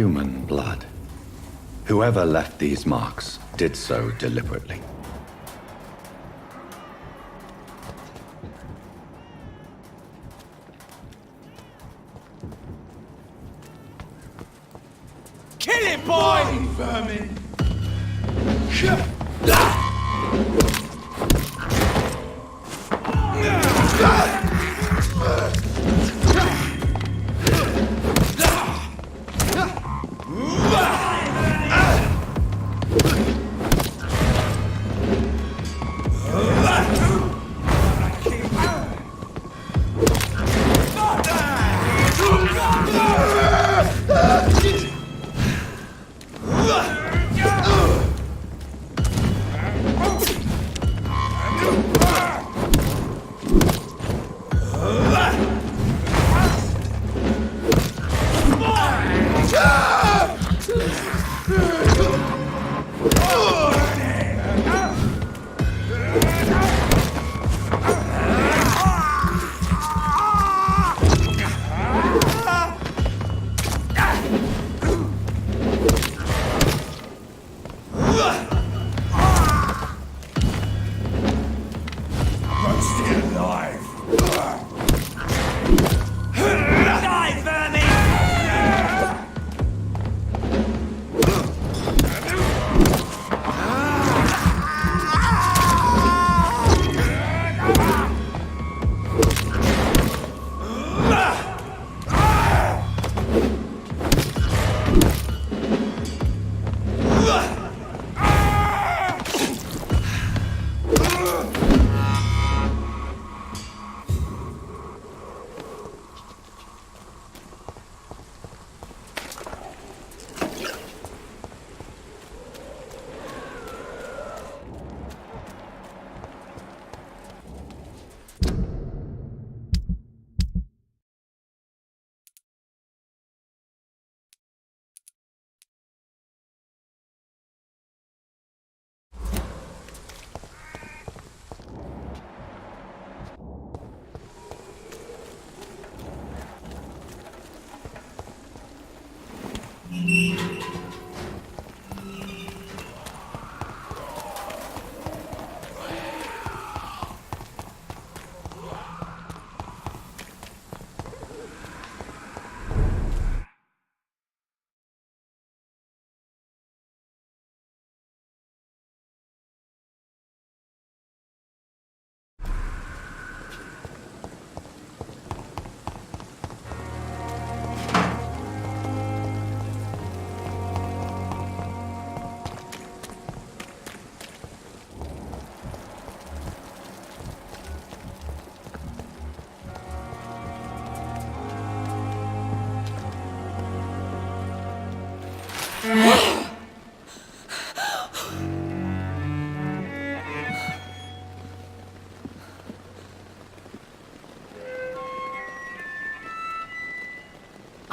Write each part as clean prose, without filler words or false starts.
human blood. Whoever left these marks did so deliberately. Kill it, boy! Vermin!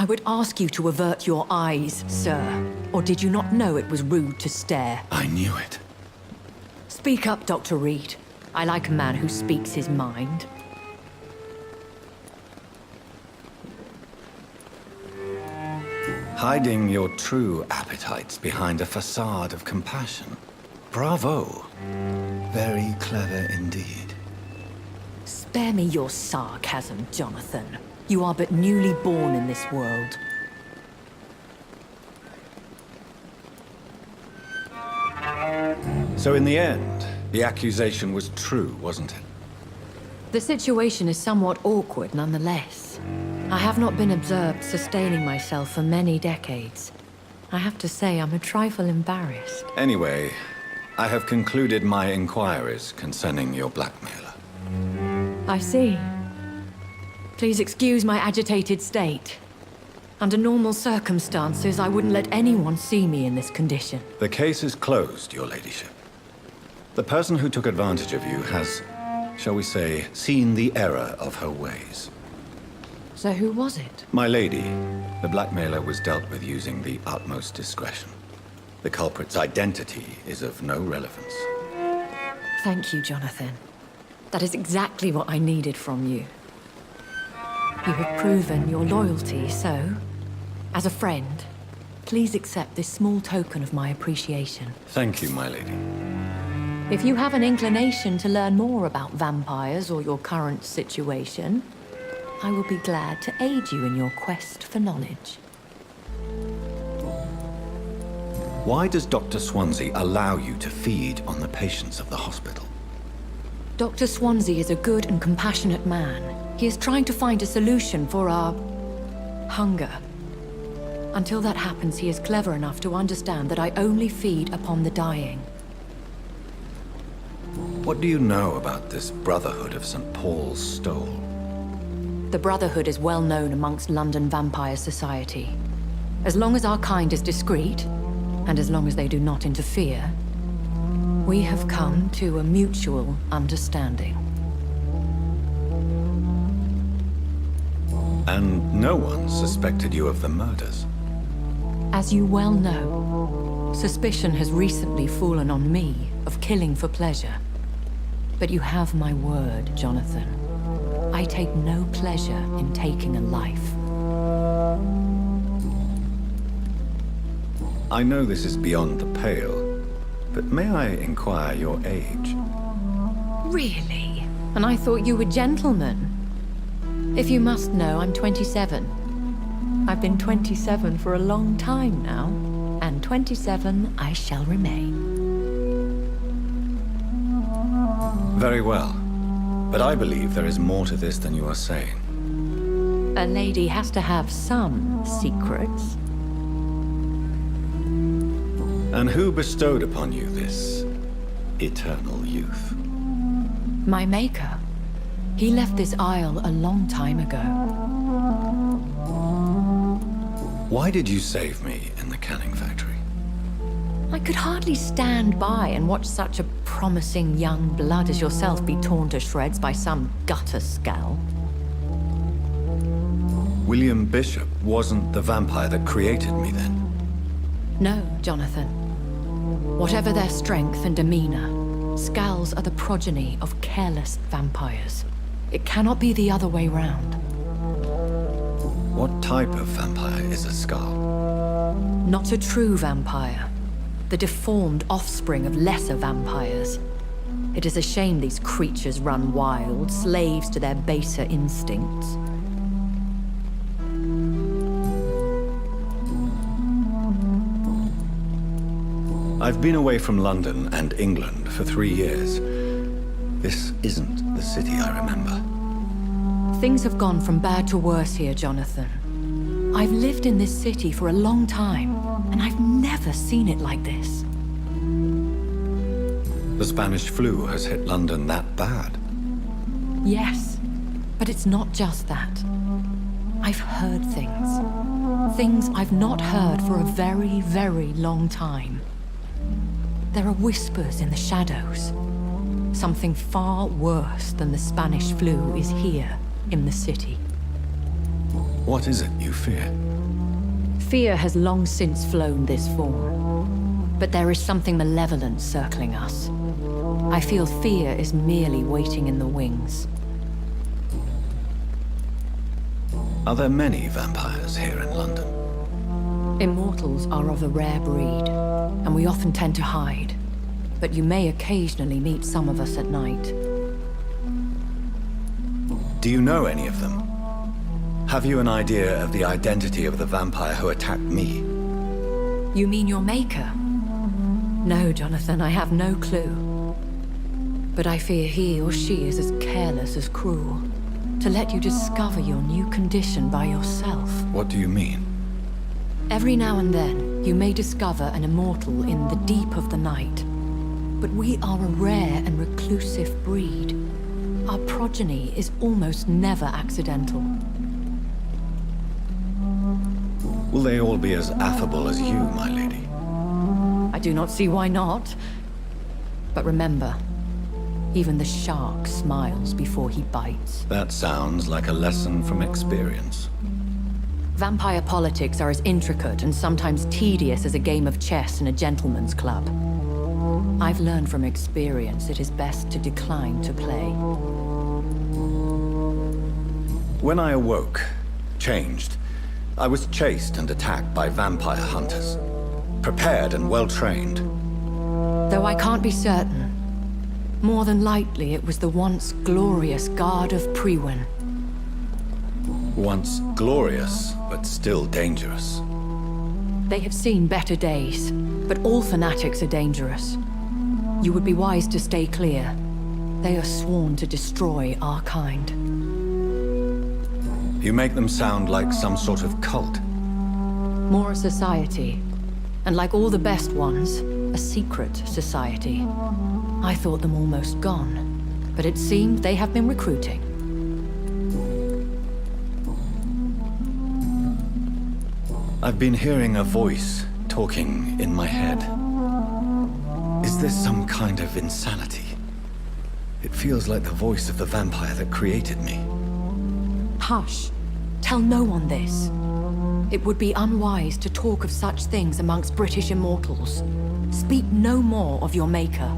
I would ask you to avert your eyes, sir. Or did you not know it was rude to stare? I knew it. Speak up, Dr. Reed. I like a man who speaks his mind. Hiding your true appetites behind a facade of compassion. Bravo. Very clever indeed. Spare me your sarcasm, Jonathan. You are but newly born in this world. So in the end, the accusation was true, wasn't it? The situation is somewhat awkward nonetheless. I have not been observed sustaining myself for many decades. I have to say I'm a trifle embarrassed. Anyway, I have concluded my inquiries concerning your blackmailer. I see. Please excuse my agitated state. Under normal circumstances, I wouldn't let anyone see me in this condition. The case is closed, your ladyship. The person who took advantage of you has, shall we say, seen the error of her ways. So who was it? My lady, the blackmailer was dealt with using the utmost discretion. The culprit's identity is of no relevance. Thank you, Jonathan. That is exactly what I needed from you. You have proven your loyalty, so, as a friend, Please accept this small token of my appreciation. Thank you, my lady. If you have an inclination to learn more about vampires or your current situation, I will be glad to aid you in your quest for knowledge. Why does Dr. Swansea allow you to feed on the patients of the hospital? Dr. Swansea is a good and compassionate man. He is trying to find a solution for our hunger. Until that happens, he is clever enough to understand that I only feed upon the dying. What do you know about this Brotherhood of St. Paul's Stole? The Brotherhood is well known amongst London vampire society. As long as our kind is discreet, and as long as they do not interfere, we have come to a mutual understanding. And no one suspected you of the murders. As you well know, suspicion has recently fallen on me of killing for pleasure. But you have my word, Jonathan. I take no pleasure in taking a life. I know this is beyond the pale, but may I inquire your age? Really? And I thought you were gentlemen. If you must know, I'm 27. I've been 27 for a long time now, and 27 I shall remain. Very well. But I believe there is more to this than you are saying. A lady has to have some secrets. And who bestowed upon you this eternal youth? My maker. He left this isle a long time ago. Why did you save me in the canning factory? I could hardly stand by and watch such a promising young blood as yourself be torn to shreds by some gutter scowl. William Bishop wasn't the vampire that created me then. No, Jonathan. Whatever their strength and demeanor, scowls are the progeny of careless vampires. It cannot be the other way round. What type of vampire is a skull? Not a true vampire. The deformed offspring of lesser vampires. It is a shame these creatures run wild, slaves to their baser instincts. I've been away from London and England for 3 years. This isn't the city I remember. Things have gone from bad to worse here, Jonathan. I've lived in this city for a long time, and I've never seen it like this. The Spanish flu has hit London that bad. Yes, but it's not just that. I've heard things. Things I've not heard for a very, very long time. There are whispers in the shadows. Something far worse than the Spanish flu is here in the city. What is it you fear? Fear has long since flown this form. But there is something malevolent circling us. I feel fear is merely waiting in the wings. Are there many vampires here in London? Immortals are of a rare breed, and we often tend to hide. But you may occasionally meet some of us at night. Do you know any of them? Have you an idea of the identity of the vampire who attacked me? You mean your maker? No, Jonathan, I have no clue. But I fear he or she is as careless as cruel. To let you discover your new condition by yourself. What do you mean? Every now and then, you may discover an immortal in the deep of the night. But we are a rare and reclusive breed. Our progeny is almost never accidental. Will they all be as affable as you, my lady? I do not see why not. But remember, even the shark smiles before he bites. That sounds like a lesson from experience. Vampire politics are as intricate and sometimes tedious as a game of chess in a gentleman's club. I've learned from experience it is best to decline to play. When I awoke, changed, I was chased and attacked by vampire hunters. Prepared and well-trained. Though I can't be certain. More than likely, it was the once glorious Guard of Priwen. Once glorious, but still dangerous. They have seen better days, but all fanatics are dangerous. You would be wise to stay clear. They are sworn to destroy our kind. You make them sound like some sort of cult. More a society. And like all the best ones, a secret society. I thought them almost gone, but it seemed they have been recruiting. I've been hearing a voice talking in my head. Is this some kind of insanity? It feels like the voice of the vampire that created me. Hush. Tell no one this. It would be unwise to talk of such things amongst British immortals. Speak no more of your maker.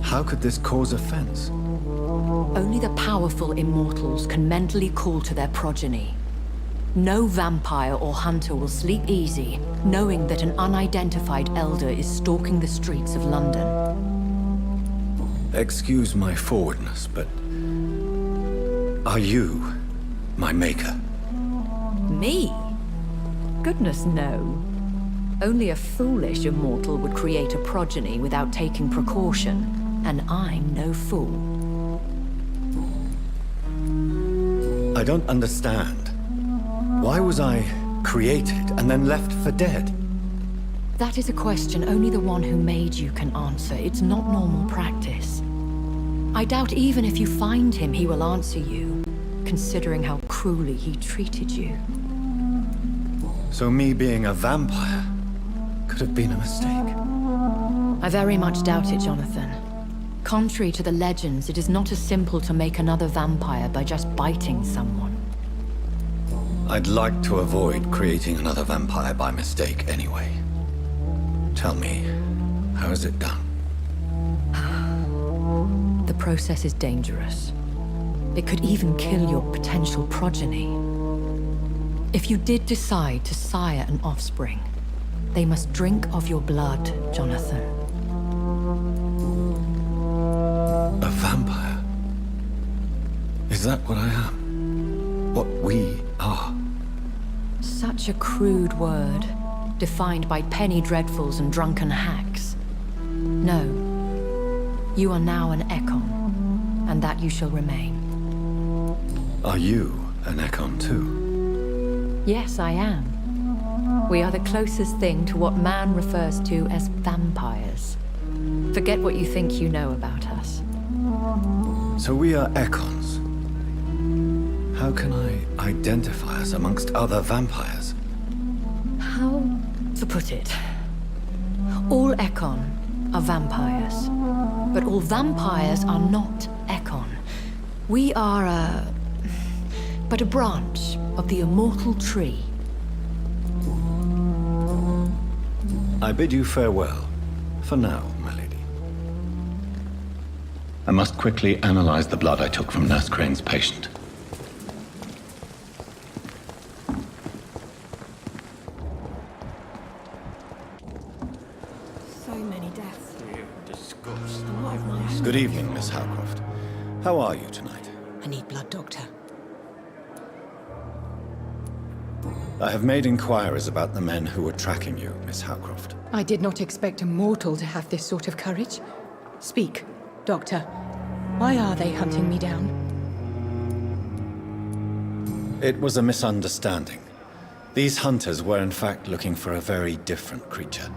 How could this cause offense? Only the powerful immortals can mentally call to their progeny. No vampire or hunter will sleep easy, knowing that an unidentified elder is stalking the streets of London. Excuse my forwardness, but... are you my maker? Me? Goodness, no. Only a foolish immortal would create a progeny without taking precaution, and I'm no fool. I don't understand. Why was I created and then left for dead? That is a question only the one who made you can answer. It's not normal practice. I doubt even if you find him, he will answer you, considering how cruelly he treated you. So me being a vampire could have been a mistake. I very much doubt it, Jonathan. Contrary to the legends, it is not as simple to make another vampire by just biting someone. I'd like to avoid creating another vampire by mistake anyway. Tell me, how is it done? The process is dangerous. It could even kill your potential progeny. If you did decide to sire an offspring, they must drink of your blood, Jonathan. A vampire? Is that what I am? What we are? Such a crude word, defined by penny dreadfuls and drunken hacks. No. You are now an Ekon, and that you shall remain. Are you an Ekon too? Yes, I am. We are the closest thing to what man refers to as vampires. Forget what you think you know about us. So we are Ekons. How can I identify us amongst other vampires? How to put it? All Ekon are vampires. But all vampires are not Ekon. We are but a branch of the immortal tree. I bid you farewell. For now, my lady. I must quickly analyze the blood I took from Nurse Crane's patient. So many deaths. Disgust. And what of my Good evening, Miss Howcroft. How are you tonight? I need blood, Doctor. I have made inquiries about the men who were tracking you, Miss Howcroft. I did not expect a mortal to have this sort of courage. Speak, Doctor. Why are they hunting me down? It was a misunderstanding. These hunters were in fact looking for a very different creature,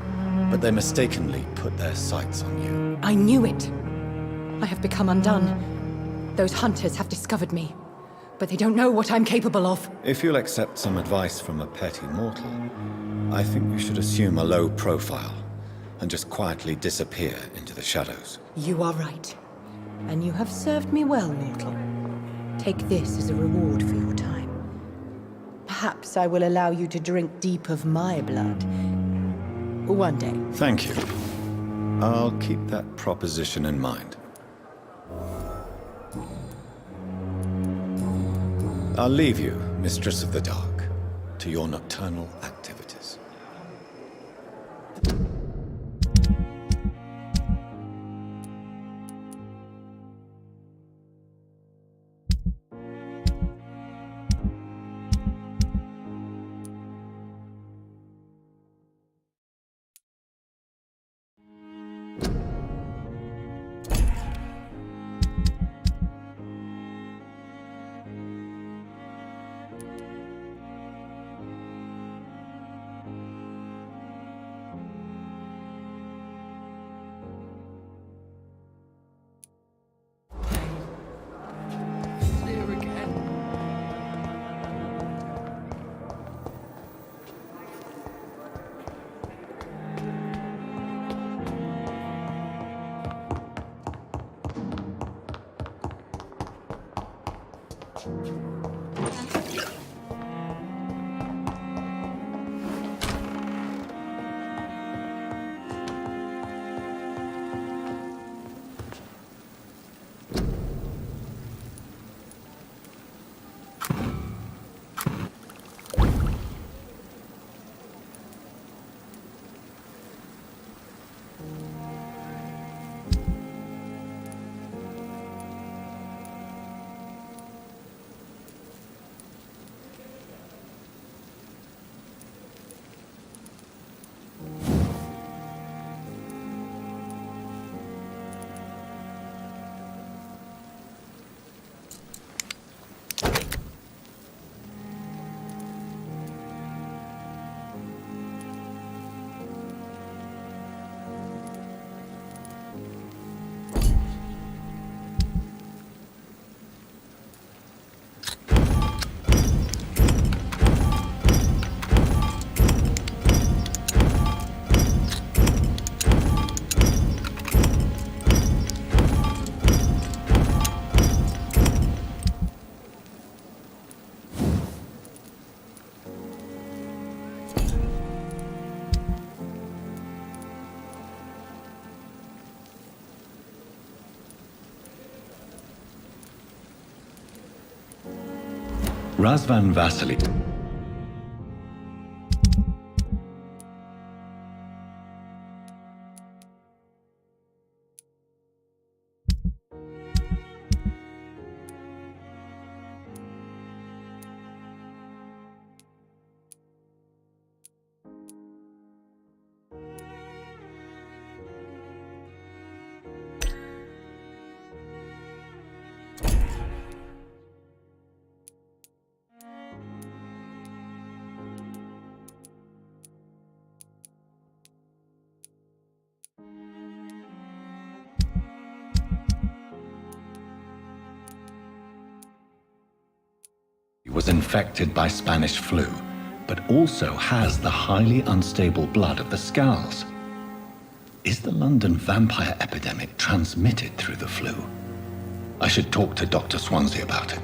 but they mistakenly put their sights on you. I knew it. I have become undone. Those hunters have discovered me, but they don't know what I'm capable of. If you'll accept some advice from a petty mortal, I think you should assume a low profile and just quietly disappear into the shadows. You are right. And you have served me well, mortal. Take this as a reward for your time. Perhaps I will allow you to drink deep of my blood. One day. Thank you. I'll keep that proposition in mind. I'll leave you, Mistress of the Dark, to your nocturnal activities. Razvan Vasily. Was infected by Spanish flu, but also has the highly unstable blood of the Skulls. Is the London vampire epidemic transmitted through the flu? I should talk to Dr. Swansea about it.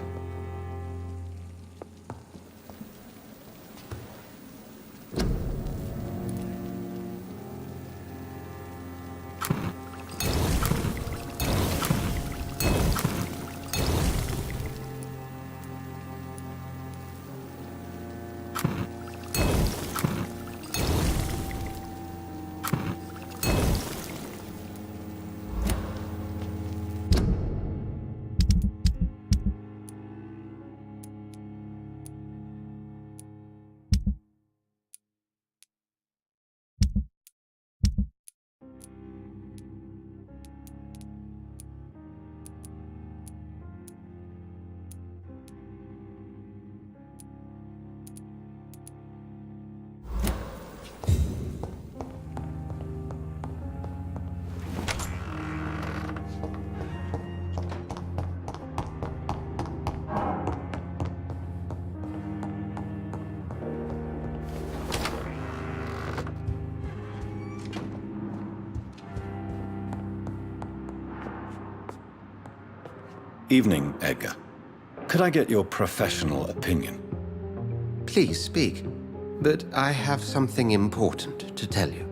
Evening, Edgar. Could I get your professional opinion? Please speak, but I have something important to tell you.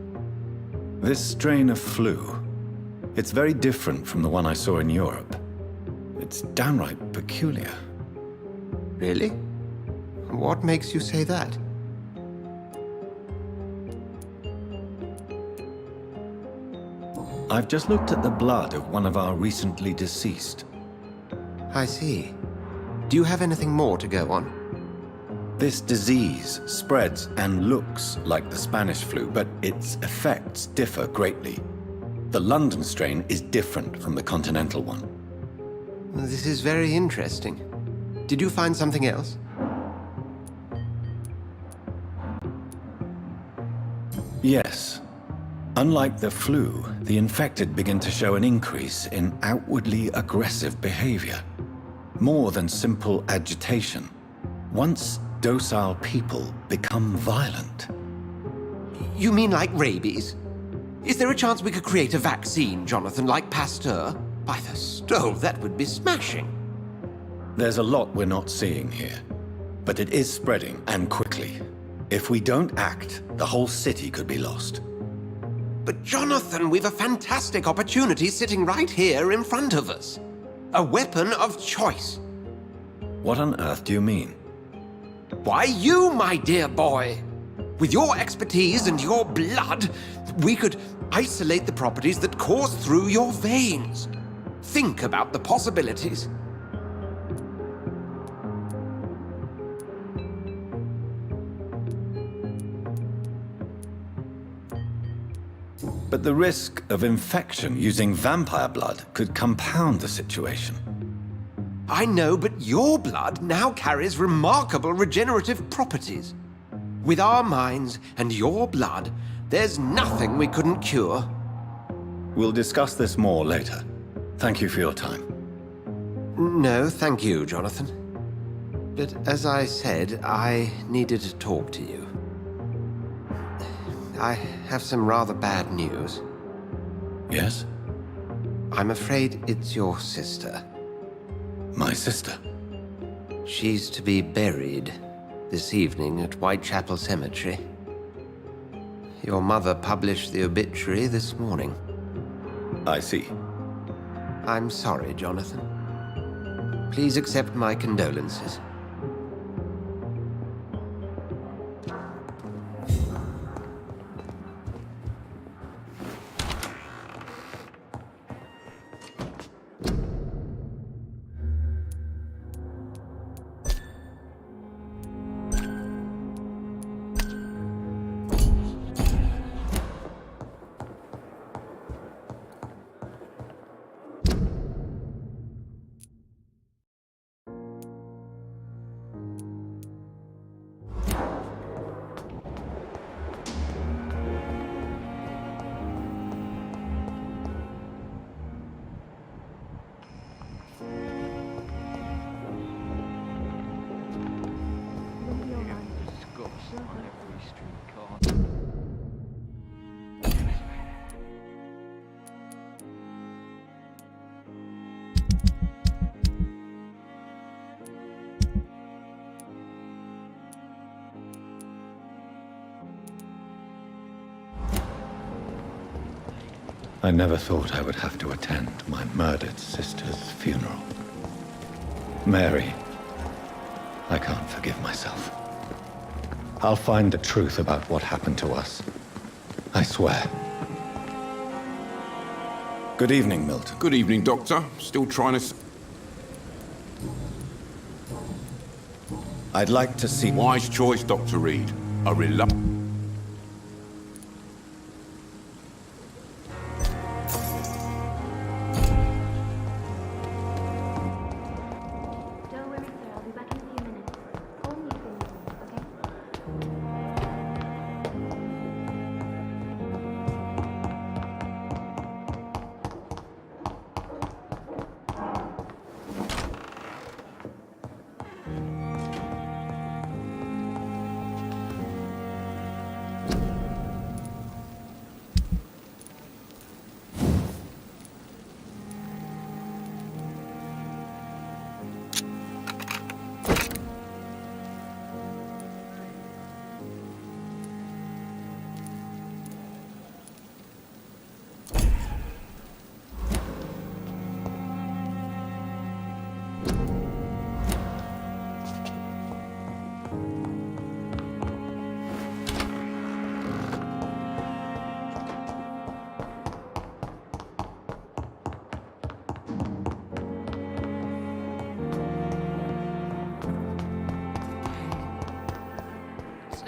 This strain of flu, it's very different from the one I saw in Europe. It's downright peculiar. Really? What makes you say that? I've just looked at the blood of one of our recently deceased. I see. Do you have anything more to go on? This disease spreads and looks like the Spanish flu, but its effects differ greatly. The London strain is different from the continental one. This is very interesting. Did you find something else? Yes. Unlike the flu, the infected begin to show an increase in outwardly aggressive behavior. More than simple agitation. Once docile people become violent. You mean like rabies? Is there a chance we could create a vaccine, Jonathan, like Pasteur? By the stove, that would be smashing. There's a lot we're not seeing here. But it is spreading, and quickly. If we don't act, the whole city could be lost. But Jonathan, we've a fantastic opportunity sitting right here in front of us. A weapon of choice. What on earth do you mean? Why, you, my dear boy. With your expertise and your blood, we could isolate the properties that course through your veins. Think about the possibilities. But the risk of infection using vampire blood could compound the situation. I know, but your blood now carries remarkable regenerative properties. With our minds and your blood, there's nothing we couldn't cure. We'll discuss this more later. Thank you for your time. No, thank you, Jonathan. But as I said, I needed to talk to you. I have some rather bad news. Yes? I'm afraid it's your sister. My sister? She's to be buried this evening at Whitechapel Cemetery. Your mother published the obituary this morning. I see. I'm sorry, Jonathan. Please accept my condolences. I never thought I would have to attend my murdered sister's funeral. Mary, I can't forgive myself. I'll find the truth about what happened to us. I swear. Good evening, Milton. Good evening, Doctor. Still trying to... I'd like to see... Wise choice, Dr. Reed. A reluctant... Don't worry, sir. I'll be back in a few minutes. Call me if you need me, okay?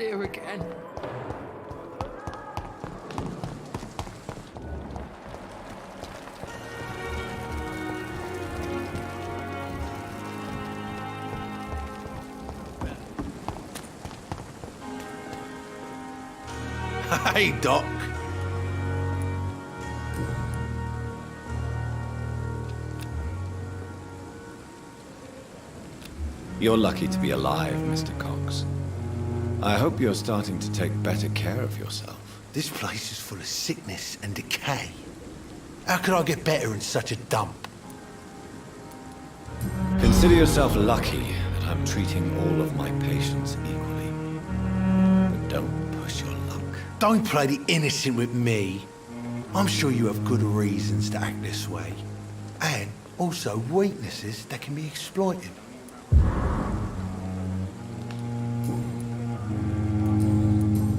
here again. Hey, Doc. You're lucky to be alive, Mr. Cox. I hope you're starting to take better care of yourself. This place is full of sickness and decay. How could I get better in such a dump? Consider yourself lucky that I'm treating all of my patients equally. But don't push your luck. Don't play the innocent with me. I'm sure you have good reasons to act this way. And also weaknesses that can be exploited.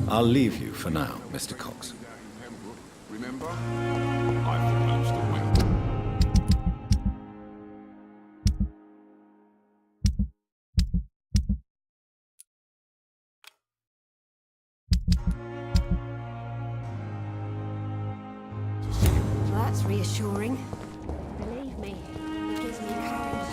I'll leave you for now, Mr. Cox. Remember? I thought still well. Well, that's reassuring. Believe me, it gives me courage.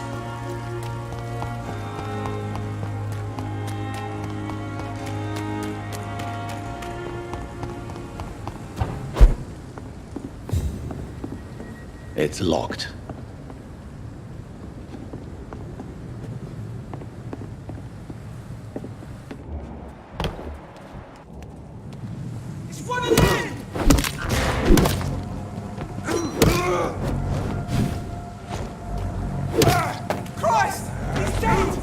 It's locked. It's one of them! Christ! He's dead!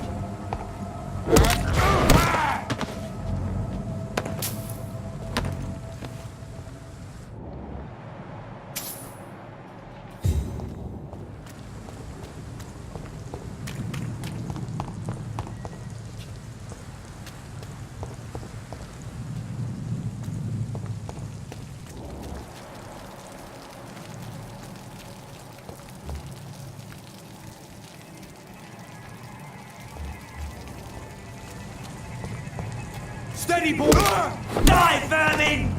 Steady, boy! Die, vermin!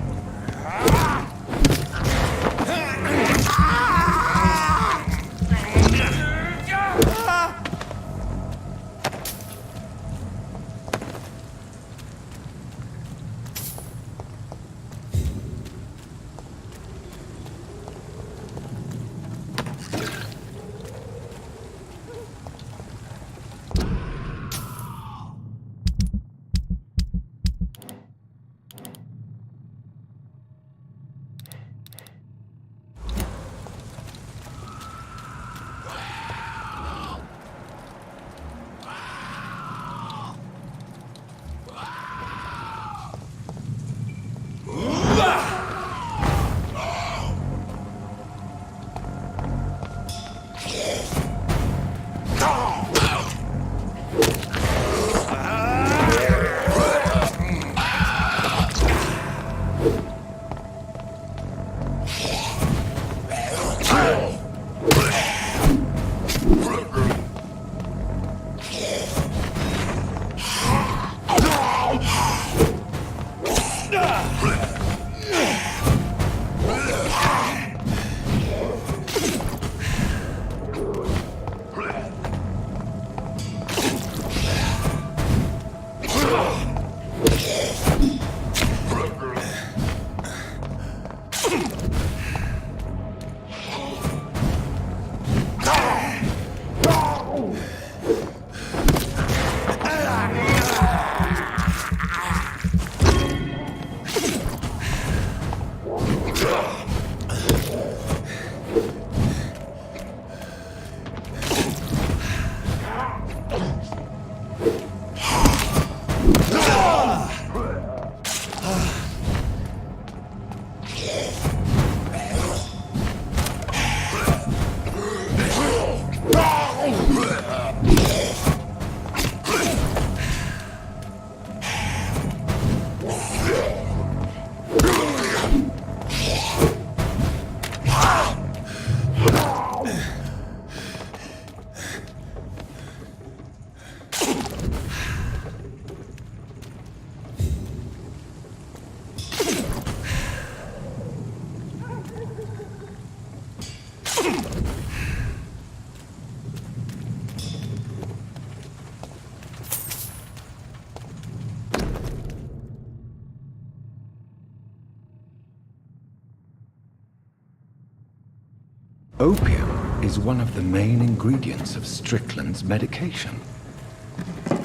Opium is one of the main ingredients of Strickland's medication.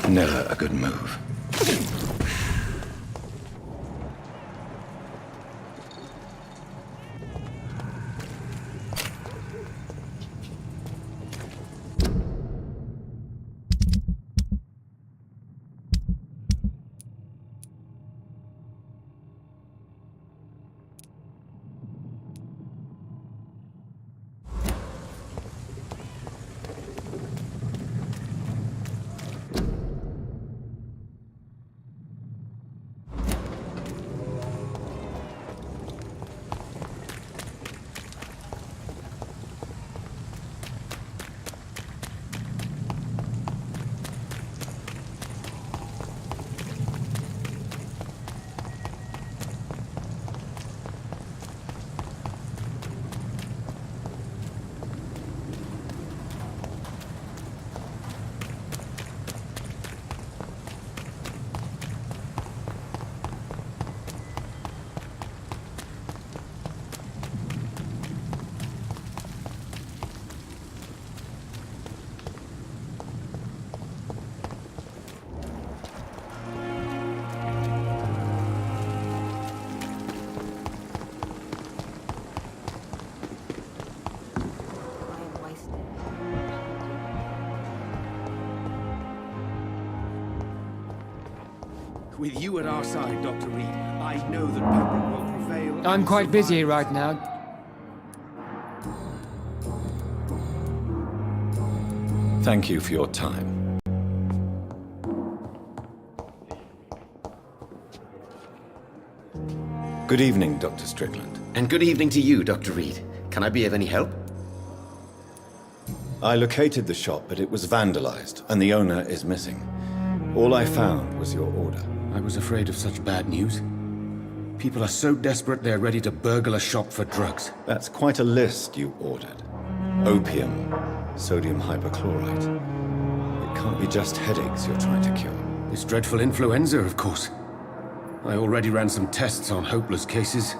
Never a good move. With you at our side, Dr. Reed, I know that Pembroke will prevail. I'm quite busy right now. Thank you for your time. Good evening, Dr. Strickland. And good evening to you, Dr. Reed. Can I be of any help? I located the shop, but it was vandalized, and the owner is missing. All I found was your order. I was afraid of such bad news. People are so desperate they're ready to burgle a shop for drugs. That's quite a list you ordered. Opium, sodium hypochlorite. It can't be just headaches you're trying to cure. This dreadful influenza, of course. I already ran some tests on hopeless cases.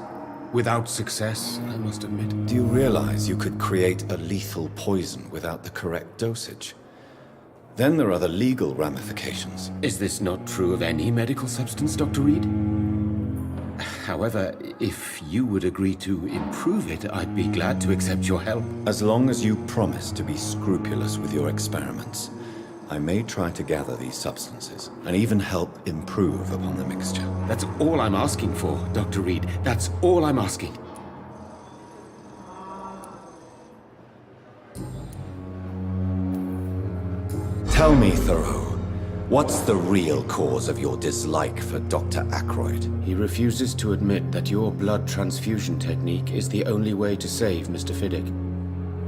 Without success, I must admit. Do you realize you could create a lethal poison without the correct dosage? Then there are the legal ramifications. Is this not true of any medical substance, Dr. Reed? However, if you would agree to improve it, I'd be glad to accept your help. As long as you promise to be scrupulous with your experiments, I may try to gather these substances and even help improve upon the mixture. That's all I'm asking for, Dr. Reed. That's all I'm asking. Tell me, Thoreau, what's the real cause of your dislike for Dr. Ackroyd? He refuses to admit that your blood transfusion technique is the only way to save Mr. Fiddick.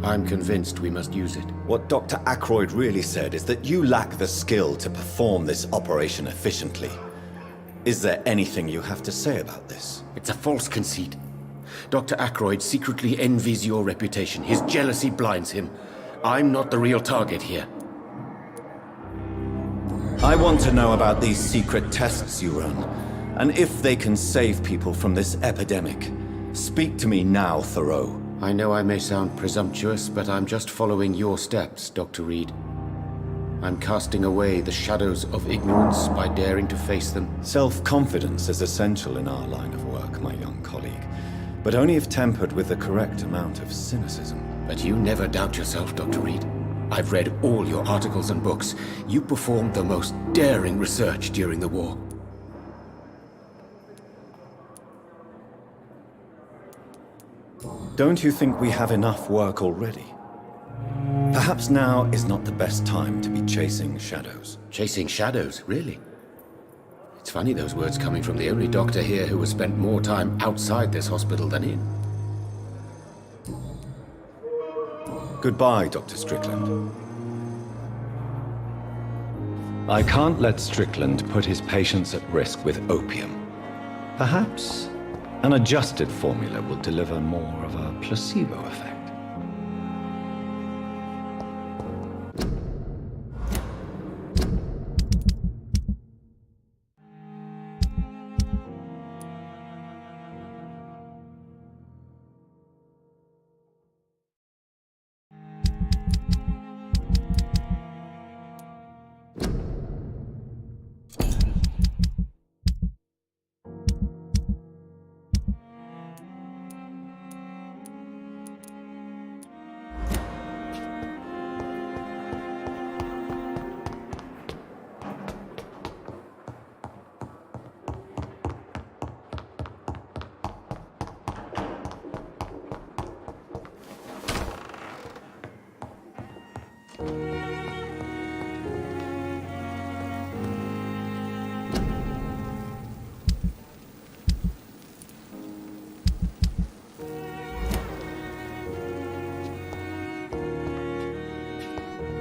I'm convinced we must use it. What Dr. Ackroyd really said is that you lack the skill to perform this operation efficiently. Is there anything you have to say about this? It's a false conceit. Dr. Ackroyd secretly envies your reputation. His jealousy blinds him. I'm not the real target here. I want to know about these secret tests you run, and if they can save people from this epidemic. Speak to me now, Thoreau. I know I may sound presumptuous, but I'm just following your steps, Dr. Reed. I'm casting away the shadows of ignorance by daring to face them. Self-confidence is essential in our line of work, my young colleague, but only if tempered with the correct amount of cynicism. But you never doubt yourself, Dr. Reed. I've read all your articles and books. You performed the most daring research during the war. Don't you think we have enough work already? Perhaps now is not the best time to be chasing shadows. Chasing shadows, really? It's funny those words coming from the only doctor here who has spent more time outside this hospital than in. Goodbye, Dr. Strickland. I can't let Strickland put his patients at risk with opium. Perhaps an adjusted formula will deliver more of a placebo effect.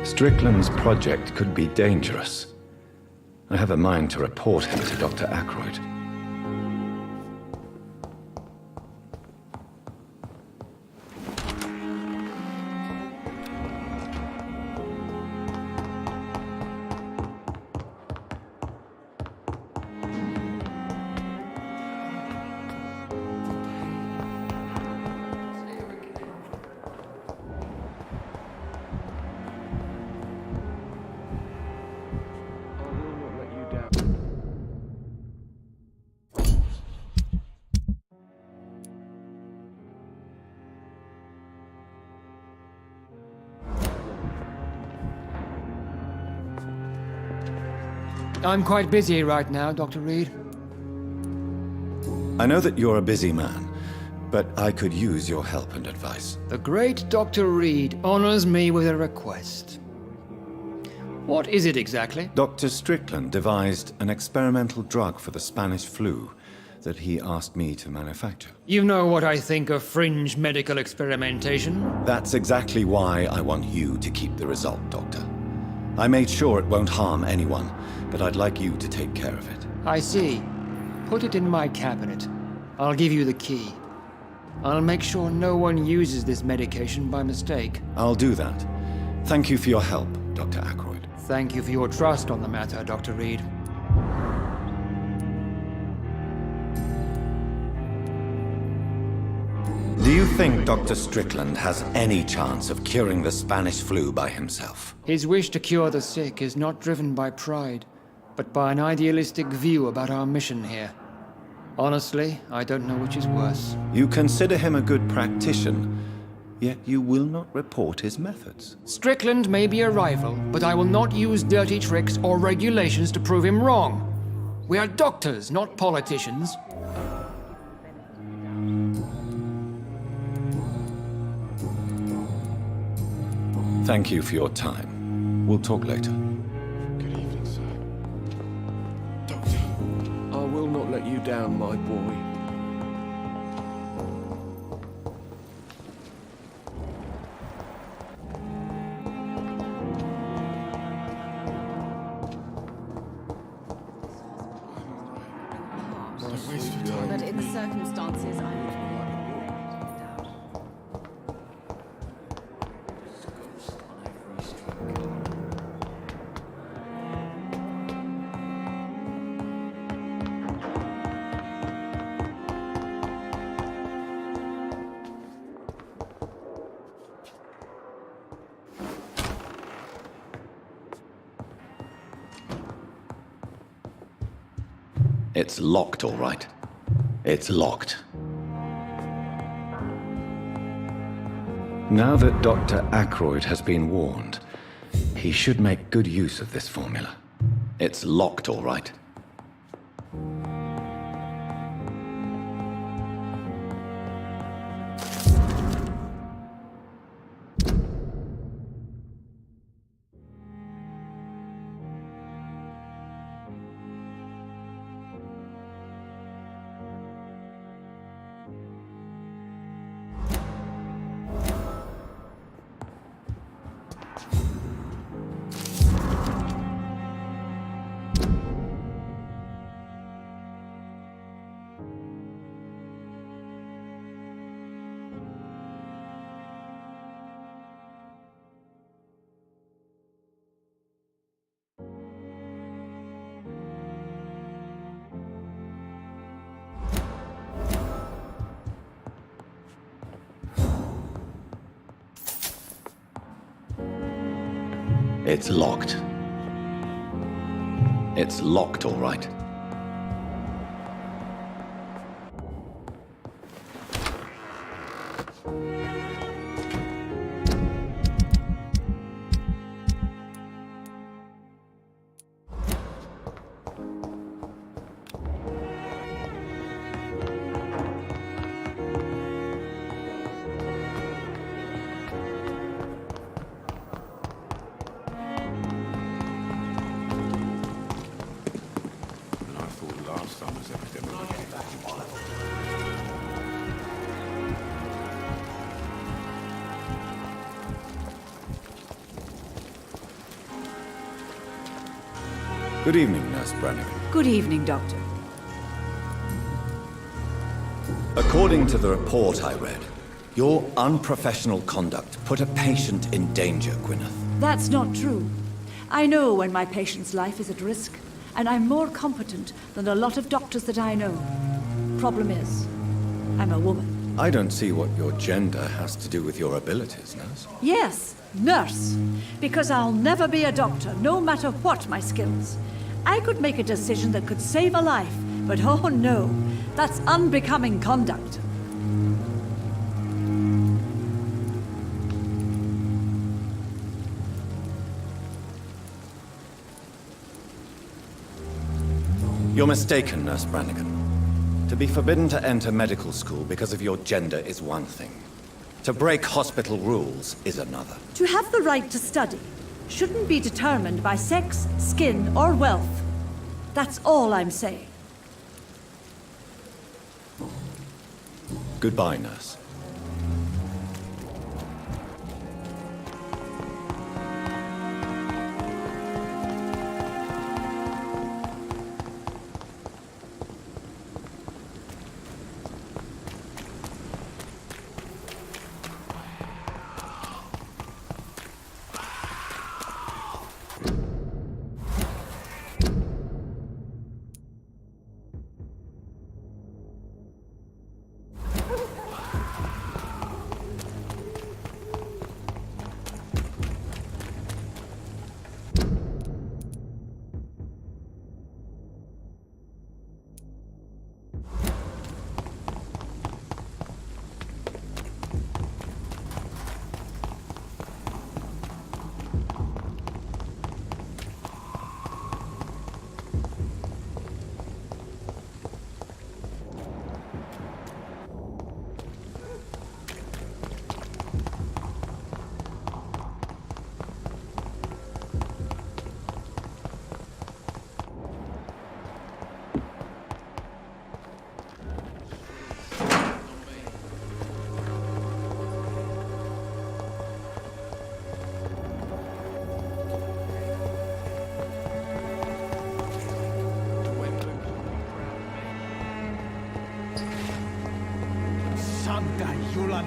Strickland's project could be dangerous. I have a mind to report him to Dr. Ackroyd. I'm quite busy right now, Dr. Reed. I know that you're a busy man, but I could use your help and advice. The great Dr. Reed honors me with a request. What is it exactly? Dr. Strickland devised an experimental drug for the Spanish flu that he asked me to manufacture. You know what I think of fringe medical experimentation? That's exactly why I want you to keep the result, Doctor. I made sure it won't harm anyone, but I'd like you to take care of it. I see. Put it in my cabinet. I'll give you the key. I'll make sure no one uses this medication by mistake. I'll do that. Thank you for your help, Dr. Ackroyd. Thank you for your trust on the matter, Dr. Reed. Do you think Dr. Strickland has any chance of curing the Spanish flu by himself? His wish to cure the sick is not driven by pride, but by an idealistic view about our mission here. Honestly, I don't know which is worse. You consider him a good practitioner, yet you will not report his methods. Strickland may be a rival, but I will not use dirty tricks or regulations to prove him wrong. We are doctors, not politicians. Thank you for your time. We'll talk later. Good evening, sir. Doctor, I will not let you down, my boy. But in the circumstances, I would. It's locked, all right. It's locked. Now that Dr. Ackroyd has been warned, he should make good use of this formula. It's locked, all right. It's locked. It's locked, all right. Good evening, Nurse Brannigan. Good evening, Doctor. According to the report I read, your unprofessional conduct put a patient in danger, Gwyneth. That's not true. I know when my patient's life is at risk, and I'm more competent than a lot of doctors that I know. Problem is, I'm a woman. I don't see what your gender has to do with your abilities, Nurse. Yes, nurse. Because I'll never be a doctor, no matter what my skills. I could make a decision that could save a life, but oh no, that's unbecoming conduct. You're mistaken, Nurse Brannigan. To be forbidden to enter medical school because of your gender is one thing. To break hospital rules is another. To have the right to study shouldn't be determined by sex, skin, or wealth. That's all I'm saying. Goodbye, Nurse.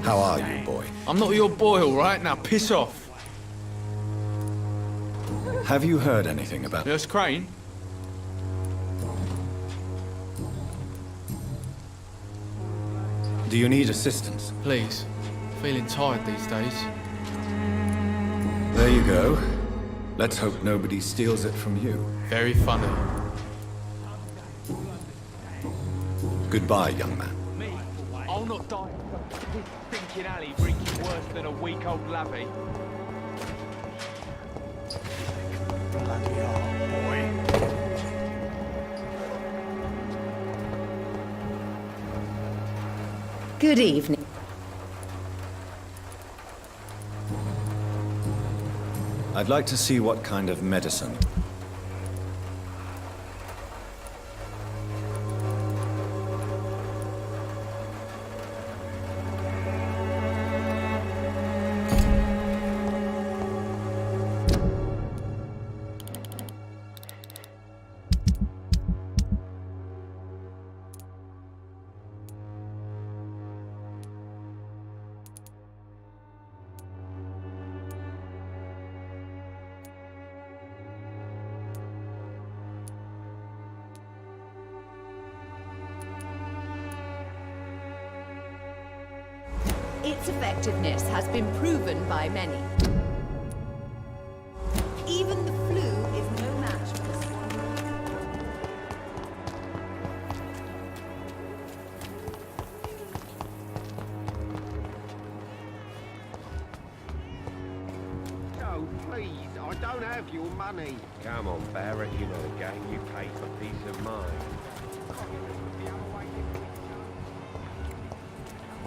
How are you, boy? I'm not your boy, all right? Now piss off. Have you heard anything about... Nurse Crane? Do you need assistance? Please. Feeling tired these days. There you go. Let's hope nobody steals it from you. Very funny. Goodbye, young man. I'll not die. This stinking alley reeking worse than a week-old lavvy. Bloody hell, boy. Good evening. I'd like to see what kind of medicine. Its effectiveness has been proven by many. Even the flu is no match for the swan. No, please, I don't have your money. Come on, Barrett, you know the game. You pay for peace of mind.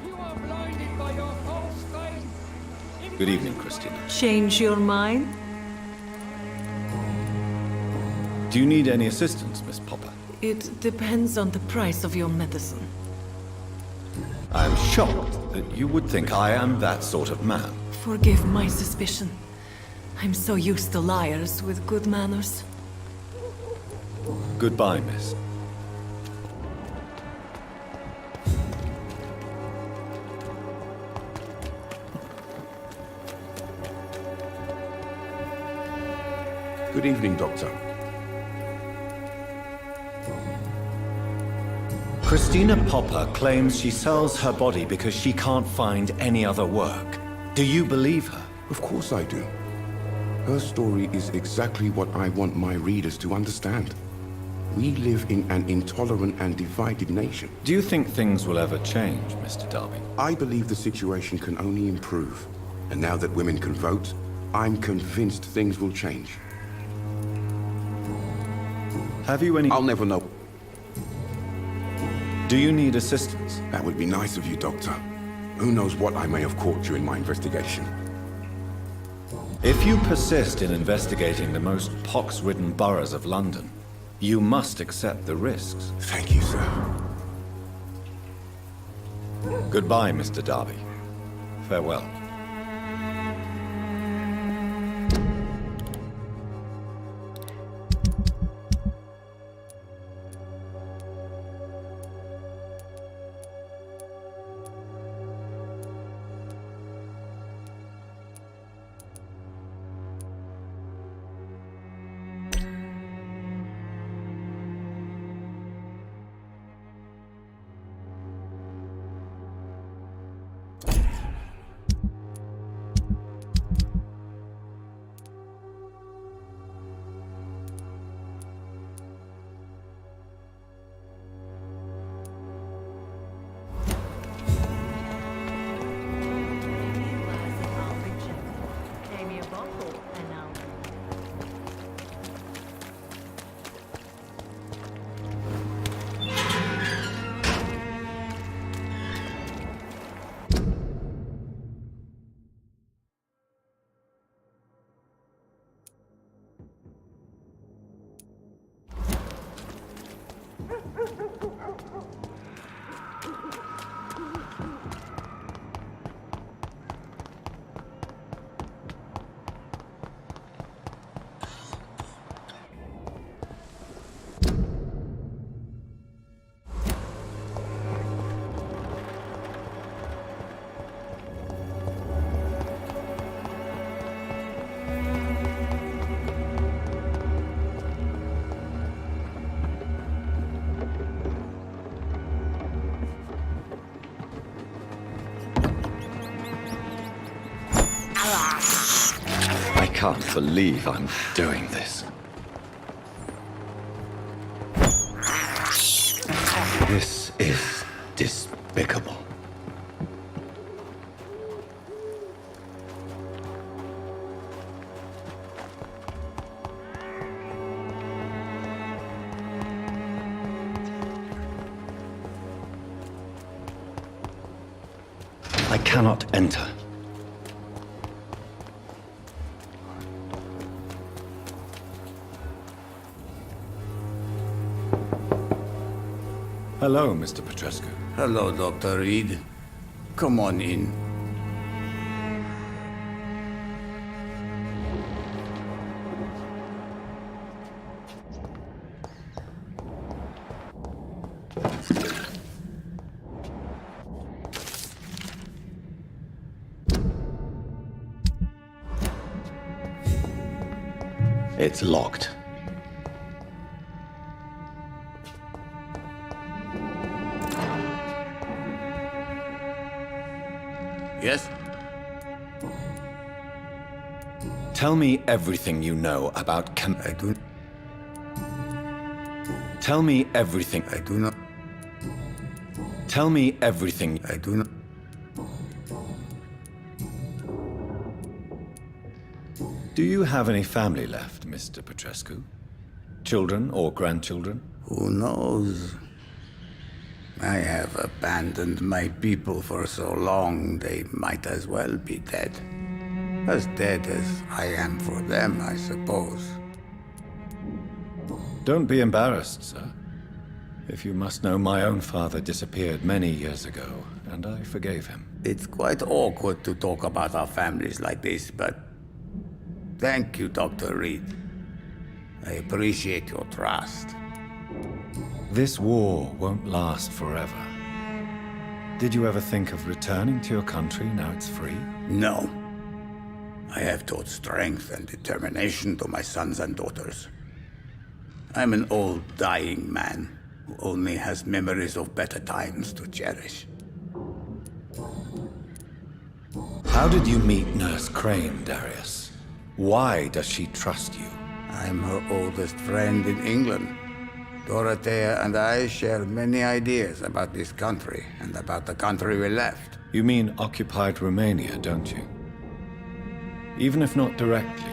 You are blinded by your false faith. Good evening, Christina. Change your mind? Do you need any assistance, Miss Popper? It depends on the price of your medicine. I'm shocked that you would think I am that sort of man. Forgive my suspicion. I'm so used to liars with good manners. Goodbye, miss. Good evening, Doctor. Christina Popper claims she sells her body because she can't find any other work. Do you believe her? Of course I do. Her story is exactly what I want my readers to understand. We live in an intolerant and divided nation. Do you think things will ever change, Mr. Darby? I believe the situation can only improve. And now that women can vote, I'm convinced things will change. Have you any... I'll never know. Do you need assistance? That would be nice of you, Doctor. Who knows what I may have caught during my investigation. If you persist in investigating the most pox-ridden boroughs of London, you must accept the risks. Thank you, sir. Goodbye, Mr. Darby. Farewell. I can't believe I'm doing this. This is despicable. I cannot enter. Hello, Mr. Petrescu. Hello, Dr. Reed. Come on in. It's locked. Yes? Tell me everything you know about I do... Tell me everything. I do not... Tell me everything. I do not... Do you have any family left, Mr. Petrescu? Children or grandchildren? Who knows? I have abandoned my people for so long, they might as well be dead. As dead as I am for them, I suppose. Don't be embarrassed, sir. If you must know, my own father disappeared many years ago, and I forgave him. It's quite awkward to talk about our families like this, but... Thank you, Dr. Reed. I appreciate your trust. This war won't last forever. Did you ever think of returning to your country now it's free? No. I have taught strength and determination to my sons and daughters. I'm an old, dying man who only has memories of better times to cherish. How did you meet Nurse Crane, Darius? Why does she trust you? I'm her oldest friend in England. Dorothea and I share many ideas about this country and about the country we left. You mean occupied Romania, don't you? Even if not directly,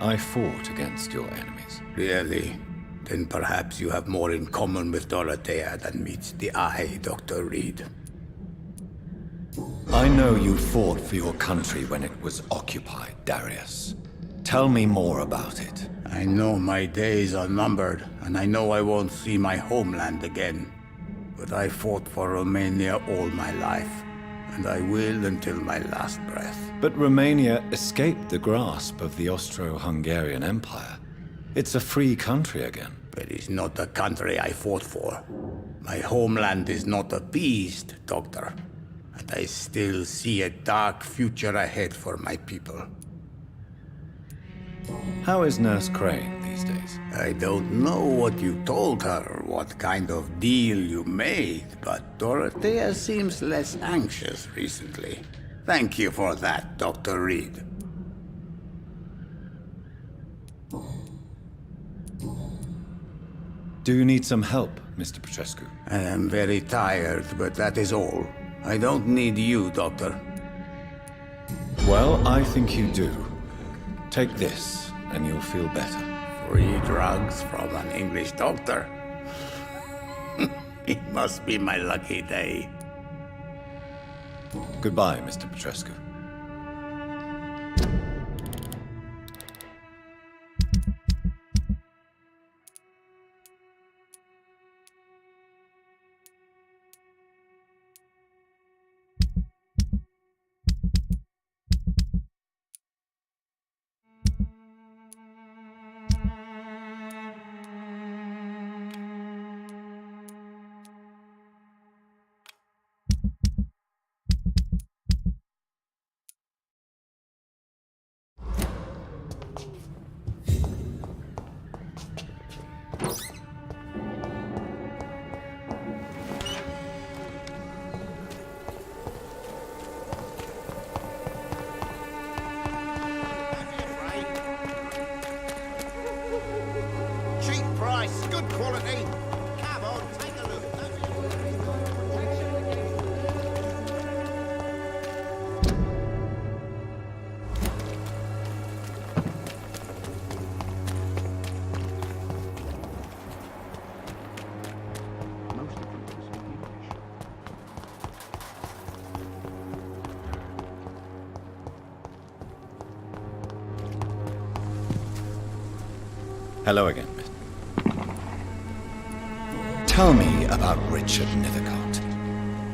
I fought against your enemies. Really? Then perhaps you have more in common with Dorothea than meets the eye, Dr. Reed. I know you fought for your country when it was occupied, Darius. Tell me more about it. I know my days are numbered, and I know I won't see my homeland again. But I fought for Romania all my life, and I will until my last breath. But Romania escaped the grasp of the Austro-Hungarian Empire. It's a free country again. But it's not the country I fought for. My homeland is not appeased, Doctor. And I still see a dark future ahead for my people. How is Nurse Crane these days? I don't know what you told her, what kind of deal you made, but Dorothea seems less anxious recently. Thank you for that, Dr. Reed. Do you need some help, Mr. Petrescu? I am very tired, but that is all. I don't need you, Doctor. Well, I think you do. Take this, and you'll feel better. Free drugs from an English doctor? It must be my lucky day. Goodbye, Mr. Petrescu. Cheap price, good quality. Come on, take a look. Hello again, Miss. Tell me about Richard Nethercott.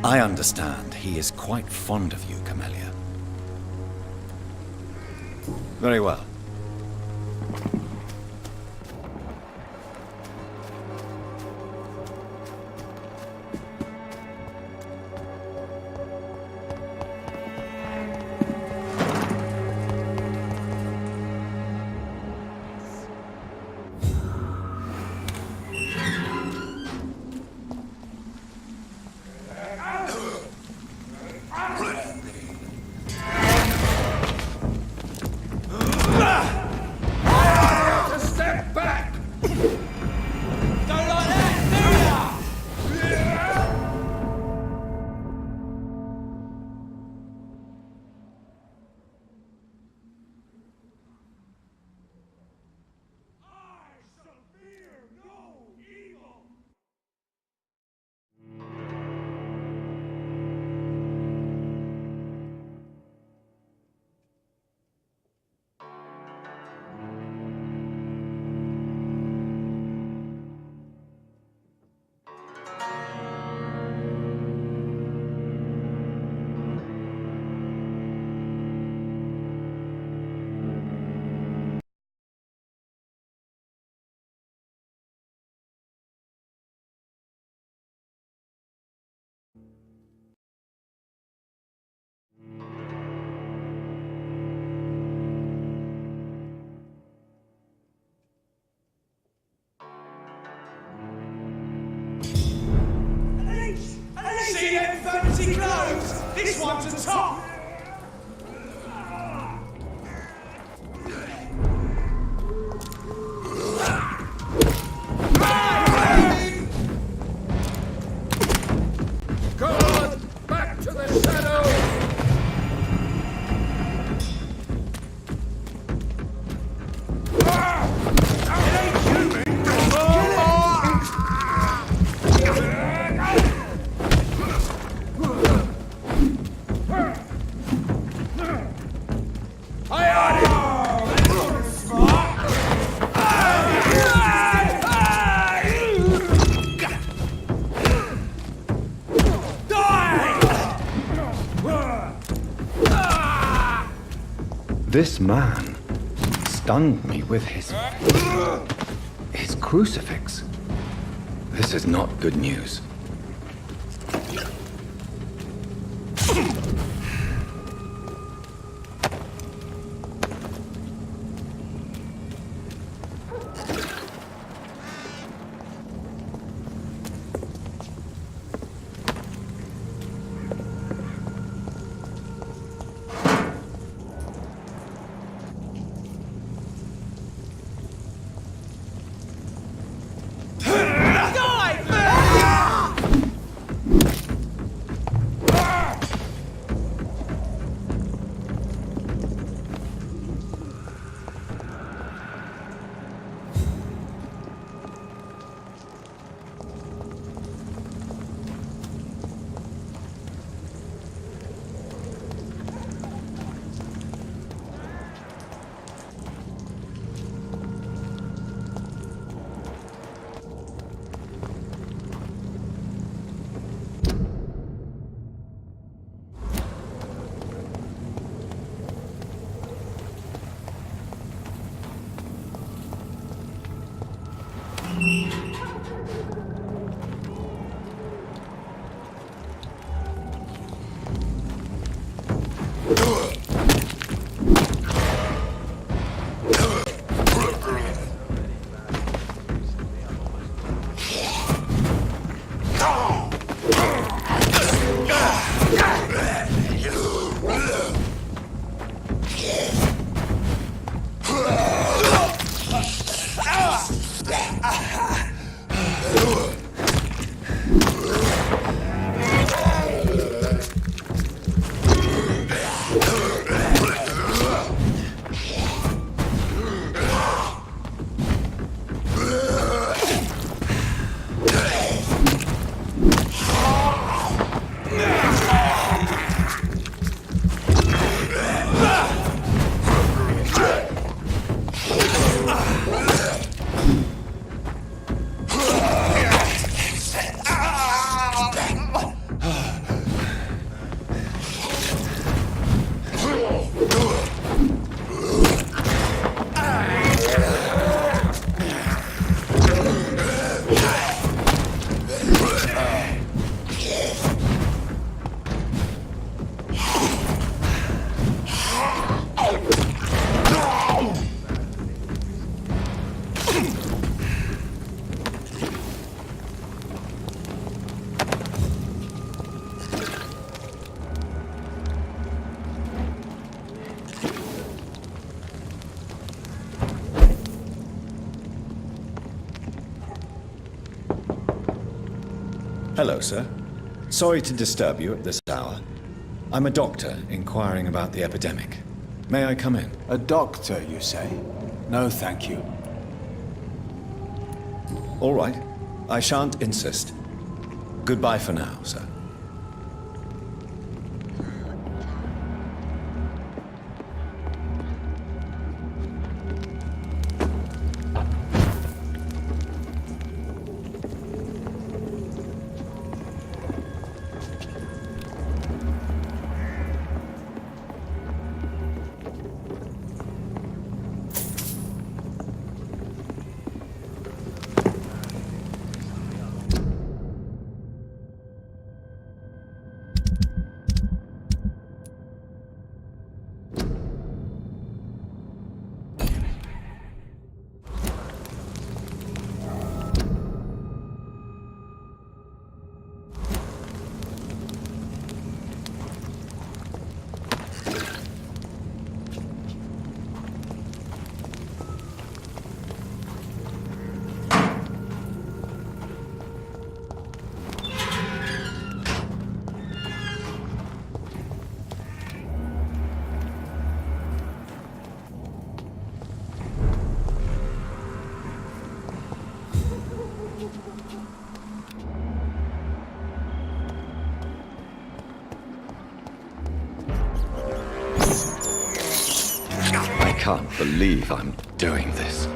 I understand he is quite fond of you, Camellia. Very well. This one's a top! God, back to the shadow! This man stunned me with his crucifix. This is not good news. Hello, sir. Sorry to disturb you at this hour. I'm a doctor inquiring about the epidemic. May I come in? A doctor, you say? No, thank you. All right. I shan't insist. Goodbye for now, sir. can't believe I'm doing this.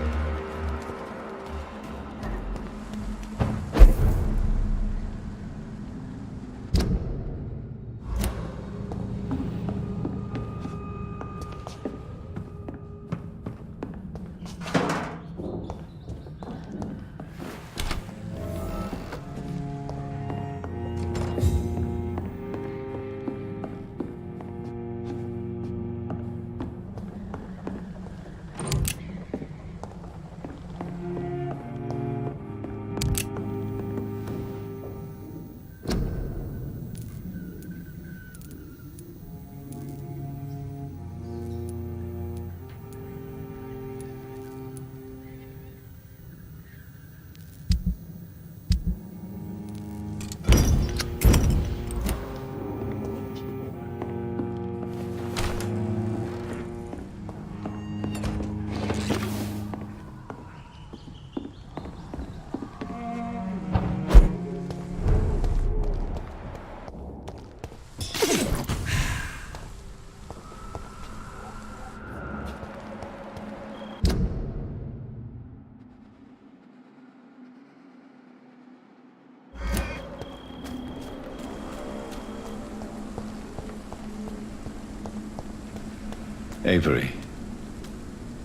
Avery,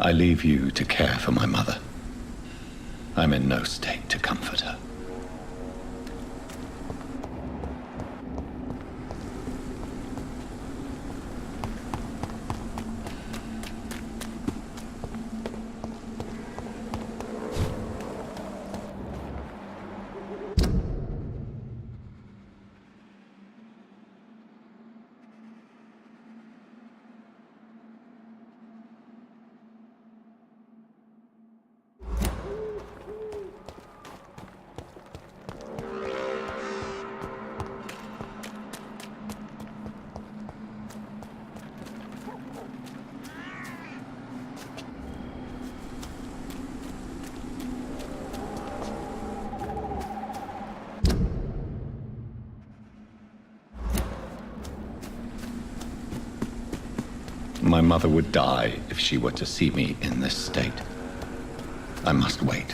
I leave you to care for my mother. I'm in no state to comfort her. My mother would die if she were to see me in this state. I must wait.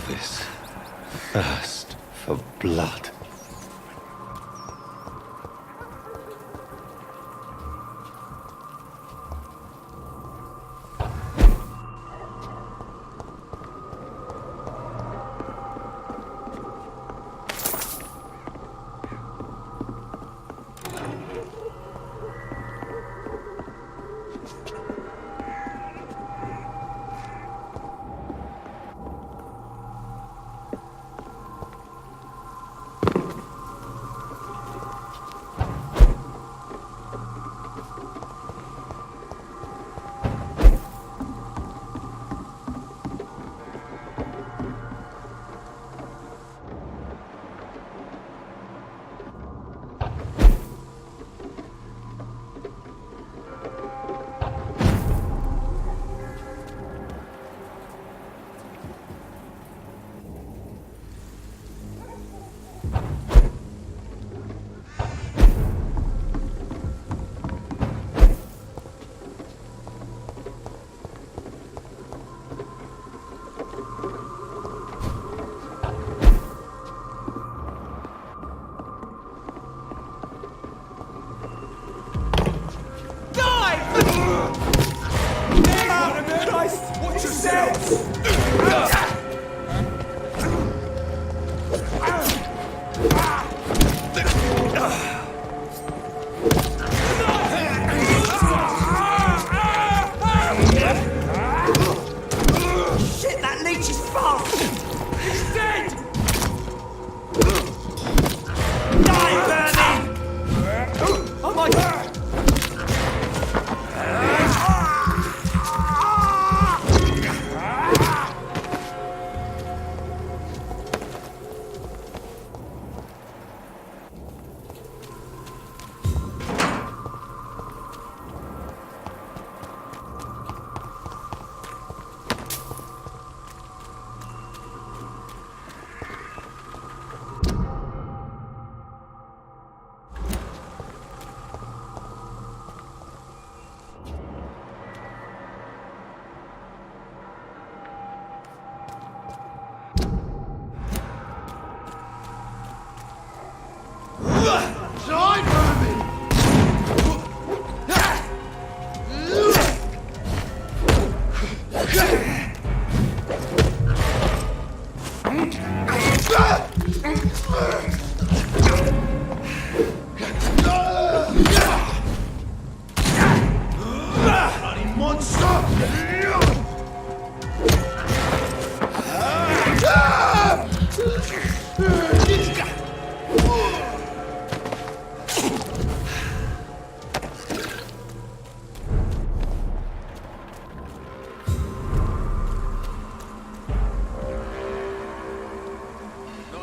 this thirst for blood.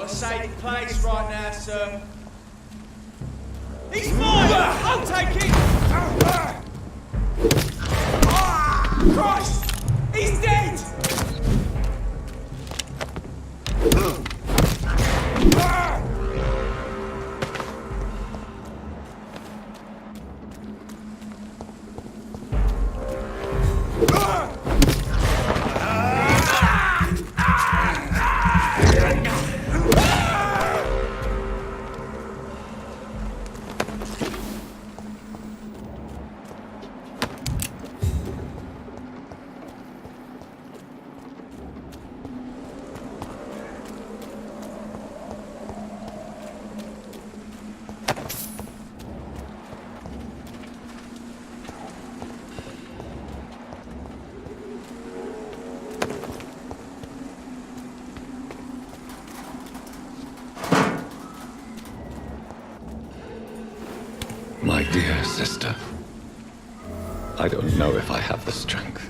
Safe place right now, sir. He's mine! I'll take it! Christ! He's dead! My dear sister, I don't know if I have the strength.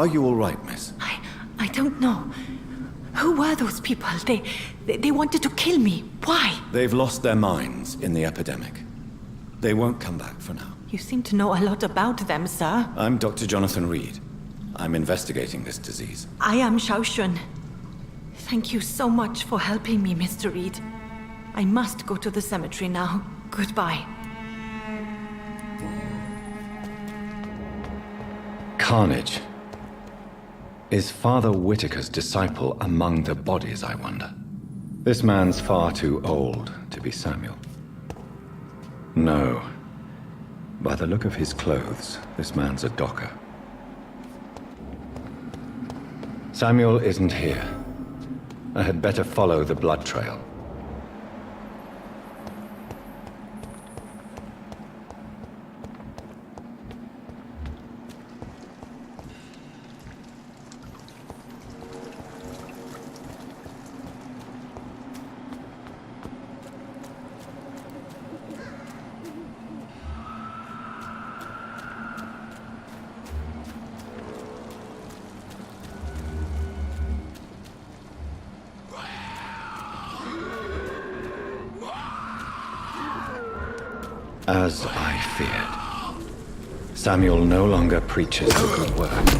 Are you all right, miss? I don't know. Who were those people? They wanted to kill me. Why? They've lost their minds in the epidemic. They won't come back for now. You seem to know a lot about them, sir. I'm Dr. Jonathan Reed. I'm investigating this disease. I am Xiaoxun. Thank you so much for helping me, Mr. Reed. I must go to the cemetery now. Goodbye. Carnage. Is Father Whitaker's disciple among the bodies, I wonder? This man's far too old to be Samuel. No. By the look of his clothes, this man's a docker. Samuel isn't here. I had better follow the blood trail. As I feared, Samuel no longer preaches the good word.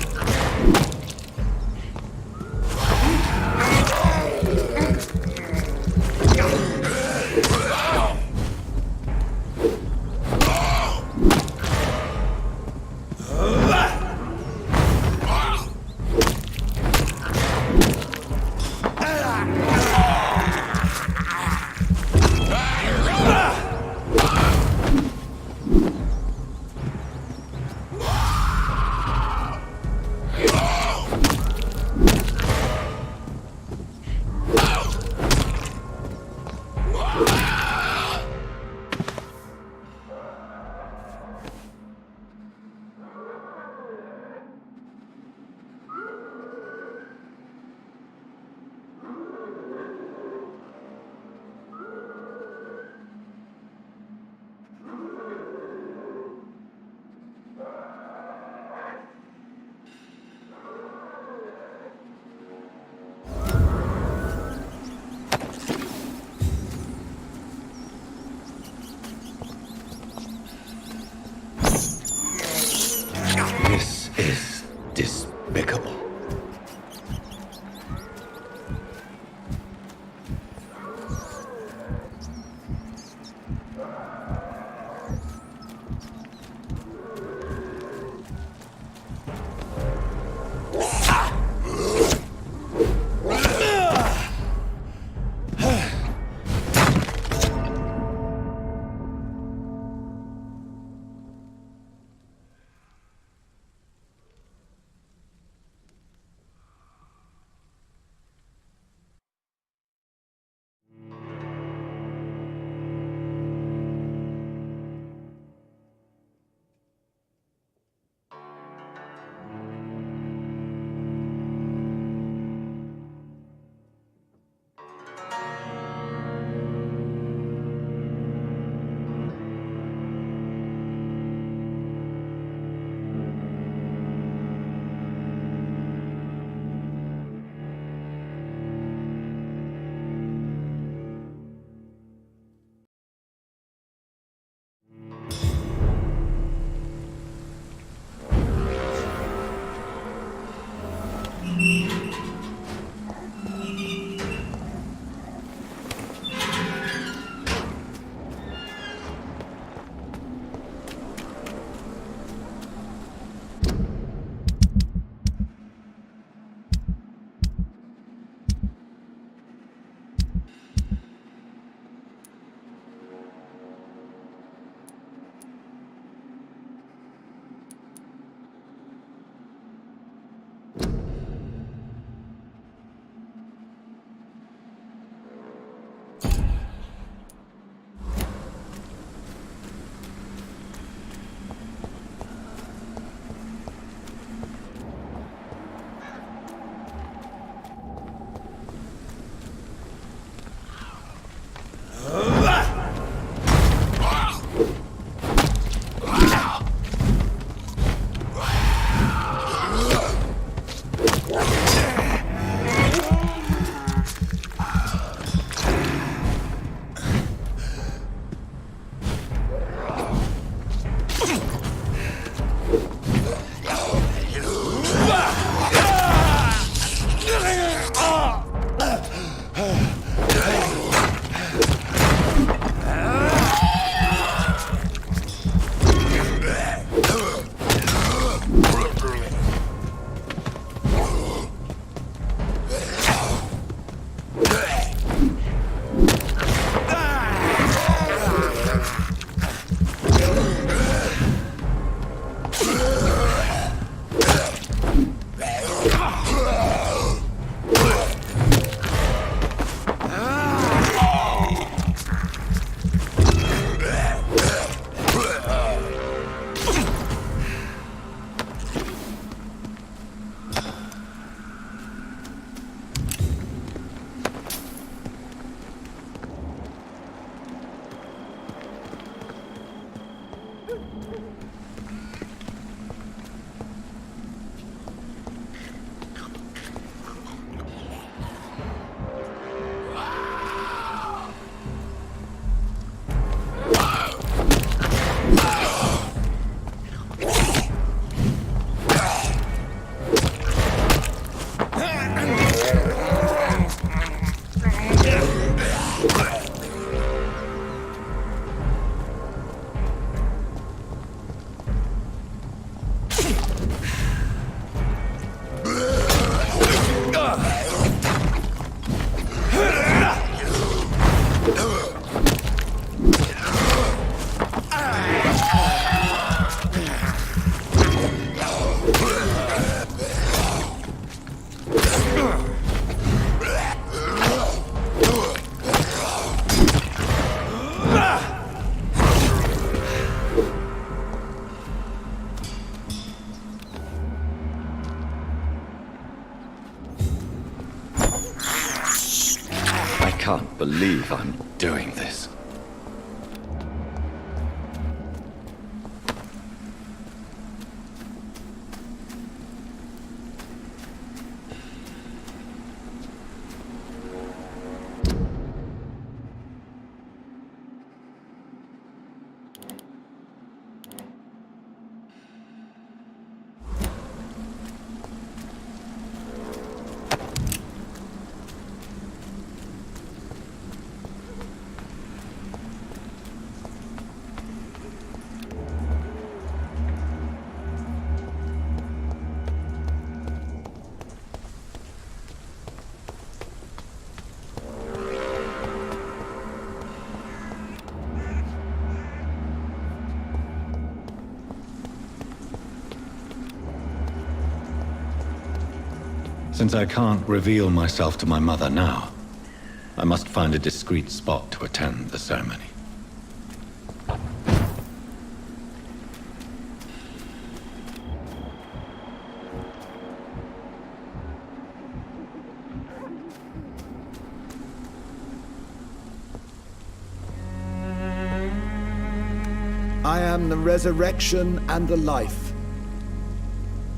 This is despicable. I can't believe I'm doing this. Since I can't reveal myself to my mother now, I must find a discreet spot to attend the ceremony. I am the resurrection and the life.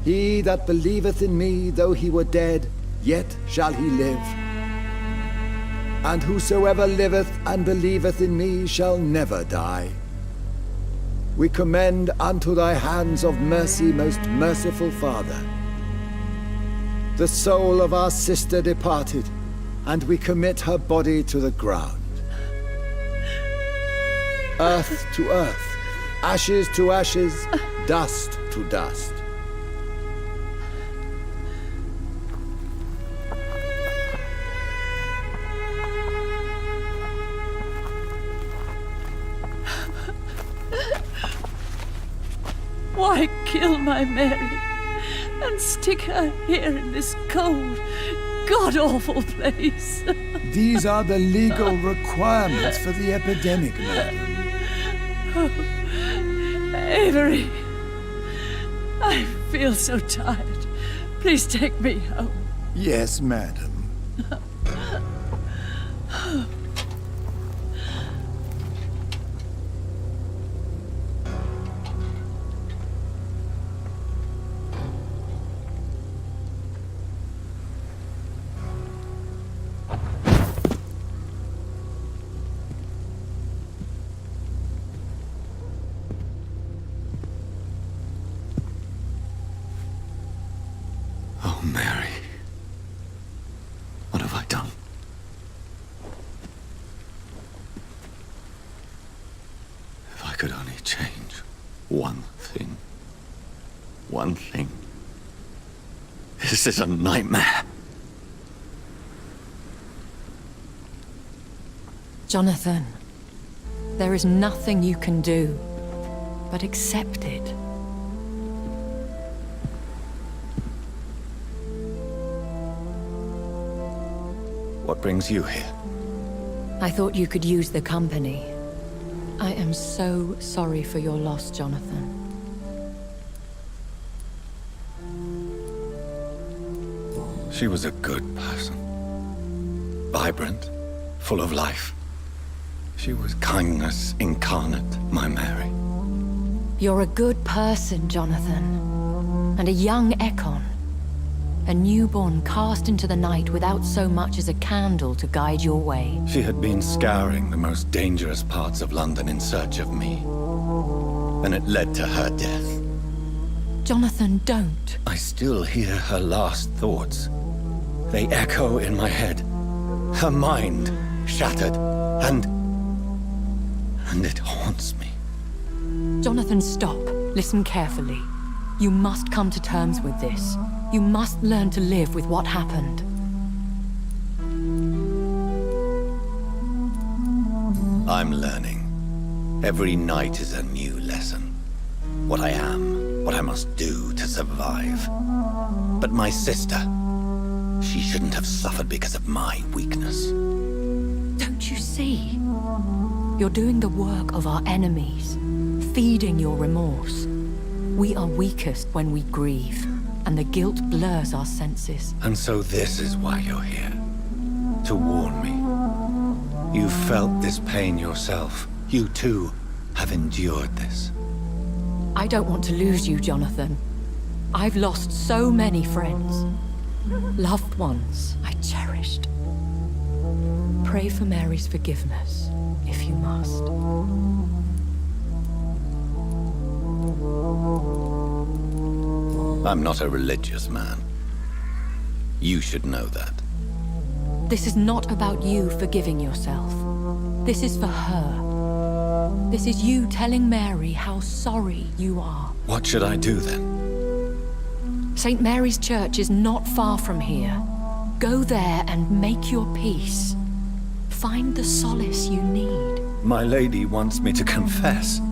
He that believeth in me, though he were dead, yet shall he live. And whosoever liveth and believeth in me shall never die. We commend unto thy hands of mercy, most merciful Father, the soul of our sister departed, and we commit her body to the ground. Earth to earth, ashes to ashes, dust to dust. Why kill my Mary and stick her here in this cold, god-awful place? These are the legal requirements for the epidemic, madam. Oh, Avery, I feel so tired. Please take me home. Yes, madam. Oh, Mary. What have I done? If I could only change one thing. One thing. This is a nightmare. Jonathan, there is nothing you can do but accept it. What brings you here? I thought you could use the company. I am so sorry for your loss, Jonathan. She was a good person. Vibrant, full of life. She was kindness incarnate, my Mary. You're a good person, Jonathan. And a young Ekon. A newborn cast into the night without so much as a candle to guide your way. She had been scouring the most dangerous parts of London in search of me. And it led to her death. Jonathan, don't. I still hear her last thoughts. They echo in my head. Her mind shattered, and it haunts me. Jonathan, stop. Listen carefully. You must come to terms with this. You must learn to live with what happened. I'm learning. Every night is a new lesson. What I am, what I must do to survive. But my sister, she She shouldn't have suffered because of my weakness. Don't you see? You're doing the work of our enemies, feeding your remorse. We are weakest when we grieve, and the guilt blurs our senses. And so this is why you're here. To warn me. You felt this pain yourself. You too have endured this. I don't want to lose you, Jonathan. I've lost so many friends. Loved ones I cherished. Pray for Mary's forgiveness, if you must. I'm not a religious man. You should know that. This is not about you forgiving yourself. This is for her. This is you telling Mary how sorry you are. What should I do then? St. Mary's Church is not far from here. Go there and make your peace. Find the solace you need. My lady wants me to confess.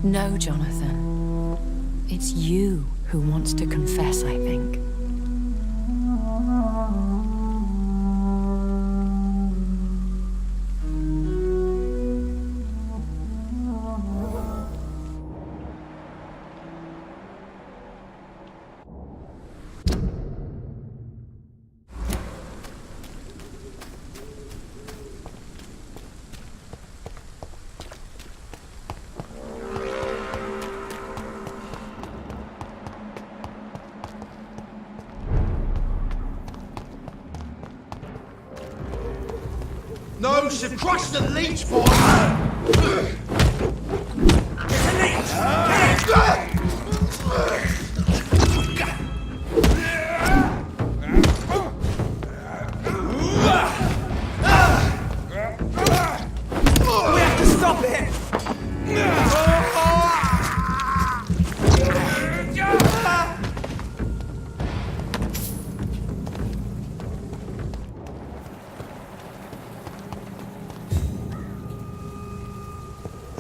No, Jonathan. It's you who wants to confess, I think. No, should crush the leech, boy! It's a leech! We have to stop it!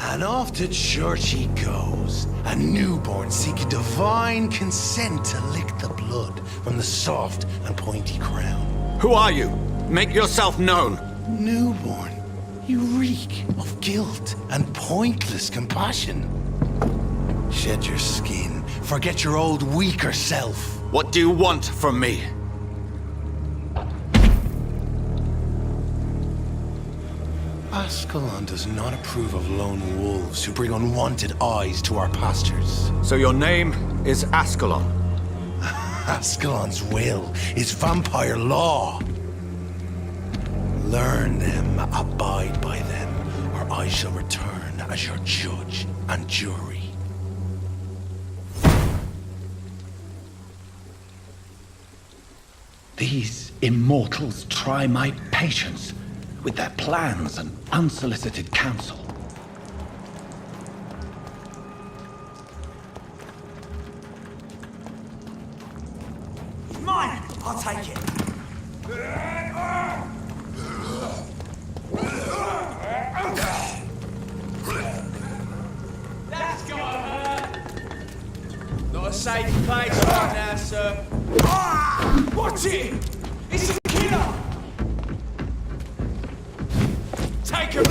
And off to church he goes, a newborn seeking divine consent to lick the blood from the soft and pointy crown. Who are you? Make yourself known. Newborn, you reek of guilt and pointless compassion. Shed your skin, forget your old weaker self. What do you want from me? Ascalon does not approve of lone wolves who bring unwanted eyes to our pastures. So your name is Ascalon? Ascalon's will is vampire law. Learn them, abide by them, or I shall return as your judge and jury. These immortals try my patience with their plans and unsolicited counsel. It's mine! I'll take it. That's gotta hurt! Not a safe place right now, sir. Ah! Watch it! It's a killer! Take him!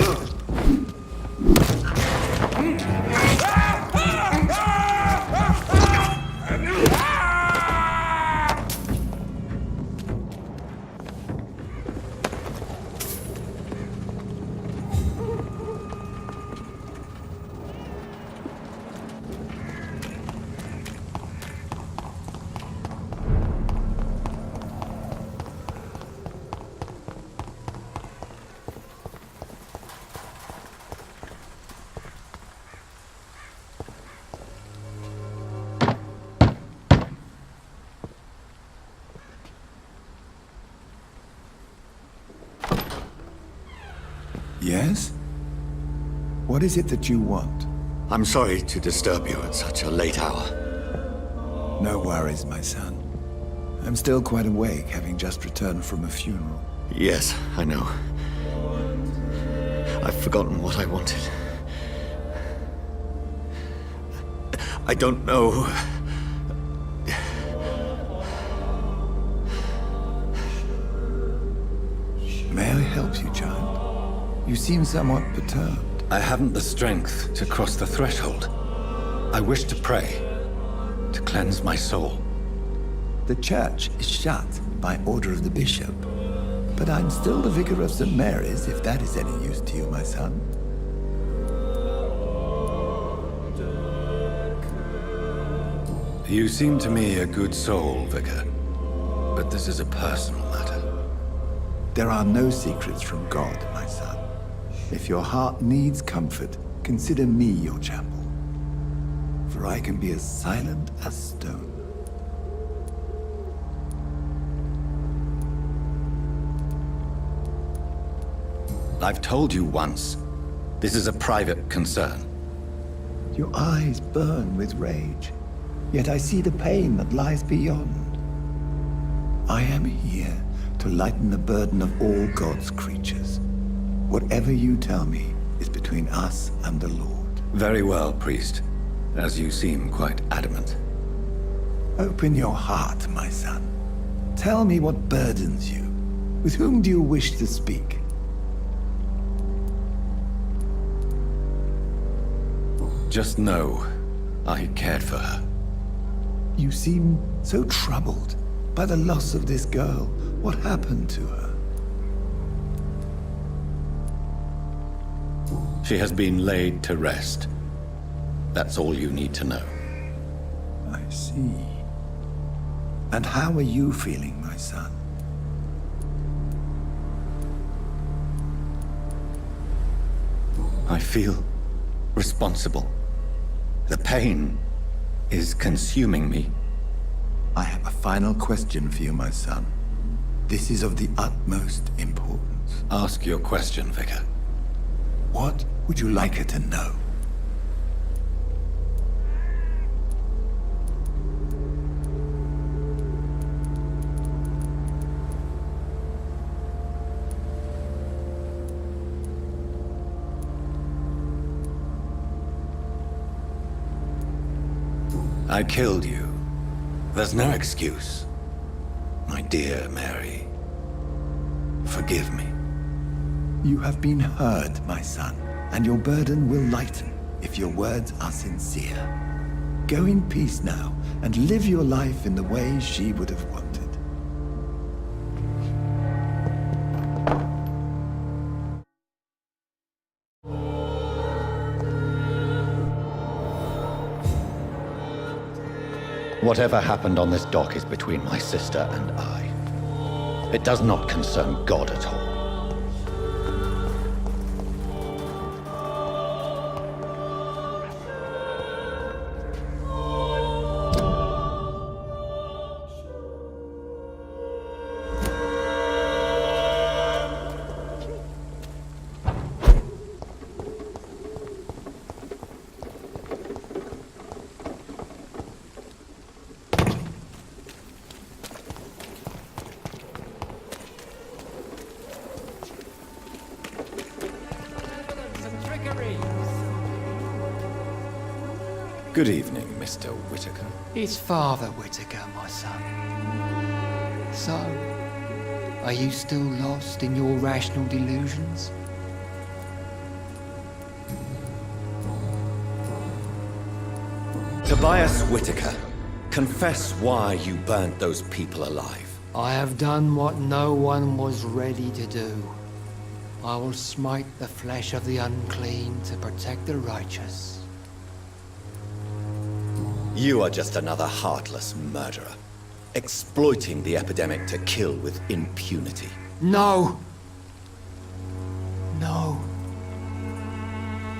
Yes? What is it that you want? I'm sorry to disturb you at such a late hour. No worries, my son. I'm still quite awake, having just returned from a funeral. Yes, I know. I've forgotten what I wanted. I don't know. help you, child? You seem somewhat perturbed. I haven't the strength to cross the threshold. I wish to pray, to cleanse my soul. The church is shut by order of the bishop. But I'm still the vicar of St. Mary's, if that is any use to you, my son. You seem to me a good soul, Vicar. But this is a personal matter. There are no secrets from God, my son. If your heart needs comfort, consider me your chapel. For I can be as silent as stone. I've told you once, this is a private concern. Your eyes burn with rage, yet I see the pain that lies beyond. I am here to lighten the burden of all God's creatures. Whatever you tell me is between us and the Lord. Very well, priest, as you seem quite adamant. Open your heart, my son. Tell me what burdens you. With whom do you wish to speak? Just know, I cared for her. You seem so troubled by the loss of this girl. What happened to her? She has been laid to rest. That's all you need to know. I see. And how are you feeling, my son? I feel responsible. The pain is consuming me. I have a final question for you, my son. This is of the utmost importance. Ask your question, Vicar. What would you like her to know? I killed you. There's no excuse. My dear Mary, forgive me. You have been heard, my son, and your burden will lighten if your words are sincere. Go in peace now and live your life in the way she would have wanted. Whatever happened on this dock is between my sister and I. It does not concern God at all. Good evening, Mr. Whitaker. It's Father Whitaker, my son. So, are you still lost in your rational delusions? Tobias Whitaker, confess why you burnt those people alive. I have done what no one was ready to do. I will smite the flesh of the unclean to protect the righteous. You are just another heartless murderer, exploiting the epidemic to kill with impunity. No! No.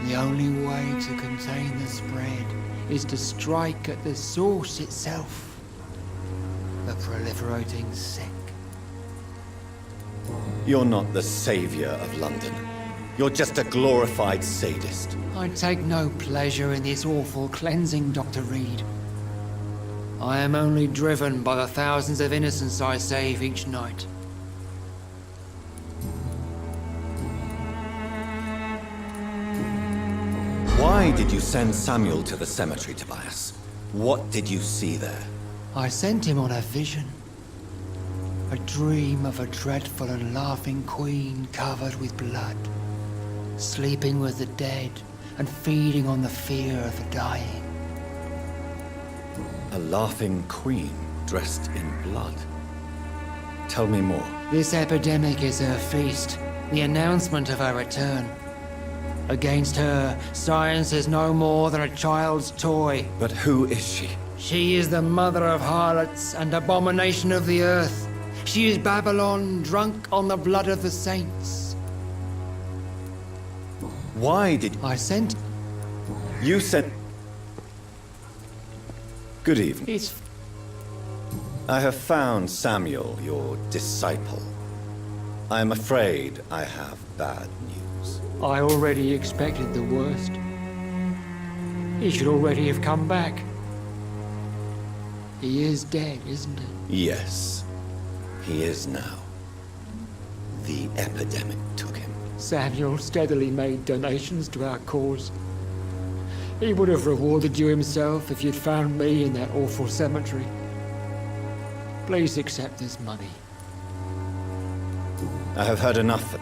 The only way to contain the spread is to strike at the source itself. The proliferating sick. You're not the savior of London. You're just a glorified sadist. I take no pleasure in this awful cleansing, Dr. Reed. I am only driven by the thousands of innocents I save each night. Why did you send Samuel to the cemetery, Tobias? What did you see there? I sent him on a vision. A dream of a dreadful and laughing queen covered with blood, sleeping with the dead and feeding on the fear of the dying. A laughing queen dressed in blood. Tell me more. This epidemic is her feast, the announcement of her return. Against her, science is no more than a child's toy. But who is she? She is the mother of harlots and abomination of the earth. She is Babylon, drunk on the blood of the saints. Why did I sent? You sent... Good evening. It's... I have found Samuel, your disciple. I am afraid I have bad news. I already expected the worst. He should already have come back. He is dead, isn't it? Yes, he is now. The epidemic took him. Samuel steadily made donations to our cause. He would have rewarded you himself if you'd found me in that awful cemetery. Please accept this money. I have heard enough.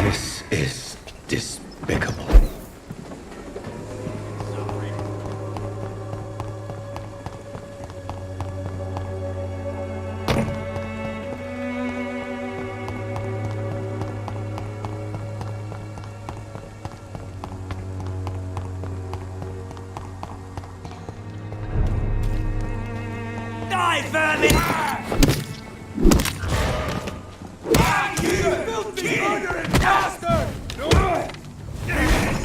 This is despicable. Die, vermin! You filthy murdering bastard!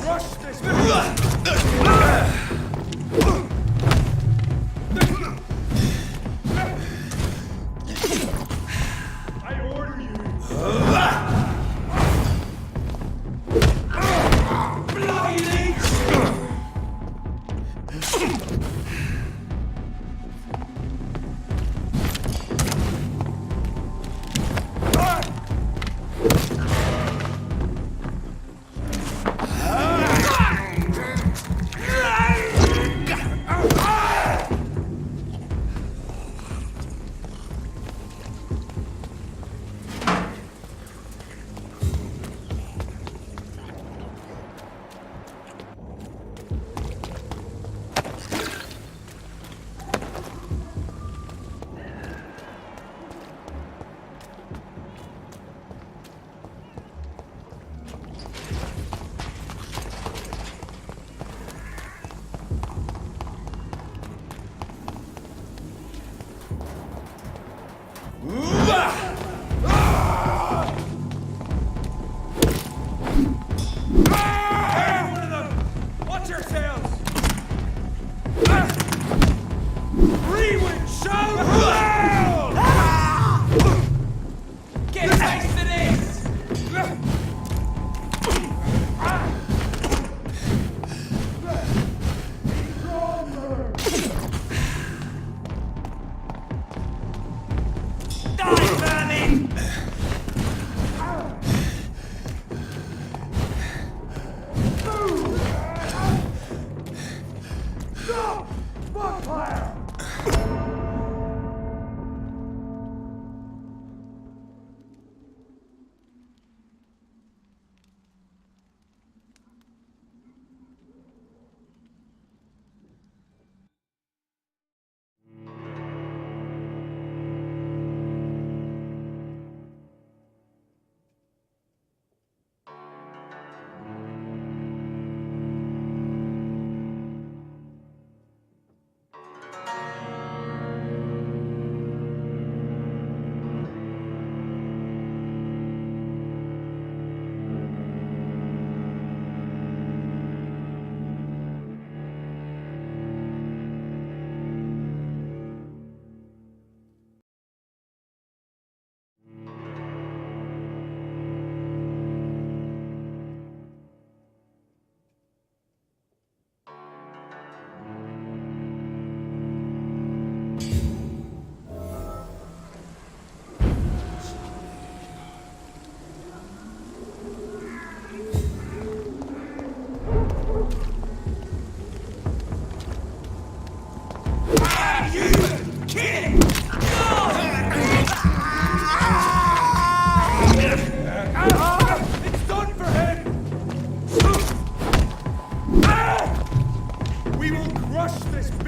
Crush this I order you! Bloody leech!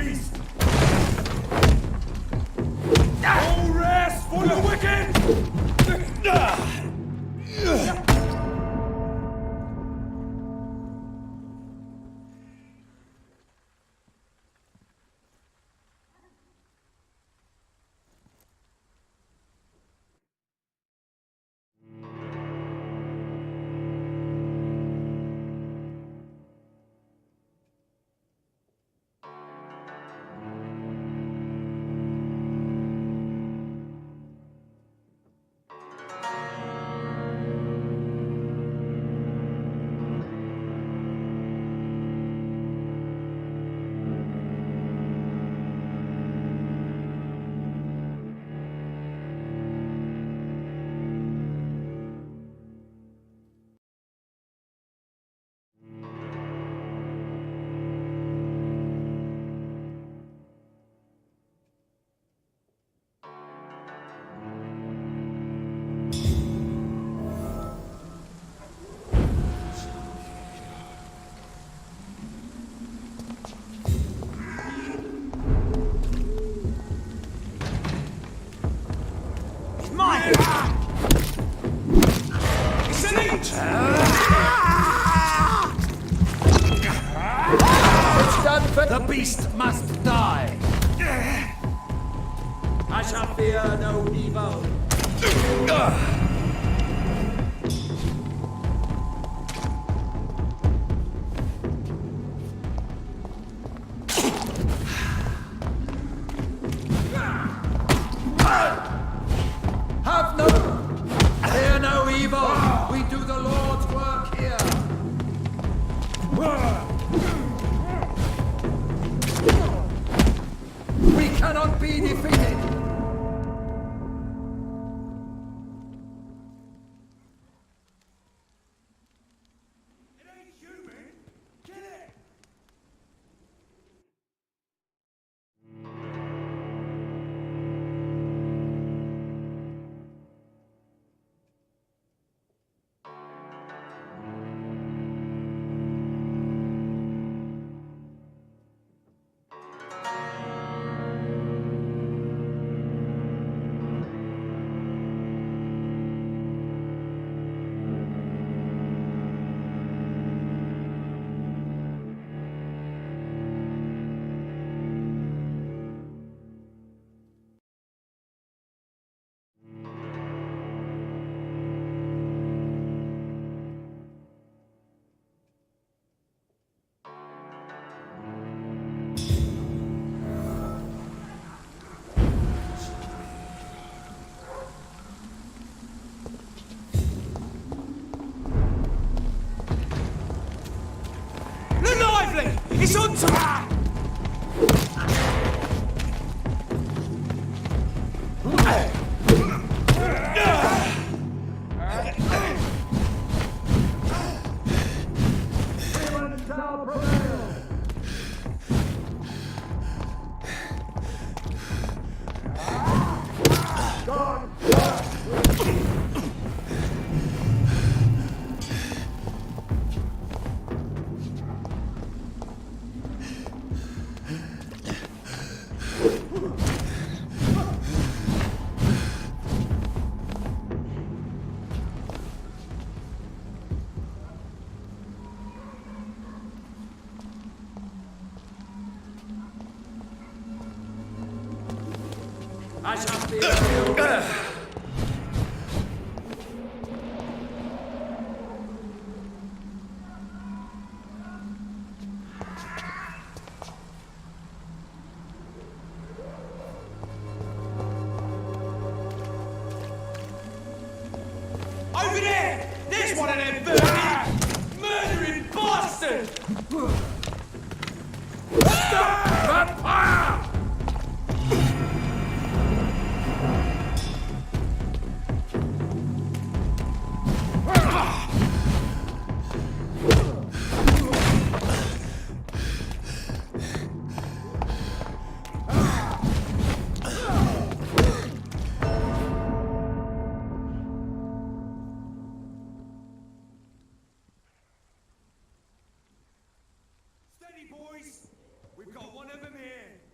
beast! No rest for the wicked! The beast must die. I shall fear no evil. Have no fear no evil. We do the Lord's work here. We cannot be defeated! It ain't human! Kill it! It's on time! I shall fear Over there! There's one of them burning, murdering bastards! Vampyr! Steady, boys! We've got one of them here!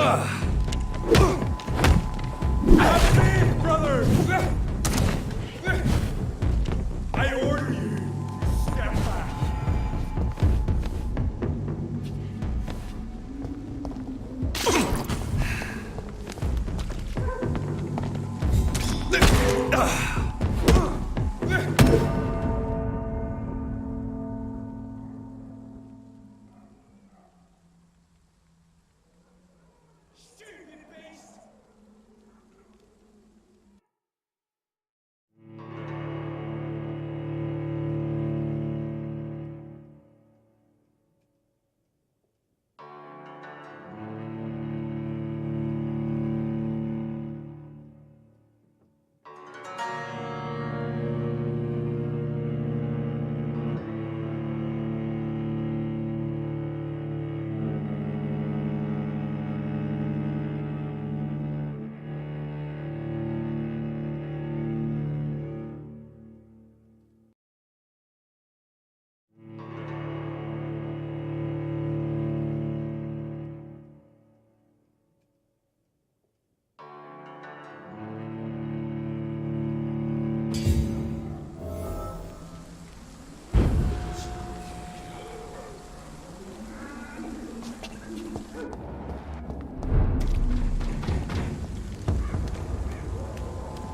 Brother! I order you. Step back.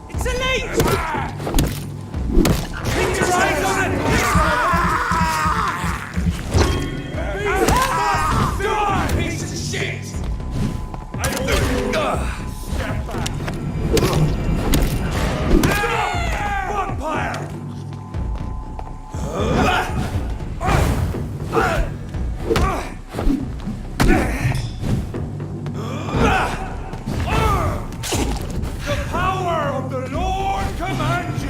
It's elite! Keep your eyes on it! Die, piece of shit! I order you. Step back. Vampyr! The power of the Lord commands you!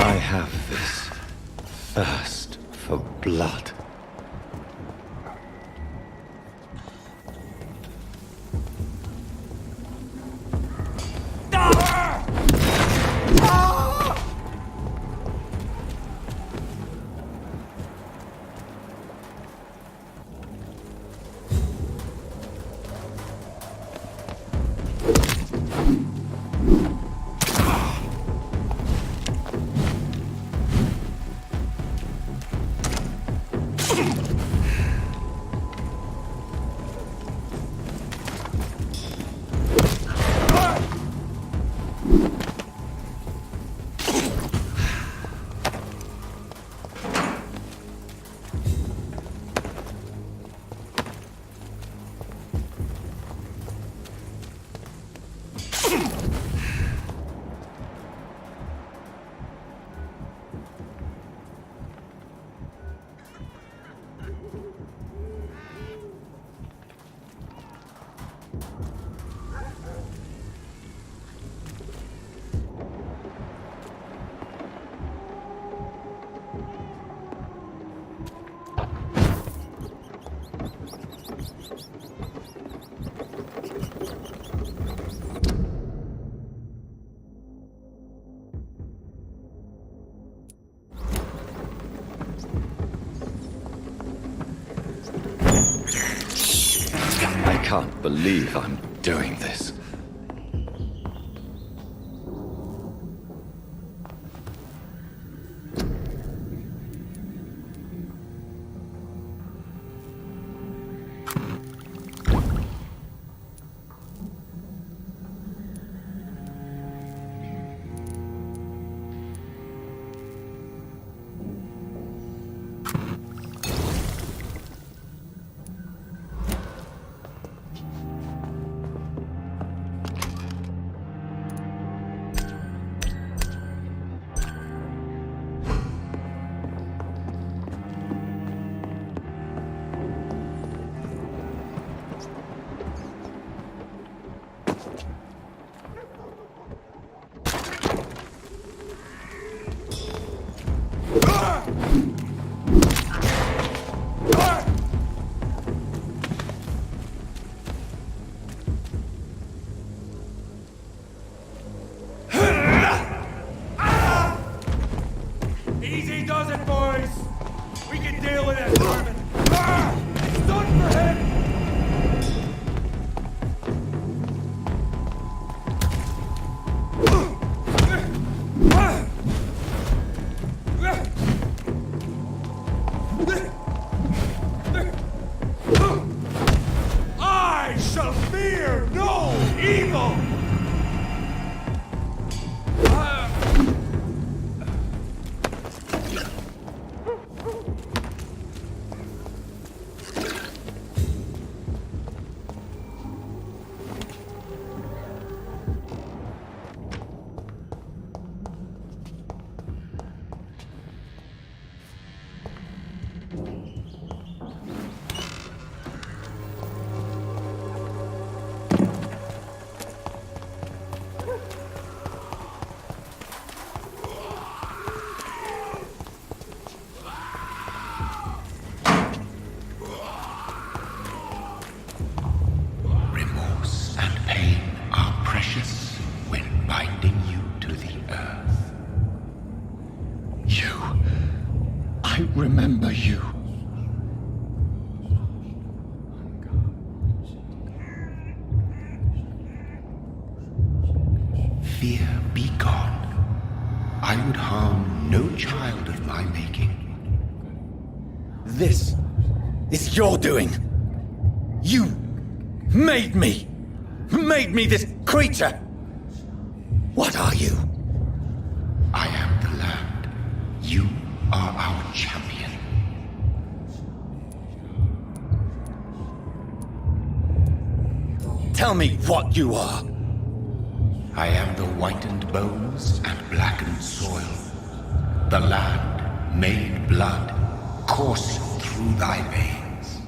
I have this thirst for blood. I can't believe I'm doing this. Easy does it, boys. We can deal with it, Norman. It's done for him. I shall fear no evil. I remember you. Fear be gone. I would harm no child of my making. This is your doing. You made me. Made me this creature. What are you? I am the land. You are our champion. Tell me what you are. I am the whitened bones and blackened soil. The land made blood coursing through thy veins.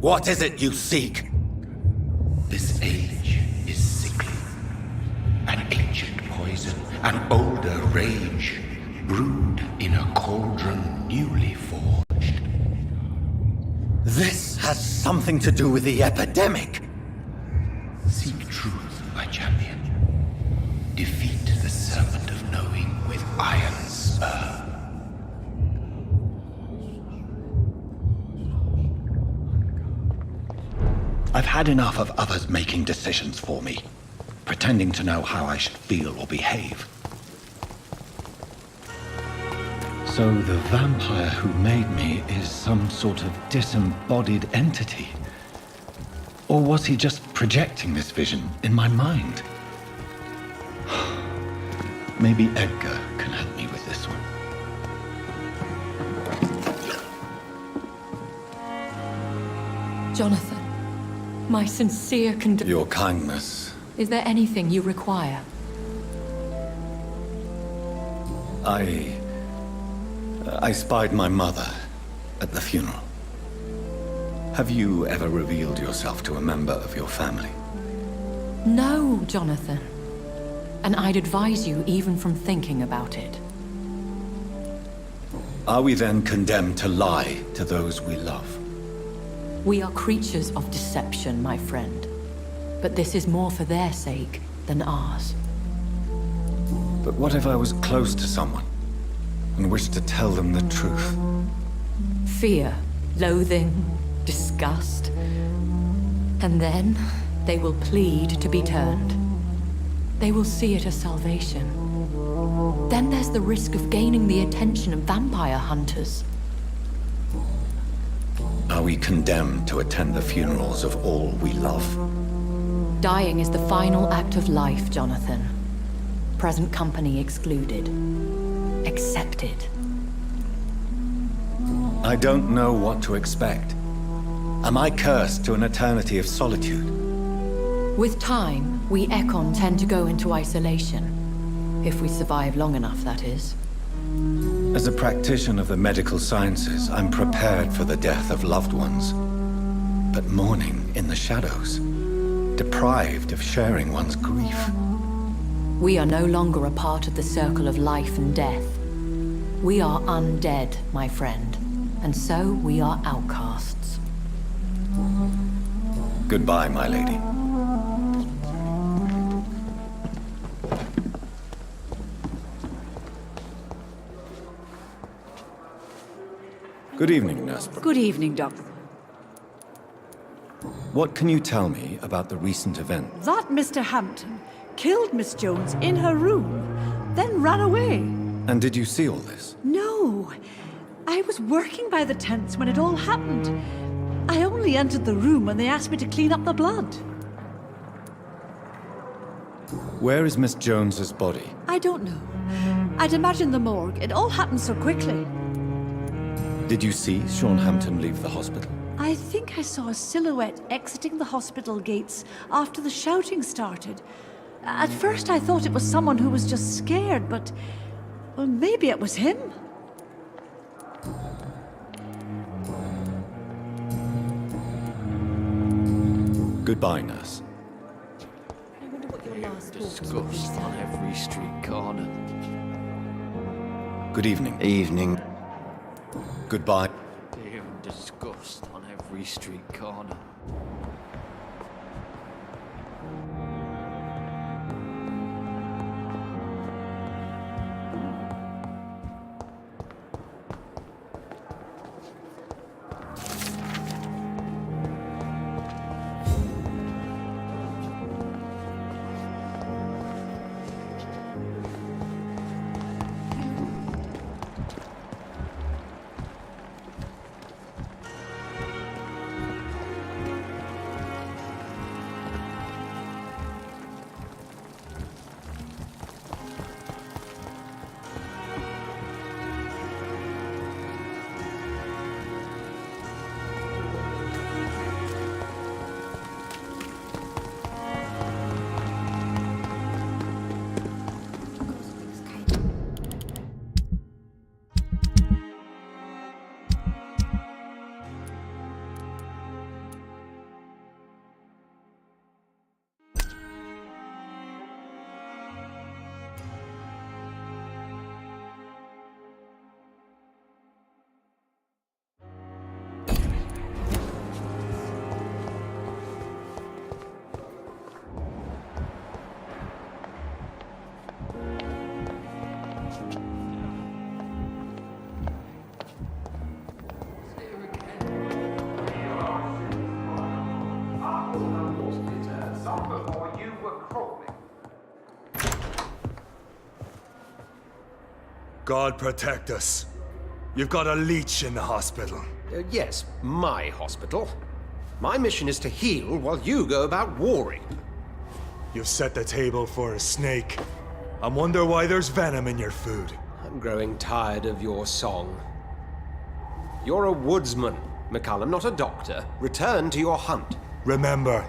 What is it you seek? This age is sickly. An ancient poison, an older rage, brewed in a cauldron newly forged. This has something to do with the epidemic. Seek truth, my champion. Defeat the serpent of knowing with iron spur. I've had enough of others making decisions for me, pretending to know how I should feel or behave. So the vampire who made me is some sort of disembodied entity? Or was he just projecting this vision in my mind? Maybe Edgar can help me with this one. Jonathan, my sincere Your kindness. Is there anything you require? I spied my mother at the funeral. Have you ever revealed yourself to a member of your family? No, Jonathan. And I'd advise you even from thinking about it. Are we then condemned to lie to those we love? We are creatures of deception, my friend. But this is more for their sake than ours. But what if I was close to someone and wished to tell them the truth? Fear, loathing, disgust. And then they will plead to be turned. They will see it as salvation. Then there's the risk of gaining the attention of vampire hunters. Are we condemned to attend the funerals of all we love? Dying is the final act of life, Jonathan. Present company excluded. Accepted. I don't know what to expect. Am I cursed to an eternity of solitude? With time, we Ekon tend to go into isolation. If we survive long enough, that is. As a practitioner of the medical sciences, I'm prepared for the death of loved ones. But mourning in the shadows, deprived of sharing one's grief. We are no longer a part of the circle of life and death. We are undead, my friend, and so we are outcasts. Goodbye, my lady. Good evening, Nurse Brooke. Good evening, Doctor. What can you tell me about the recent event? That Mr. Hampton killed Miss Jones in her room, then ran away. And did you see all this? No. I was working by the tents when it all happened. I only entered the room when they asked me to clean up the blood. Where is Miss Jones's body? I don't know. I'd imagine the morgue. It all happened so quickly. Did you see Sean Hampton leave the hospital? I think I saw a silhouette exiting the hospital gates after the shouting started. At first I thought it was someone who was just scared, but... well, maybe it was him. Goodbye, nurse. I wonder what your last Disgust on every street corner. Good evening. Evening. Goodbye. Fear and disgust on every street corner. God protect us. You've got a leech in the hospital. Yes, my hospital. My mission is to heal while you go about warring. You've set the table for a snake. I wonder why there's venom in your food. I'm growing tired of your song. You're a woodsman, McCallum, not a doctor. Return to your hunt. Remember,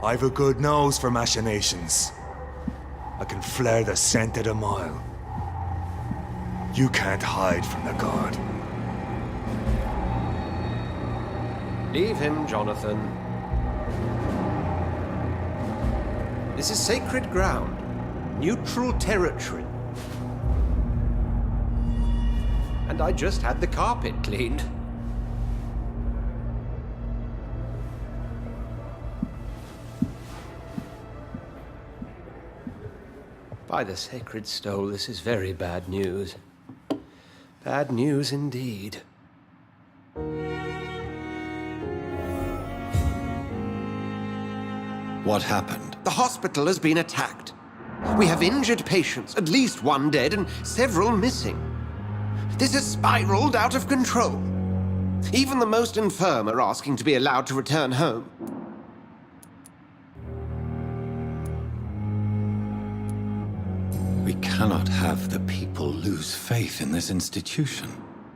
I've a good nose for machinations. I can flare the scent at a mile. You can't hide from the guard. Leave him, Jonathan. This is sacred ground. Neutral territory. And I just had the carpet cleaned. By the sacred stole, this is very bad news. Bad news indeed. What happened? The hospital has been attacked. We have injured patients, at least one dead and several missing. This has spiraled out of control. Even the most infirm are asking to be allowed to return home. We cannot have the people lose faith in this institution.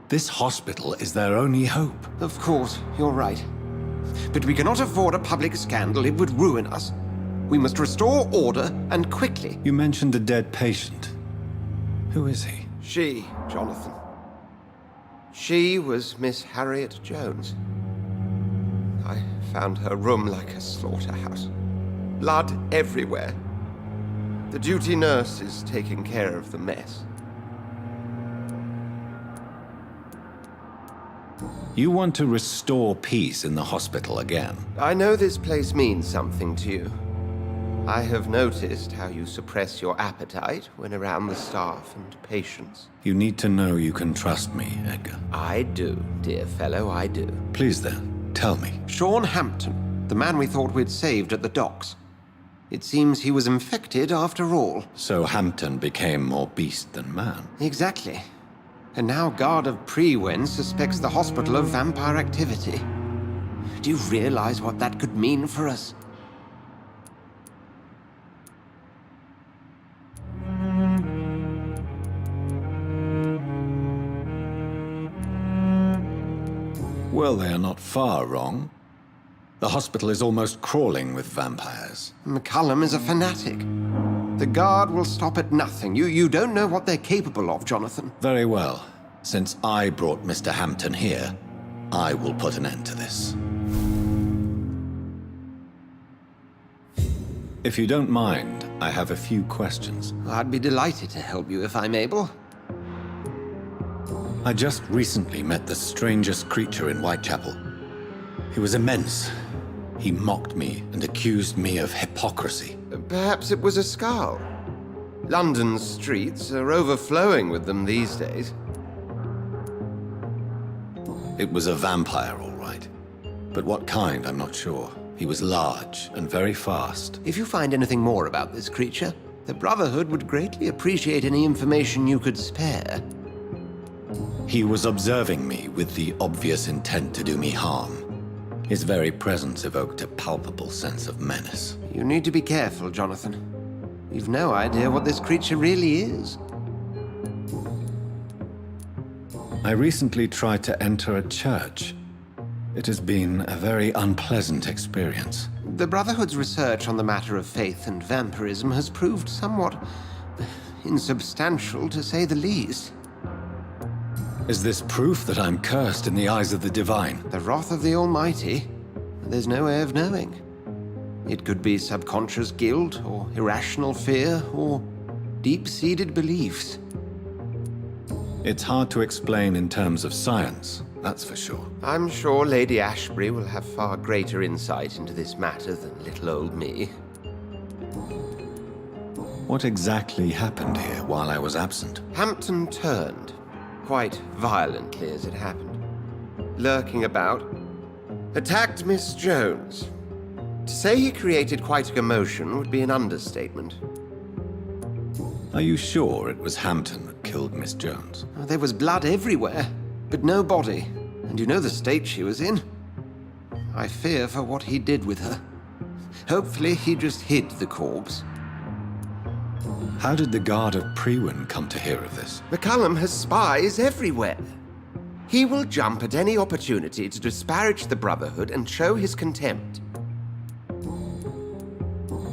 This hospital is their only hope. Of course, you're right. But we cannot afford a public scandal. It would ruin us. We must restore order, and quickly. You mentioned a dead patient. Who is he? She, Jonathan. She was Miss Harriet Jones. I found her room like a slaughterhouse. Blood everywhere. The duty nurse is taking care of the mess. You want to restore peace in the hospital again? I know this place means something to you. I have noticed how you suppress your appetite when around the staff and patients. You need to know you can trust me, Edgar. I do, dear fellow, I do. Please then, tell me. Sean Hampton, the man we thought we'd saved at the docks. It seems he was infected after all. So Hampton became more beast than man. Exactly. And now Guard of Prewen suspects the hospital of vampire activity. Do you realize what that could mean for us? Well, they are not far wrong. The hospital is almost crawling with vampires. McCallum is a fanatic. The Guard will stop at nothing. You don't know what they're capable of, Jonathan. Very well. Since I brought Mr. Hampton here, I will put an end to this. If you don't mind, I have a few questions. I'd be delighted to help you if I'm able. I just recently met the strangest creature in Whitechapel. He was immense. He mocked me and accused me of hypocrisy. Perhaps it was a skull. London's streets are overflowing with them these days. It was a vampire, all right. But what kind, I'm not sure. He was large and very fast. If you find anything more about this creature, the Brotherhood would greatly appreciate any information you could spare. He was observing me with the obvious intent to do me harm. His very presence evoked a palpable sense of menace. You need to be careful, Jonathan. You've no idea what this creature really is. I recently tried to enter a church. It has been a very unpleasant experience. The Brotherhood's research on the matter of faith and vampirism has proved somewhat insubstantial, to say the least. Is this proof that I'm cursed in the eyes of the divine? The wrath of the Almighty? There's no way of knowing. It could be subconscious guilt, or irrational fear, or deep-seated beliefs. It's hard to explain in terms of science, that's for sure. I'm sure Lady Ashbury will have far greater insight into this matter than little old me. What exactly happened here while I was absent? Hampton turned, quite violently as it happened. Lurking about, attacked Miss Jones. To say he created quite a commotion would be an understatement. Are you sure it was Hampton that killed Miss Jones? There was blood everywhere, but no body. And you know the state she was in. I fear for what he did with her. Hopefully he just hid the corpse. How did the guard of Prewin come to hear of this? McCallum has spies everywhere. He will jump at any opportunity to disparage the Brotherhood and show his contempt.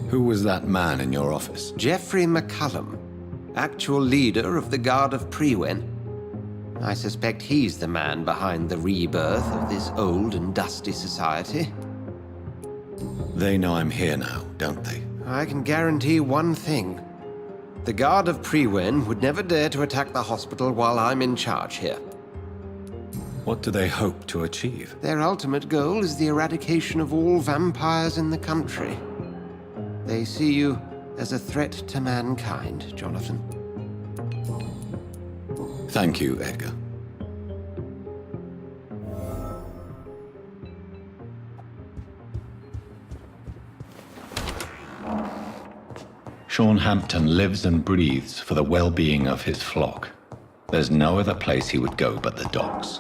Who was that man in your office? Geoffrey McCallum, actual leader of the Guard of Prewin. I suspect he's the man behind the rebirth of this old and dusty society. They know I'm here now, don't they? I can guarantee one thing. The Guard of Prewin would never dare to attack the hospital while I'm in charge here. What do they hope to achieve? Their ultimate goal is the eradication of all vampires in the country. They see you as a threat to mankind, Jonathan. Thank you, Edgar. Sean Hampton lives and breathes for the well-being of his flock. There's no other place he would go but the docks.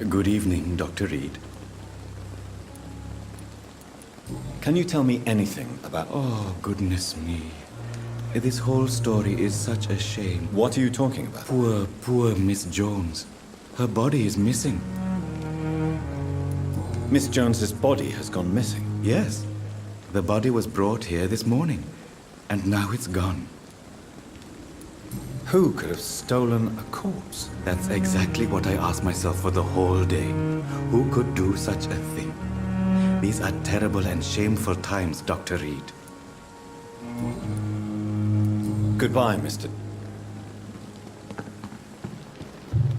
Good evening, Dr. Reed. Can you tell me anything about... Oh, goodness me. This whole story is such a shame. What are you talking about? Poor Miss Jones. Her body is missing. Miss Jones's body has gone missing? Yes. The body was brought here this morning, and now it's gone. Who could have stolen a corpse? That's exactly what I asked myself for the whole day. Who could do such a thing? These are terrible and shameful times, Dr. Reed. Goodbye, Mr.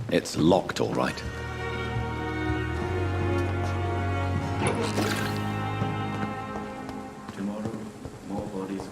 It's locked, all right. Tomorrow, more bodies will...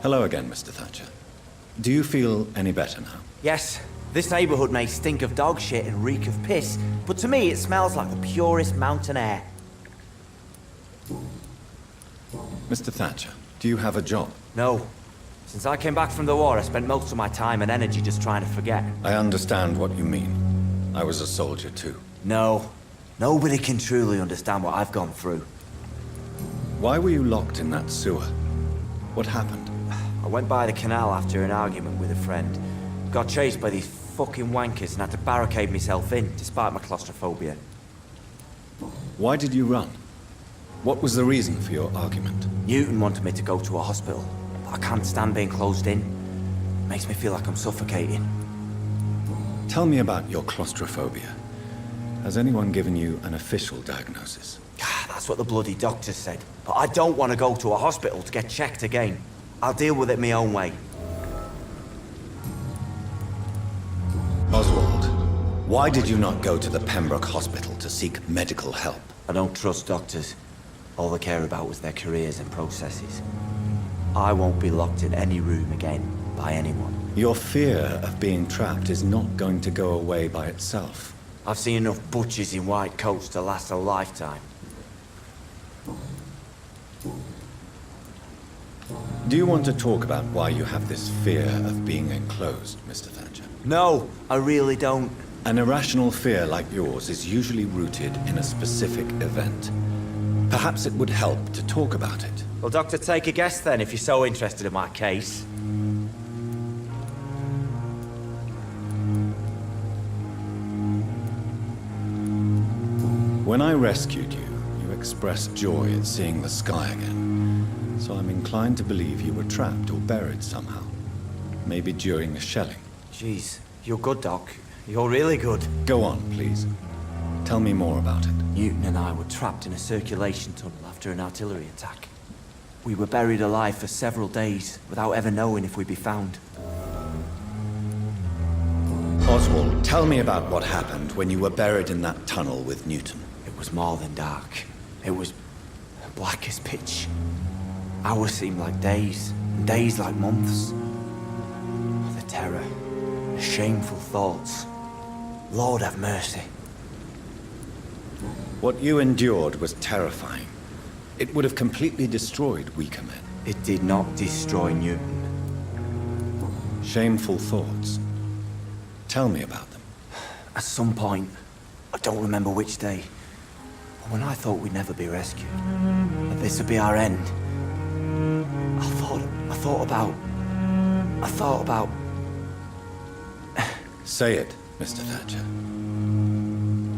Hello again, Mr. Thatcher. Do you feel any better now? Yes. This neighborhood may stink of dog shit and reek of piss, but to me it smells like the purest mountain air. Mr. Thatcher, do you have a job? No. Since I came back from the war, I spent most of my time and energy just trying to forget. I understand what you mean. I was a soldier too. No. Nobody can truly understand what I've gone through. Why were you locked in that sewer? What happened? I went by the canal after an argument with a friend. Got chased by these fucking wankers and had to barricade myself in, despite my claustrophobia. Why did you run? What was the reason for your argument? Newton wanted me to go to a hospital, but I can't stand being closed in. Makes me feel like I'm suffocating. Tell me about your claustrophobia. Has anyone given you an official diagnosis? That's what the bloody doctor said. But I don't want to go to a hospital to get checked again. I'll deal with it my own way. Oswald, why did you not go to the Pembroke Hospital to seek medical help? I don't trust doctors. All they care about was their careers and processes. I won't be locked in any room again by anyone. Your fear of being trapped is not going to go away by itself. I've seen enough butchers in white coats to last a lifetime. Do you want to talk about why you have this fear of being enclosed, Mr. Thatcher? No, I really don't. An irrational fear like yours is usually rooted in a specific event. Perhaps it would help to talk about it. Well, Doctor, take a guess then, if you're so interested in my case. When I rescued you, you expressed joy at seeing the sky again. So I'm inclined to believe you were trapped or buried somehow. Maybe during a shelling. Jeez, you're good, Doc. You're really good. Go on, please. Tell me more about it. Newton and I were trapped in a circulation tunnel after an artillery attack. We were buried alive for several days without ever knowing if we'd be found. Oswald, tell me about what happened when you were buried in that tunnel with Newton. It was more than dark. It was black as pitch. Hours seemed like days, and days like months. The terror, the shameful thoughts. Lord have mercy. What you endured was terrifying. It would have completely destroyed weaker men. It did not destroy Newton. Shameful thoughts. Tell me about them. At some point, I don't remember which day, but when I thought we'd never be rescued, that this would be our end, I thought about... Say it, Mr. Thatcher.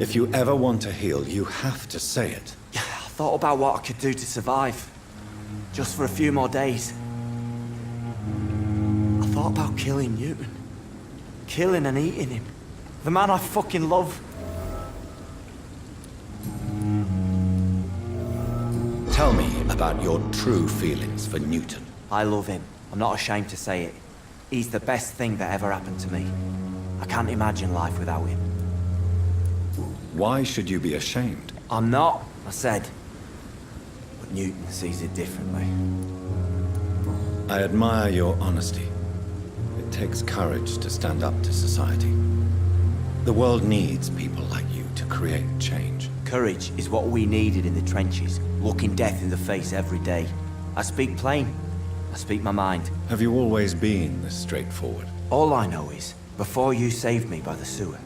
If you ever want to heal, you have to say it. I thought about what I could do to survive. Just for a few more days. I thought about killing Newton. Killing and eating him. The man I fucking love. Tell me about your true feelings for Newton. I love him. I'm not ashamed to say it. He's the best thing that ever happened to me. I can't imagine life without him. Why should you be ashamed? I'm not, I said. But Newton sees it differently. I admire your honesty. It takes courage to stand up to society. The world needs people like you to create change. Courage is what we needed in the trenches, looking death in the face every day. I speak plain. I speak my mind. Have you always been this straightforward? All I know is, before you saved me by the sewer,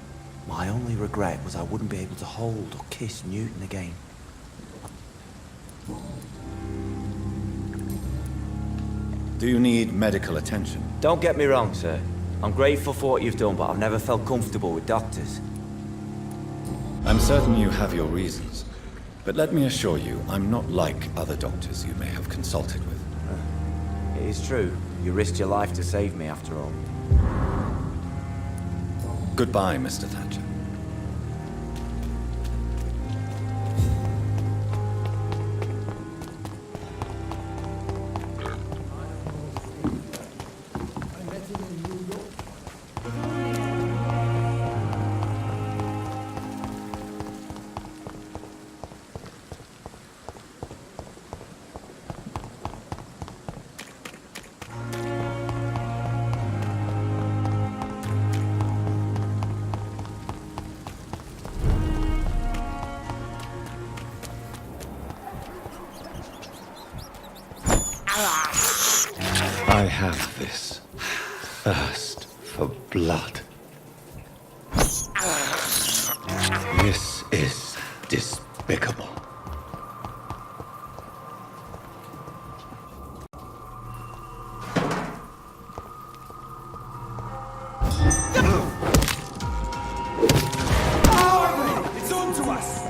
my only regret was I wouldn't be able to hold or kiss Newton again. Do you need medical attention? Don't get me wrong, sir. I'm grateful for what you've done, but I've never felt comfortable with doctors. I'm certain you have your reasons. But let me assure you, I'm not like other doctors you may have consulted with. It is true. You risked your life to save me, after all. Goodbye, Mr. Thatcher. I have this thirst for blood. This is despicable. It's on to us!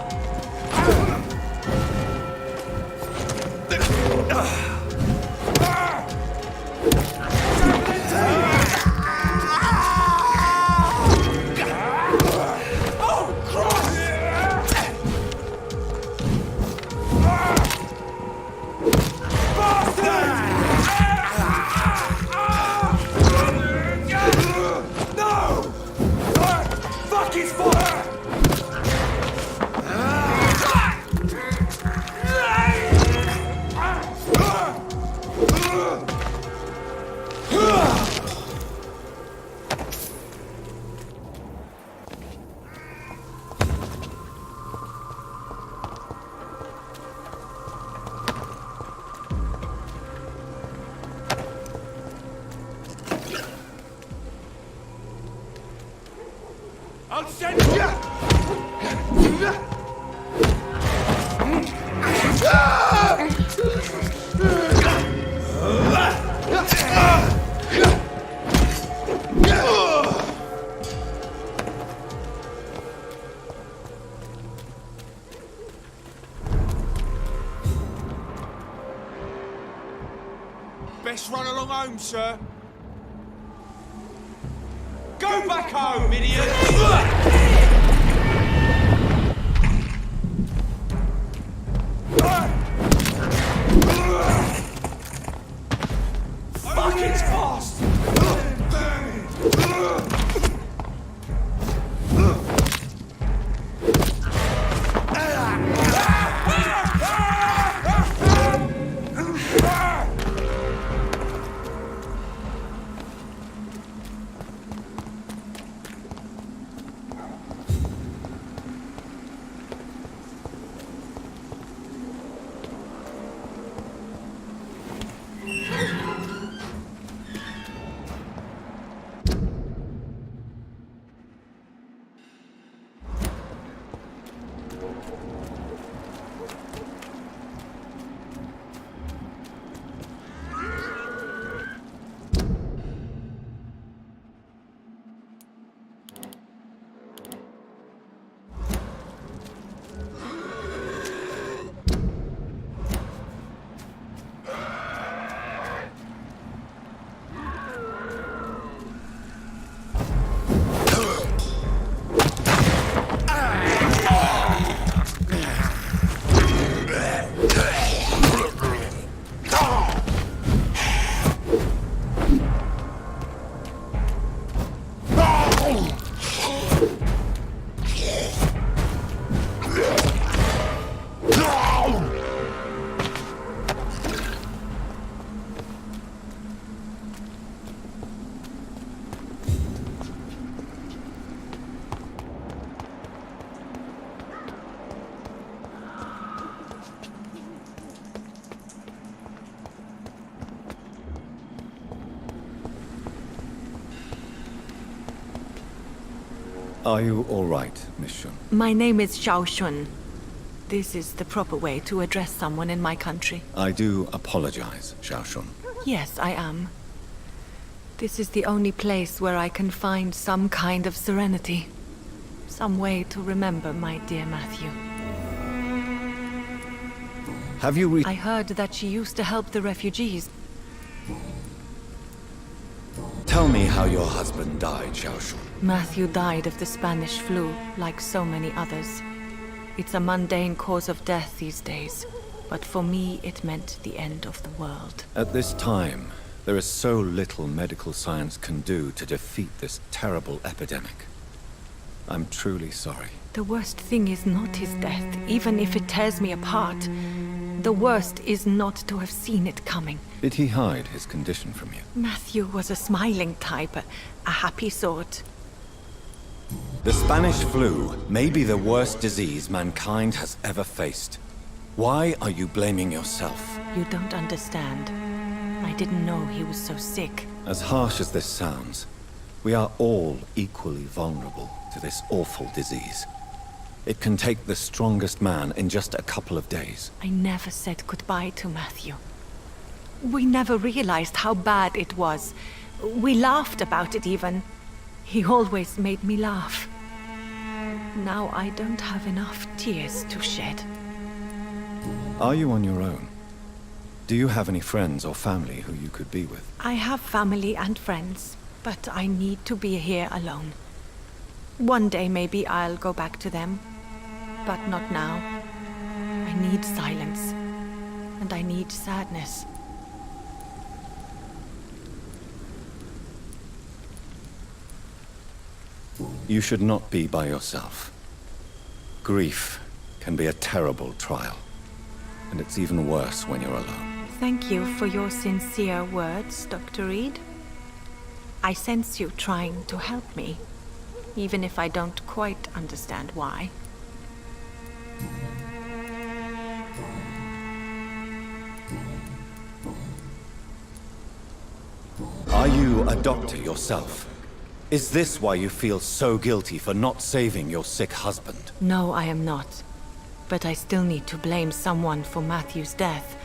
I'll send you! Best run along home, sir. Go back home, idiot! Fuck, it's fast! Are you all right, Miss Shun? My name is Xiao Shun. This is the proper way to address someone in my country. I do apologize, Xiao Shun. Yes, I am. This is the only place where I can find some kind of serenity. Some way to remember my dear Matthew. Have you I heard that she used to help the refugees. Tell me how your husband died, Xiao Shun. Matthew died of the Spanish flu, like so many others. It's a mundane cause of death these days, but for me it meant the end of the world. At this time, there is so little medical science can do to defeat this terrible epidemic. I'm truly sorry. The worst thing is not his death, even if it tears me apart. The worst is not to have seen it coming. Did he hide his condition from you? Matthew was a smiling type, a happy sort. The Spanish flu may be the worst disease mankind has ever faced. Why are you blaming yourself? You don't understand. I didn't know he was so sick. As harsh as this sounds, we are all equally vulnerable to this awful disease. It can take the strongest man in just a couple of days. I never said goodbye to Matthew. We never realized how bad it was. We laughed about it even. He always made me laugh. Now I don't have enough tears to shed. Are you on your own? Do you have any friends or family who you could be with? I have family and friends, but I need to be here alone. One day maybe I'll go back to them, but not now. I need silence, and I need sadness. You should not be by yourself. Grief can be a terrible trial, and it's even worse when you're alone. Thank you for your sincere words, Dr. Reed. I sense you trying to help me, even if I don't quite understand why. Are you a doctor yourself? Is this why you feel so guilty for not saving your sick husband? No, I am not. But I still need to blame someone for Matthew's death.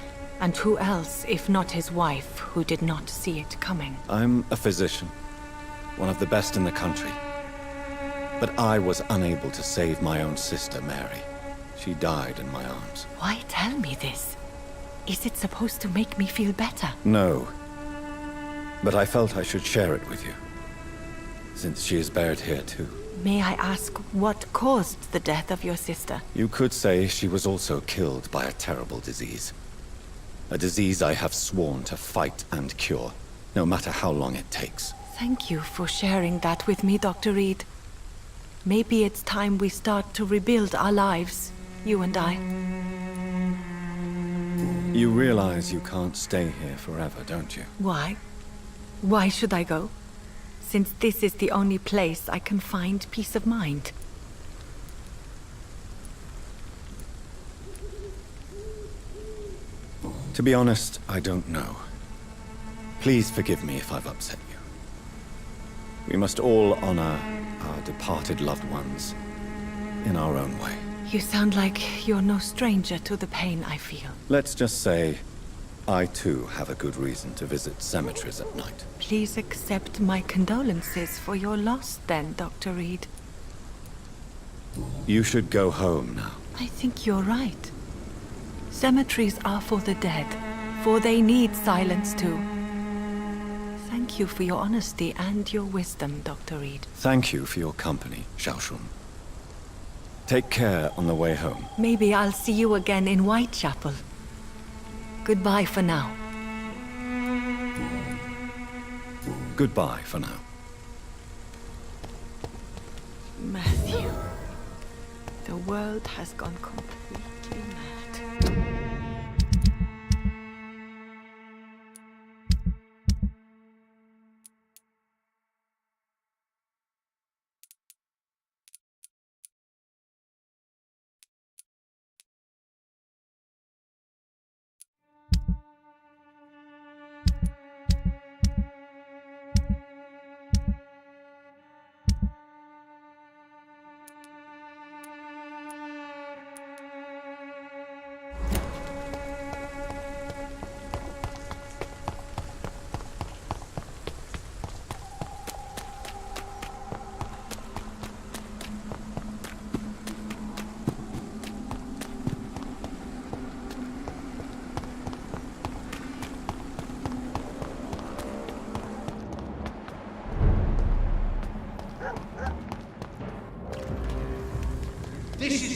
And who else, if not his wife, who did not see it coming? I'm a physician, one of the best in the country. But I was unable to save my own sister, Mary. She died in my arms. Why tell me this? Is it supposed to make me feel better? No. But I felt I should share it with you, since she is buried here too. May I ask what caused the death of your sister? You could say she was also killed by a terrible disease. A disease I have sworn to fight and cure, no matter how long it takes. Thank you for sharing that with me, Dr. Reed. Maybe it's time we start to rebuild our lives, you and I. You realize you can't stay here forever, don't you? Why? Why should I go? Since this is the only place I can find peace of mind. To be honest, I don't know. Please forgive me if I've upset you. We must all honor our departed loved ones in our own way. You sound like you're no stranger to the pain I feel. Let's just say, I too have a good reason to visit cemeteries at night. Please accept my condolences for your loss then, Dr. Reed. You should go home now. I think you're right. Cemeteries are for the dead, for they need silence too. Thank you for your honesty and your wisdom, Dr. Reed. Thank you for your company, Xiao Shun. Take care on the way home. Maybe I'll see you again in Whitechapel. Goodbye for now. Goodbye for now. Matthew, the world has gone completely mad.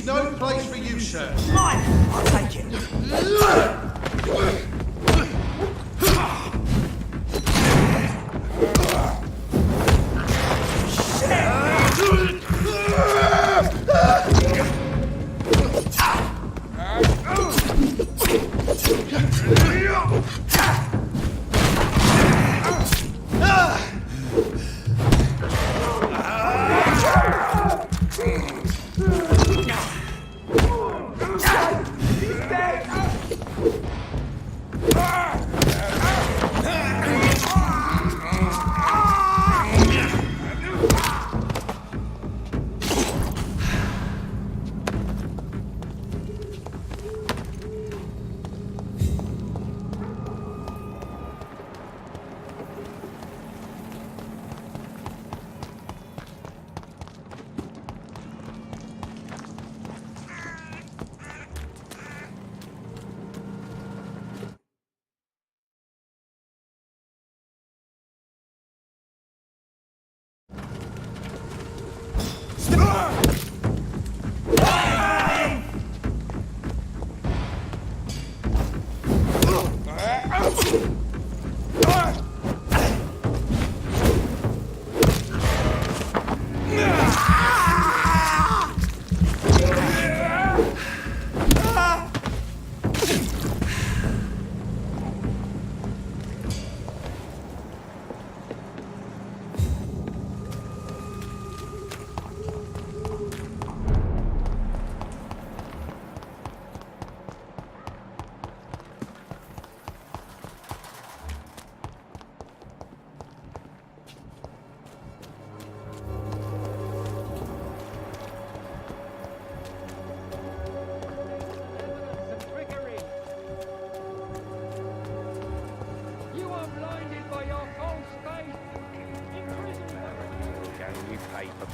is no place for you, sir. Mine! I'll take it.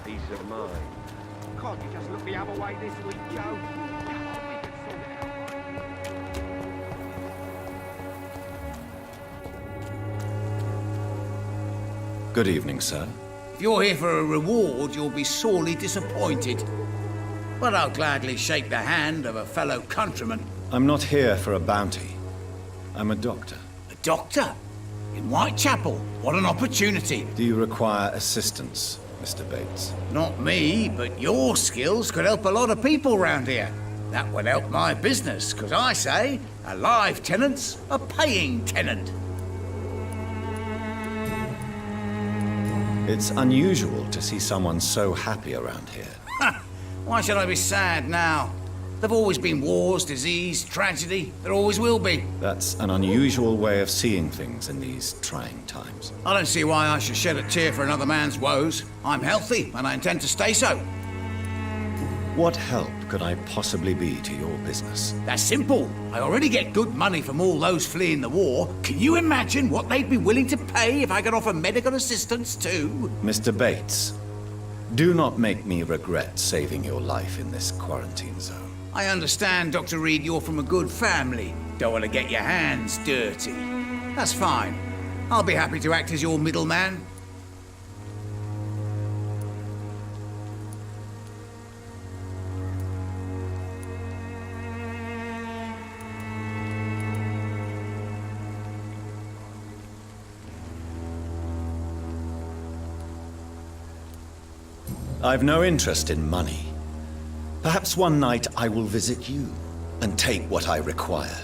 Peace of mind. Can't you just look the other way this week, Joe? Come on, we can sort it out. Good evening, sir. If you're here for a reward, you'll be sorely disappointed. But I'll gladly shake the hand of a fellow countryman. I'm not here for a bounty. I'm a doctor. A doctor? In Whitechapel? What an opportunity. Do you require assistance, Mr. Bates? Not me, but your skills could help a lot of people round here. That would help my business, because I say, a live tenant's a paying tenant. It's unusual to see someone so happy around here. Why should I be sad now? There've always been wars, disease, tragedy. There always will be. That's an unusual way of seeing things in these trying times. I don't see why I should shed a tear for another man's woes. I'm healthy, and I intend to stay so. What help could I possibly be to your business? That's simple. I already get good money from all those fleeing the war. Can you imagine what they'd be willing to pay if I could offer medical assistance too? Mr. Bates, do not make me regret saving your life in this quarantine zone. I understand, Dr. Reed, you're from a good family. Don't want to get your hands dirty. That's fine. I'll be happy to act as your middleman. I've no interest in money. Perhaps one night I will visit you and take what I require.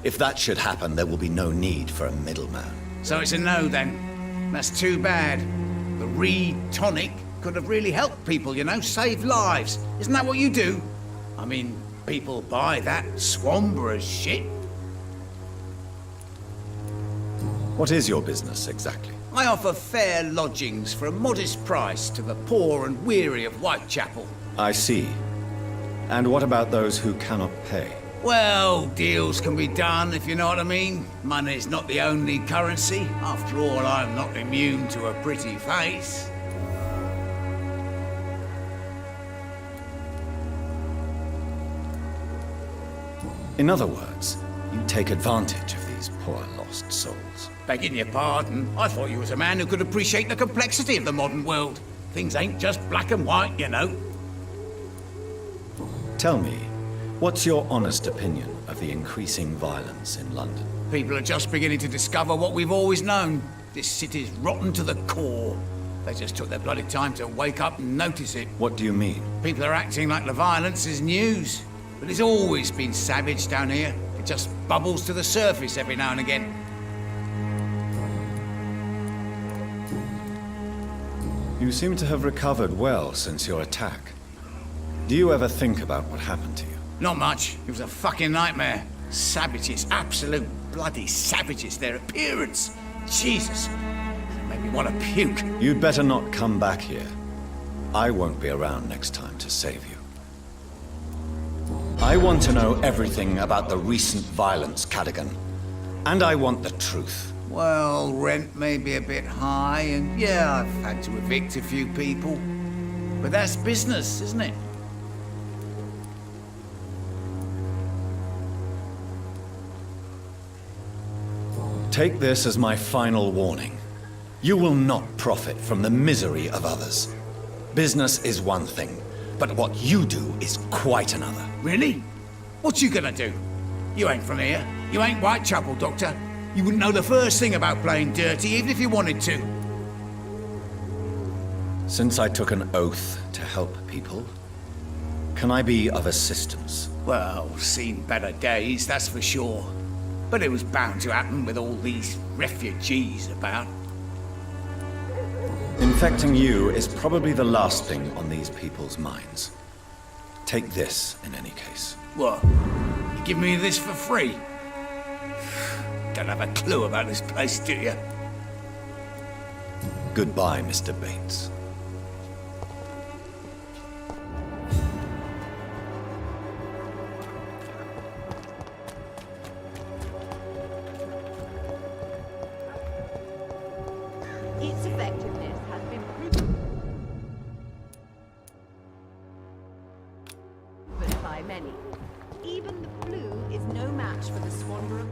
If that should happen, there will be no need for a middleman. So it's a no, then. That's too bad. The Reed tonic could have really helped people, you know, saved lives. Isn't that what you do? I mean, people buy that Swamber's shit. What is your business, exactly? I offer fair lodgings for a modest price to the poor and weary of Whitechapel. I see. And what about those who cannot pay? Well, deals can be done, if you know what I mean. Money's not the only currency. After all, I'm not immune to a pretty face. In other words, you take advantage of these poor lost souls. Begging your pardon, I thought you was a man who could appreciate the complexity of the modern world. Things ain't just black and white, you know. Tell me, what's your honest opinion of the increasing violence in London? People are just beginning to discover what we've always known. This city's rotten to the core. They just took their bloody time to wake up and notice it. What do you mean? People are acting like the violence is news. But it's always been savage down here. It just bubbles to the surface every now and again. You seem to have recovered well since your attack. Do you ever think about what happened to you? Not much. It was a fucking nightmare. Savages, absolute bloody savages. Their appearance. Jesus. It made me want to puke. You'd better not come back here. I won't be around next time to save you. I want to know everything about the recent violence, Cadogan. And I want the truth. Well, rent may be a bit high, and yeah, I've had to evict a few people. But that's business, isn't it? Take this as my final warning. You will not profit from the misery of others. Business is one thing, but what you do is quite another. Really? What you gonna do? You ain't from here. You ain't Whitechapel, Doctor. You wouldn't know the first thing about playing dirty, even if you wanted to. Since I took an oath to help people, can I be of assistance? Well, seen better days, that's for sure. But it was bound to happen with all these refugees about. Infecting you is probably the last thing on these people's minds. Take this, in any case. What? You give me this for free? Don't have a clue about this place, do you? Goodbye, Mr. Bates. Its effectiveness has been proven by many. Even the flu is no match for the Swanderer.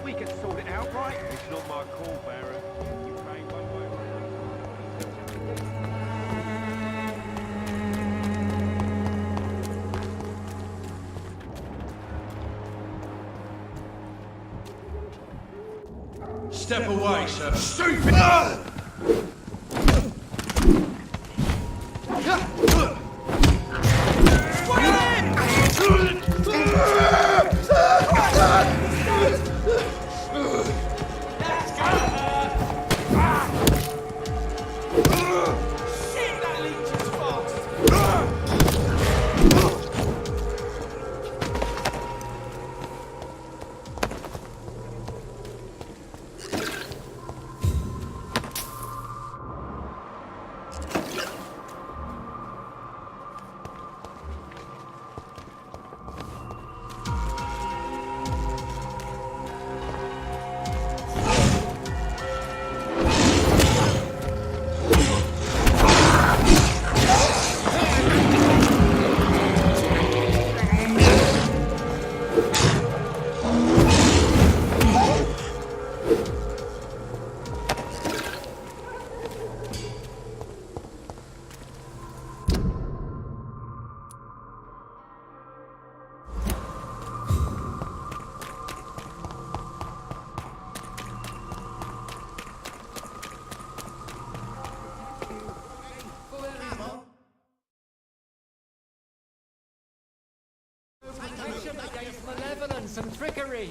We can sort it out, right? It's not my call, Baron. You pay one way or another. Step away, sir. Stupid! Against malevolence and trickery.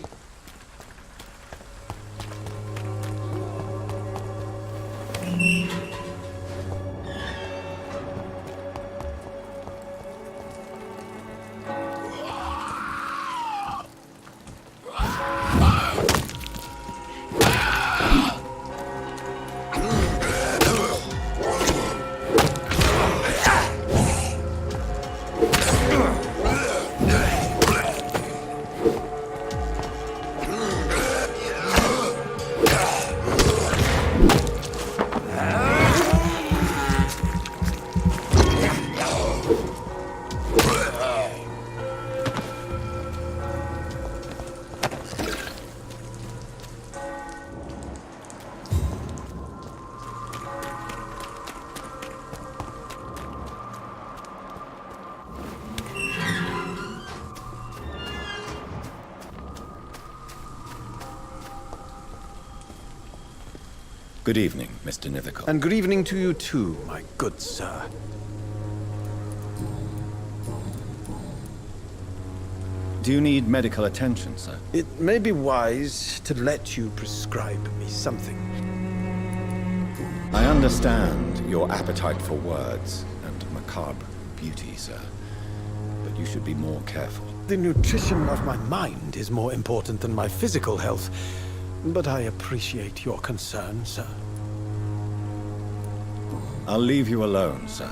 Good evening, Mr. Nithicott. And good evening to you too, my good sir. Do you need medical attention, sir? It may be wise to let you prescribe me something. I understand your appetite for words and macabre beauty, sir. But you should be more careful. The nutrition of my mind is more important than my physical health. But I appreciate your concern, sir. I'll leave you alone, sir.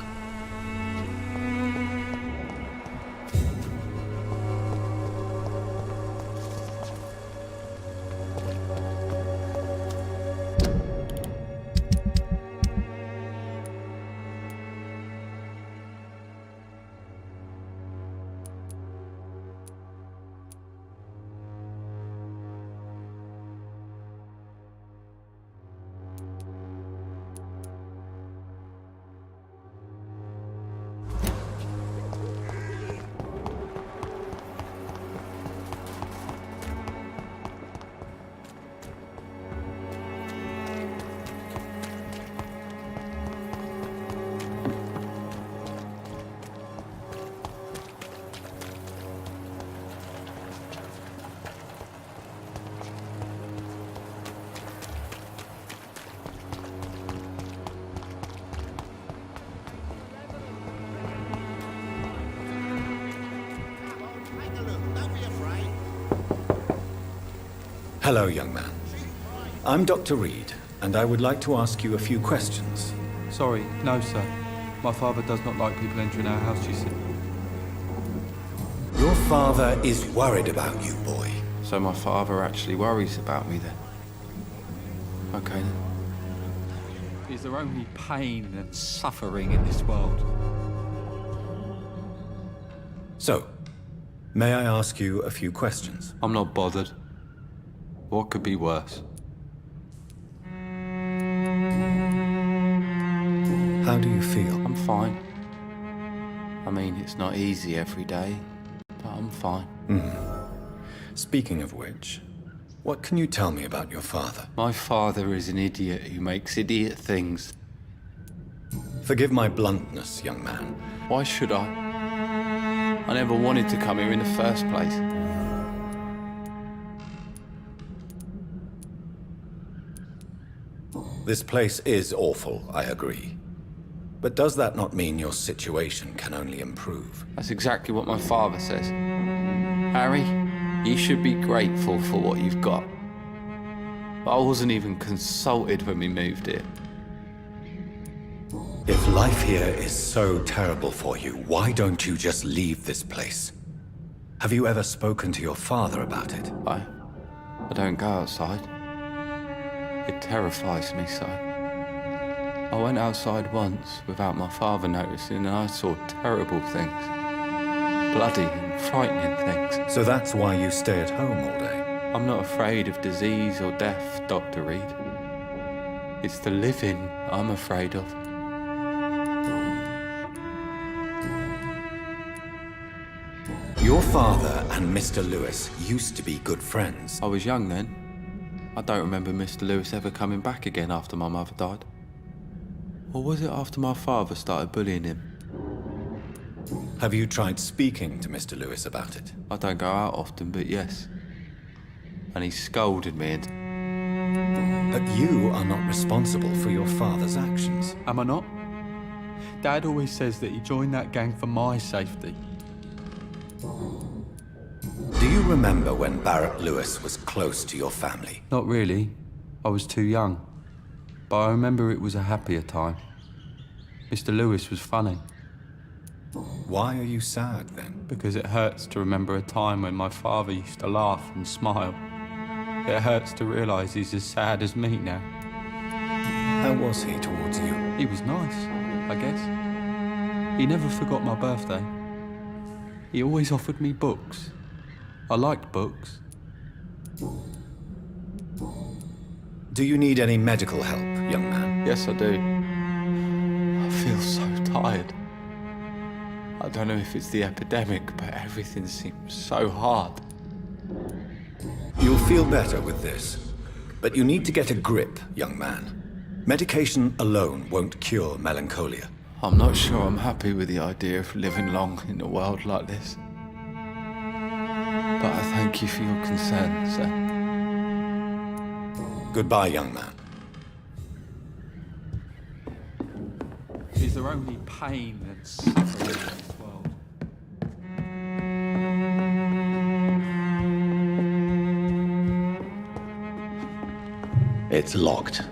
Hello, young man. I'm Dr. Reed, and I would like to ask you a few questions. Sorry, no, sir. My father does not like people entering our house, you see. Your father is worried about you, boy. So my father actually worries about me, then? Okay, then. Is there only pain and suffering in this world? So, may I ask you a few questions? I'm not bothered. What could be worse? How do you feel? I'm fine. I mean, it's not easy every day, but I'm fine. Speaking of which, what can you tell me about your father? My father is an idiot who makes idiot things. Forgive my bluntness, young man. Why should I? I never wanted to come here in the first place. This place is awful, I agree. But does that not mean your situation can only improve? That's exactly what my father says. Harry, you should be grateful for what you've got. But I wasn't even consulted when we moved here. If life here is so terrible for you, why don't you just leave this place? Have you ever spoken to your father about it? I don't go outside. It terrifies me so. I went outside once without my father noticing and I saw terrible things. Bloody and frightening things. So that's why you stay at home all day? I'm not afraid of disease or death, Dr. Reed. It's the living I'm afraid of. Your father and Mr. Lewis used to be good friends. I was young then. I don't remember Mr. Lewis ever coming back again after my mother died. Or was it after my father started bullying him? Have you tried speaking to Mr. Lewis about it? I don't go out often, but yes. And he scolded me and... But you are not responsible for your father's actions. Am I not? Dad always says that he joined that gang for my safety. Do you remember when Barrett Lewis was close to your family? Not really. I was too young. But I remember it was a happier time. Mr. Lewis was funny. Why are you sad then? Because it hurts to remember a time when my father used to laugh and smile. It hurts to realise he's as sad as me now. How was he towards you? He was nice, I guess. He never forgot my birthday. He always offered me books. I liked books. Do you need any medical help, young man? Yes, I do. I feel so tired. I don't know if it's the epidemic, but everything seems so hard. You'll feel better with this. But you need to get a grip, young man. Medication alone won't cure melancholia. I'm not sure I'm happy with the idea of living long in a world like this. But I thank you for your concern, sir. Goodbye, young man. Is there only pain and suffering in this world? It's locked.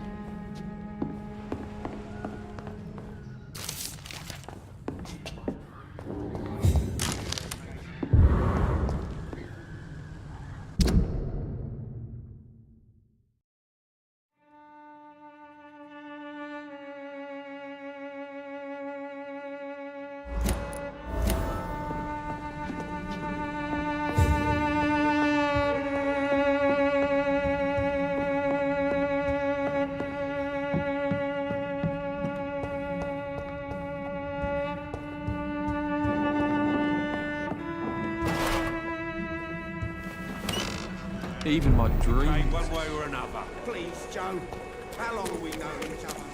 Even my dreams. One way or another. Please, Joe. How long have we known each other?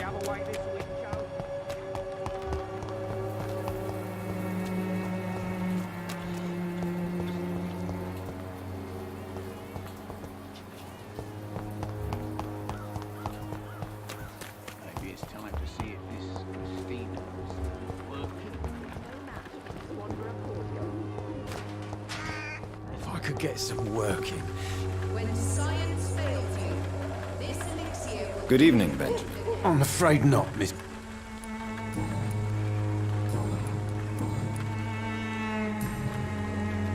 other way this week, Joe? Maybe it's time to see if this Stevens working. If I could get some working. When science fails you, this elixir will... Good evening, Benjamin. I'm afraid not, Miss...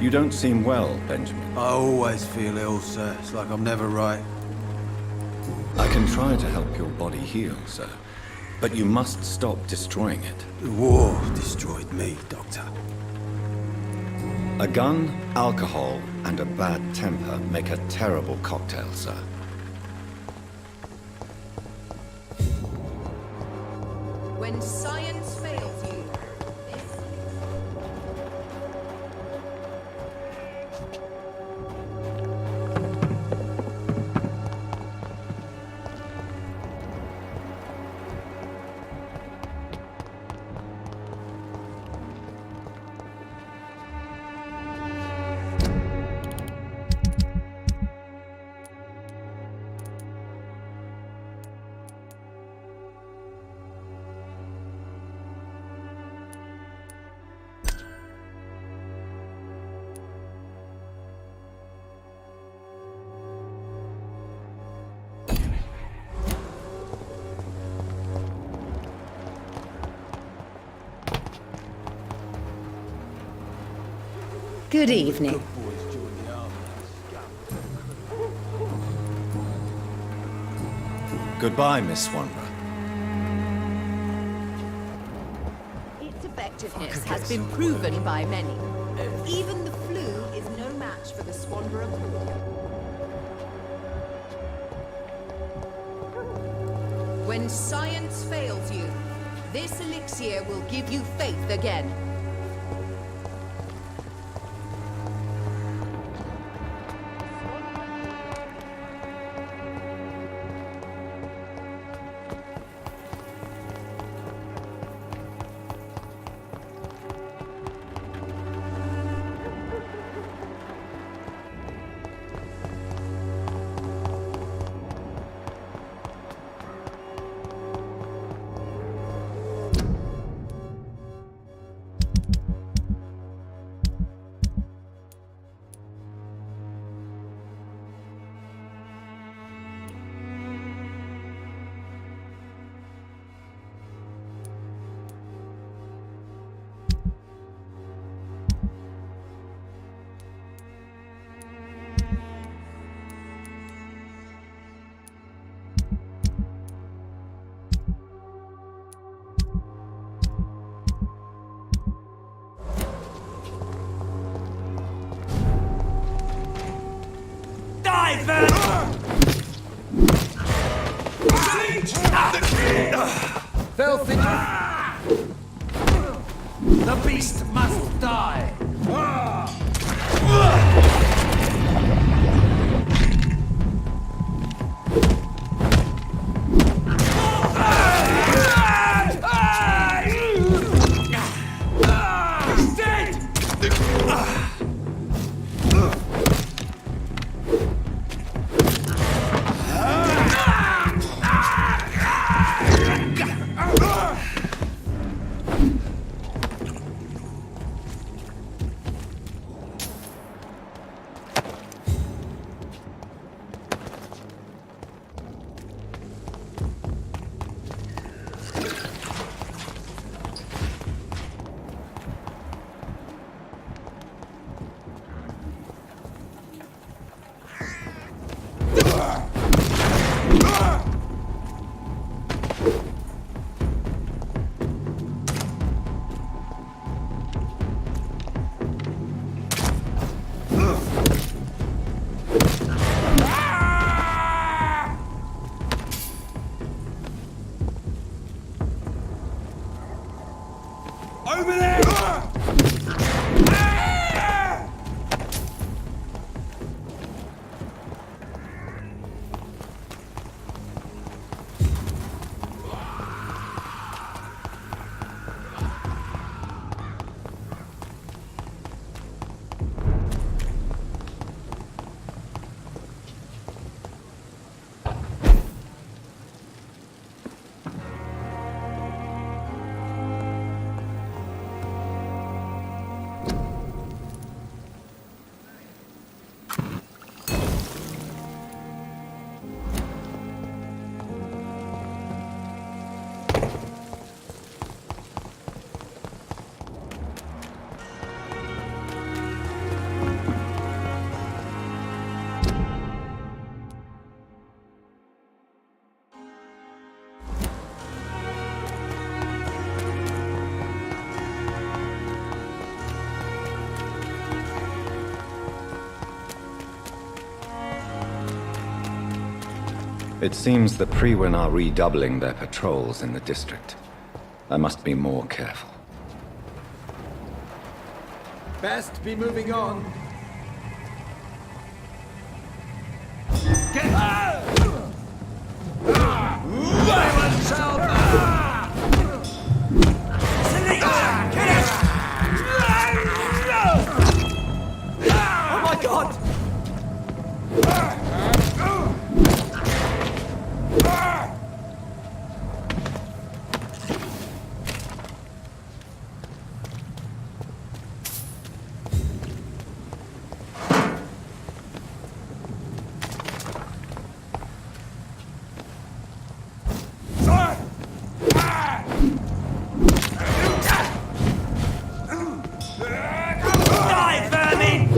You don't seem well, Benjamin. I always feel ill, sir. It's like I'm never right. I can try to help your body heal, sir. But you must stop destroying it. The war destroyed me, Doctor. A gun, alcohol, and a bad temper make a terrible cocktail, sir. When science fails you, Good evening. Goodbye, Miss Swanborough. its effectiveness has been proven by many. Even the flu is no match for the Swanborough cordial. When science fails you, this elixir will give you faith again. Filthy! The beast must die! He's dead! It seems the Priwen are redoubling their patrols in the district. I must be more careful. Best be moving on. Oh my god! Die, vermin!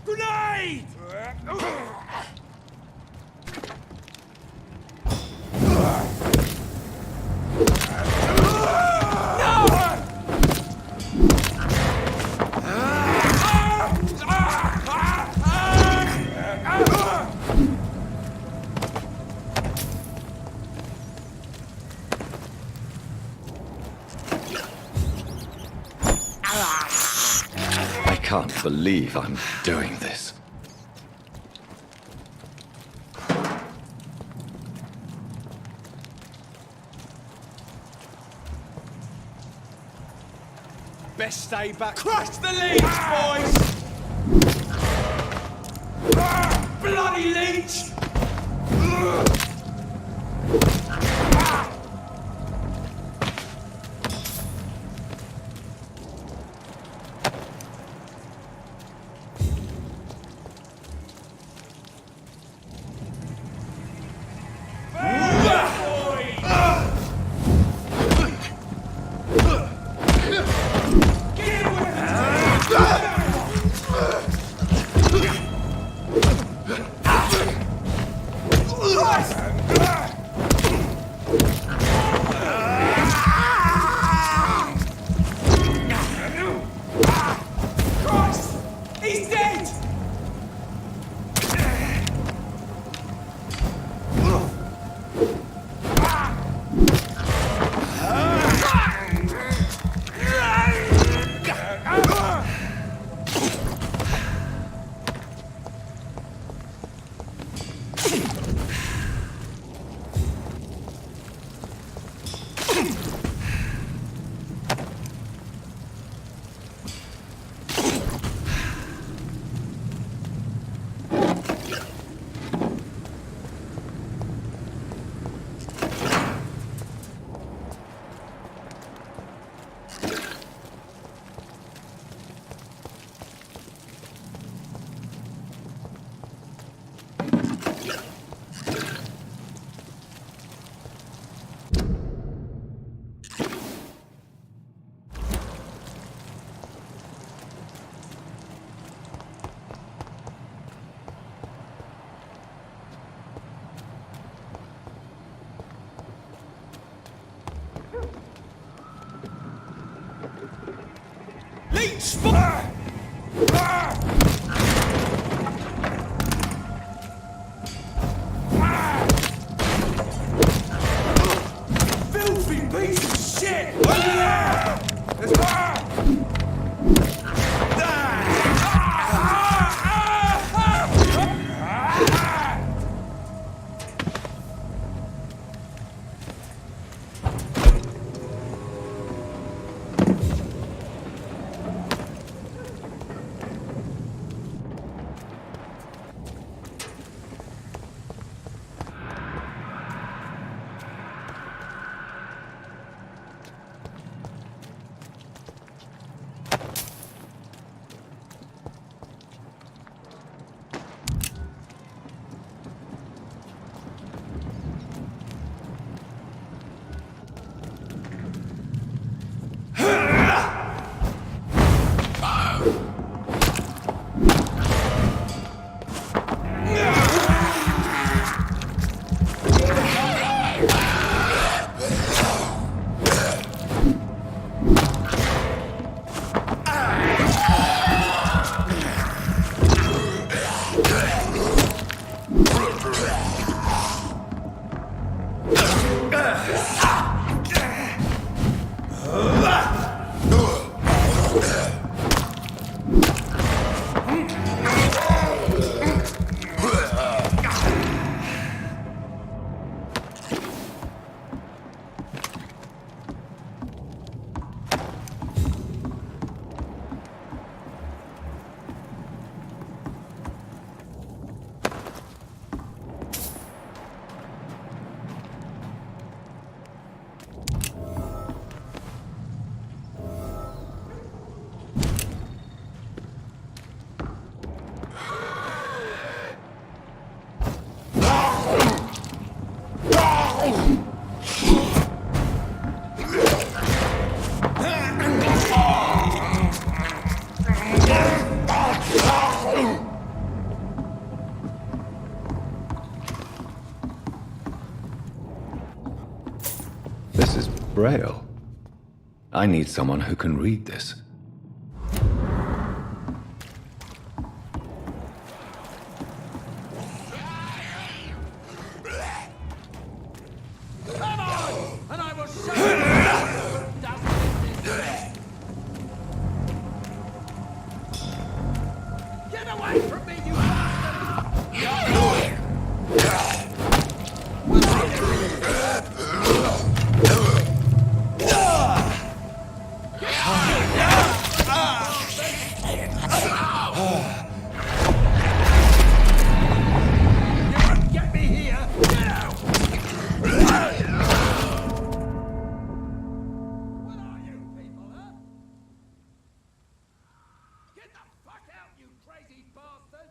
Grenade! I can't believe I'm doing this. Best stay back. Crush the leech, boys! Bloody leech! Christ! He's dead! Leech spot! Filthy piece of shit! Braille. I need someone who can read this. Come on, and I will show you who does business. Get away from me, you Get me here! Get out! What are you people, huh? Get the fuck out, you crazy bastard!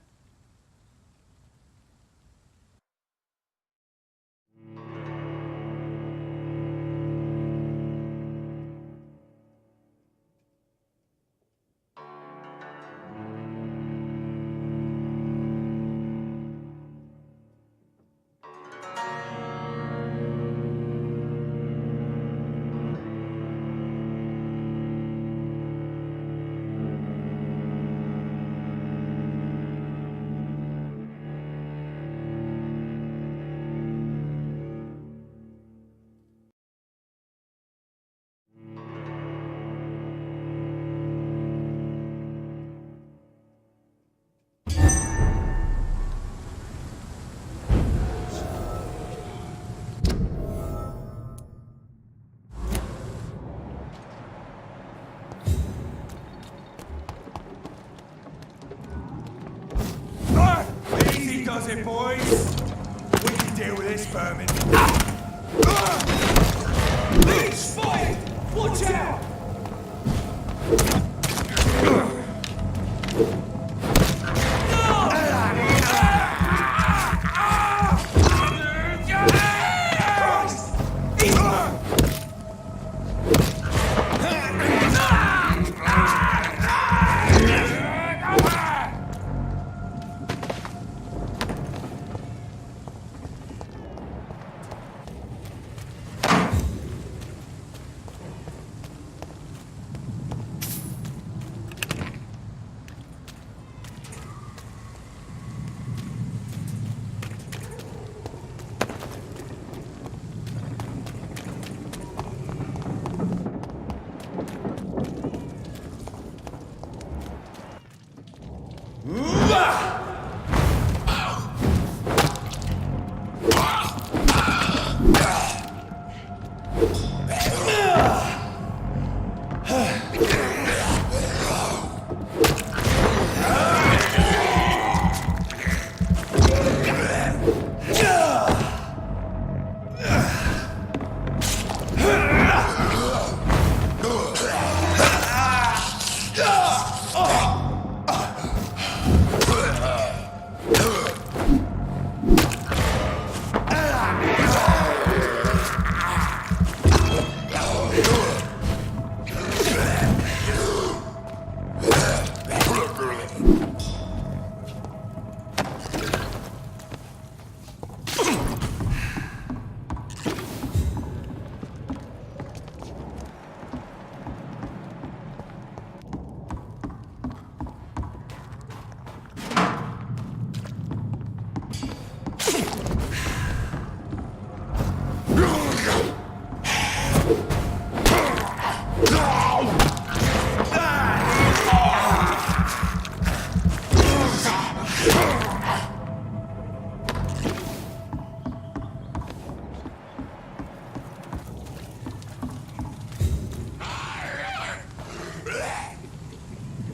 Easy does it, boys. We can deal with this vermin. Leech fight! Watch out!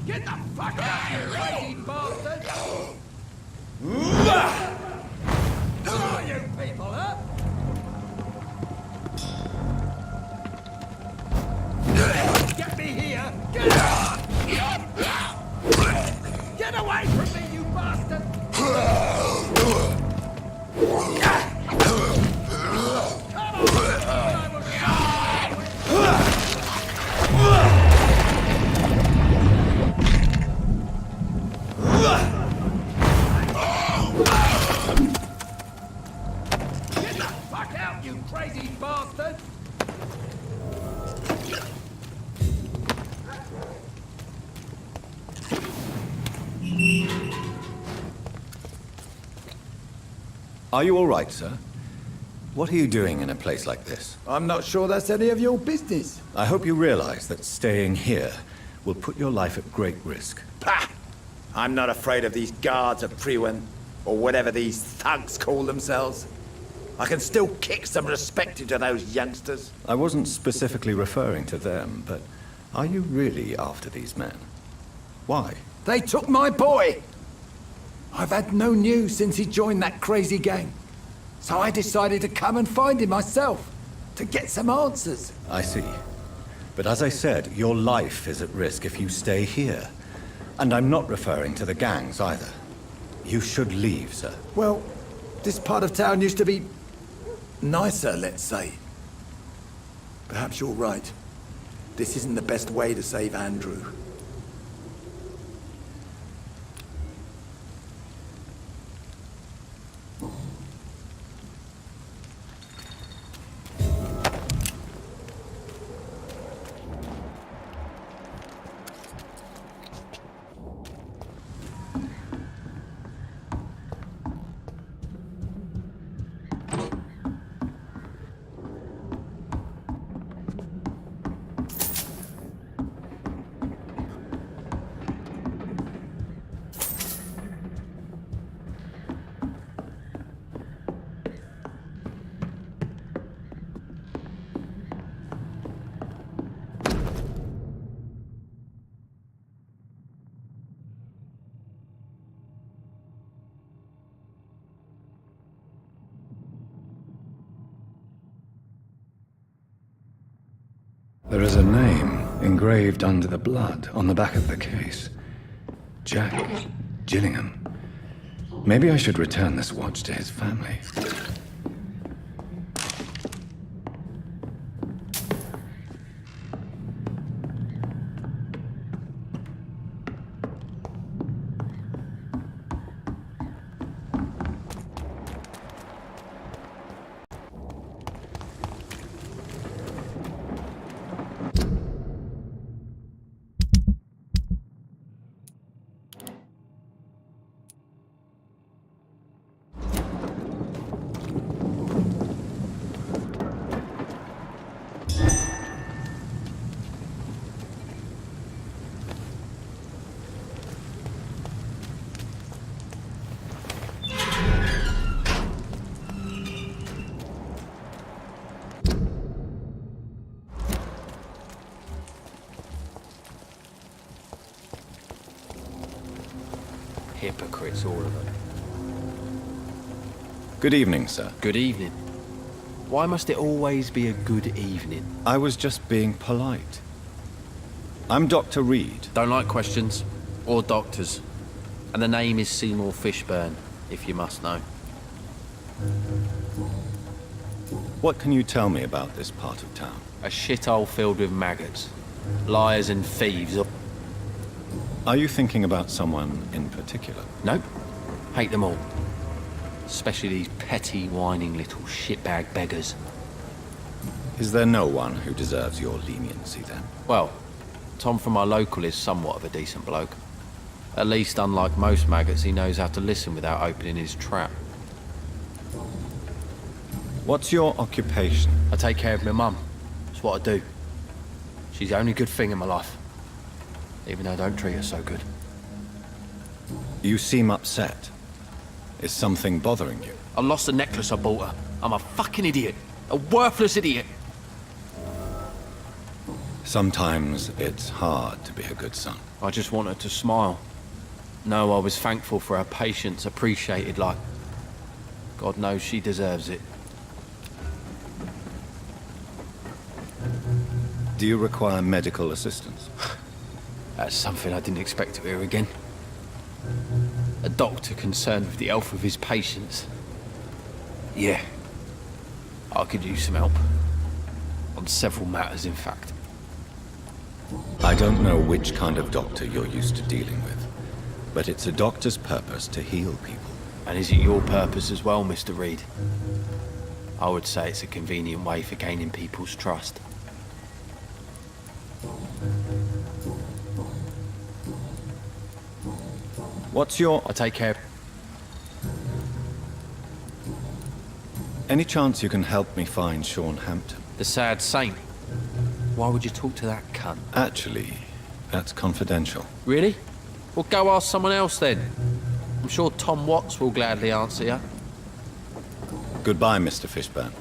Get the fuck out, you crazy bastard! What are you people, huh? Get me here! Get out! Get away from me, you bastard! Get the fuck out, you crazy bastard! Are you all right, sir? What are you doing in a place like this? I'm not sure that's any of your business. I hope you realize that staying here will put your life at great risk. Pah! I'm not afraid of these guards of Priwen, or whatever these thugs call themselves. I can still kick some respect into those youngsters. I wasn't specifically referring to them, but are you really after these men? Why? They took my boy! I've had no news since he joined that crazy gang. So I decided to come and find him myself, to get some answers. I see. But as I said, your life is at risk if you stay here. And I'm not referring to the gangs either. You should leave, sir. Well, this part of town used to be nicer, let's say. Perhaps you're right. This isn't the best way to save Andrew. There is a name engraved under the blood on the back of the case. Jack Gillingham. Maybe I should return this watch to his family. Hypocrites, all of them. Good evening, sir. Good evening. Why must it always be a good evening? I was just being polite. I'm Dr. Reed. Don't like questions. Or doctors. And the name is Seymour Fishburne, if you must know. What can you tell me about this part of town? A shithole filled with maggots. Liars and thieves. Are you thinking about someone in particular? Nope. Hate them all. Especially these petty, whining little shitbag beggars. Is there no one who deserves your leniency, then? Well, Tom from our local is somewhat of a decent bloke. At least, unlike most maggots, he knows how to listen without opening his trap. What's your occupation? I take care of my mum. That's what I do. She's the only good thing in my life. Even though I don't treat her so good. You seem upset. Is something bothering you? I lost the necklace I bought her. I'm a fucking idiot. A worthless idiot. Sometimes it's hard to be a good son. I just want her to smile. No, I was thankful for her patience, appreciated like... God knows she deserves it. Do you require medical assistance? That's something I didn't expect to hear again. A doctor concerned with the health of his patients. Yeah. I could use some help. On several matters, in fact. I don't know which kind of doctor you're used to dealing with, but it's a doctor's purpose to heal people. And is it your purpose as well, Mr. Reed? I would say it's a convenient way for gaining people's trust. What's your... I take care... Any chance you can help me find Sean Hampton? The sad saint. Why would you talk to that cunt? Actually, that's confidential. Really? Well, go ask someone else then. I'm sure Tom Watts will gladly answer you. Goodbye, Mr. Fishburne.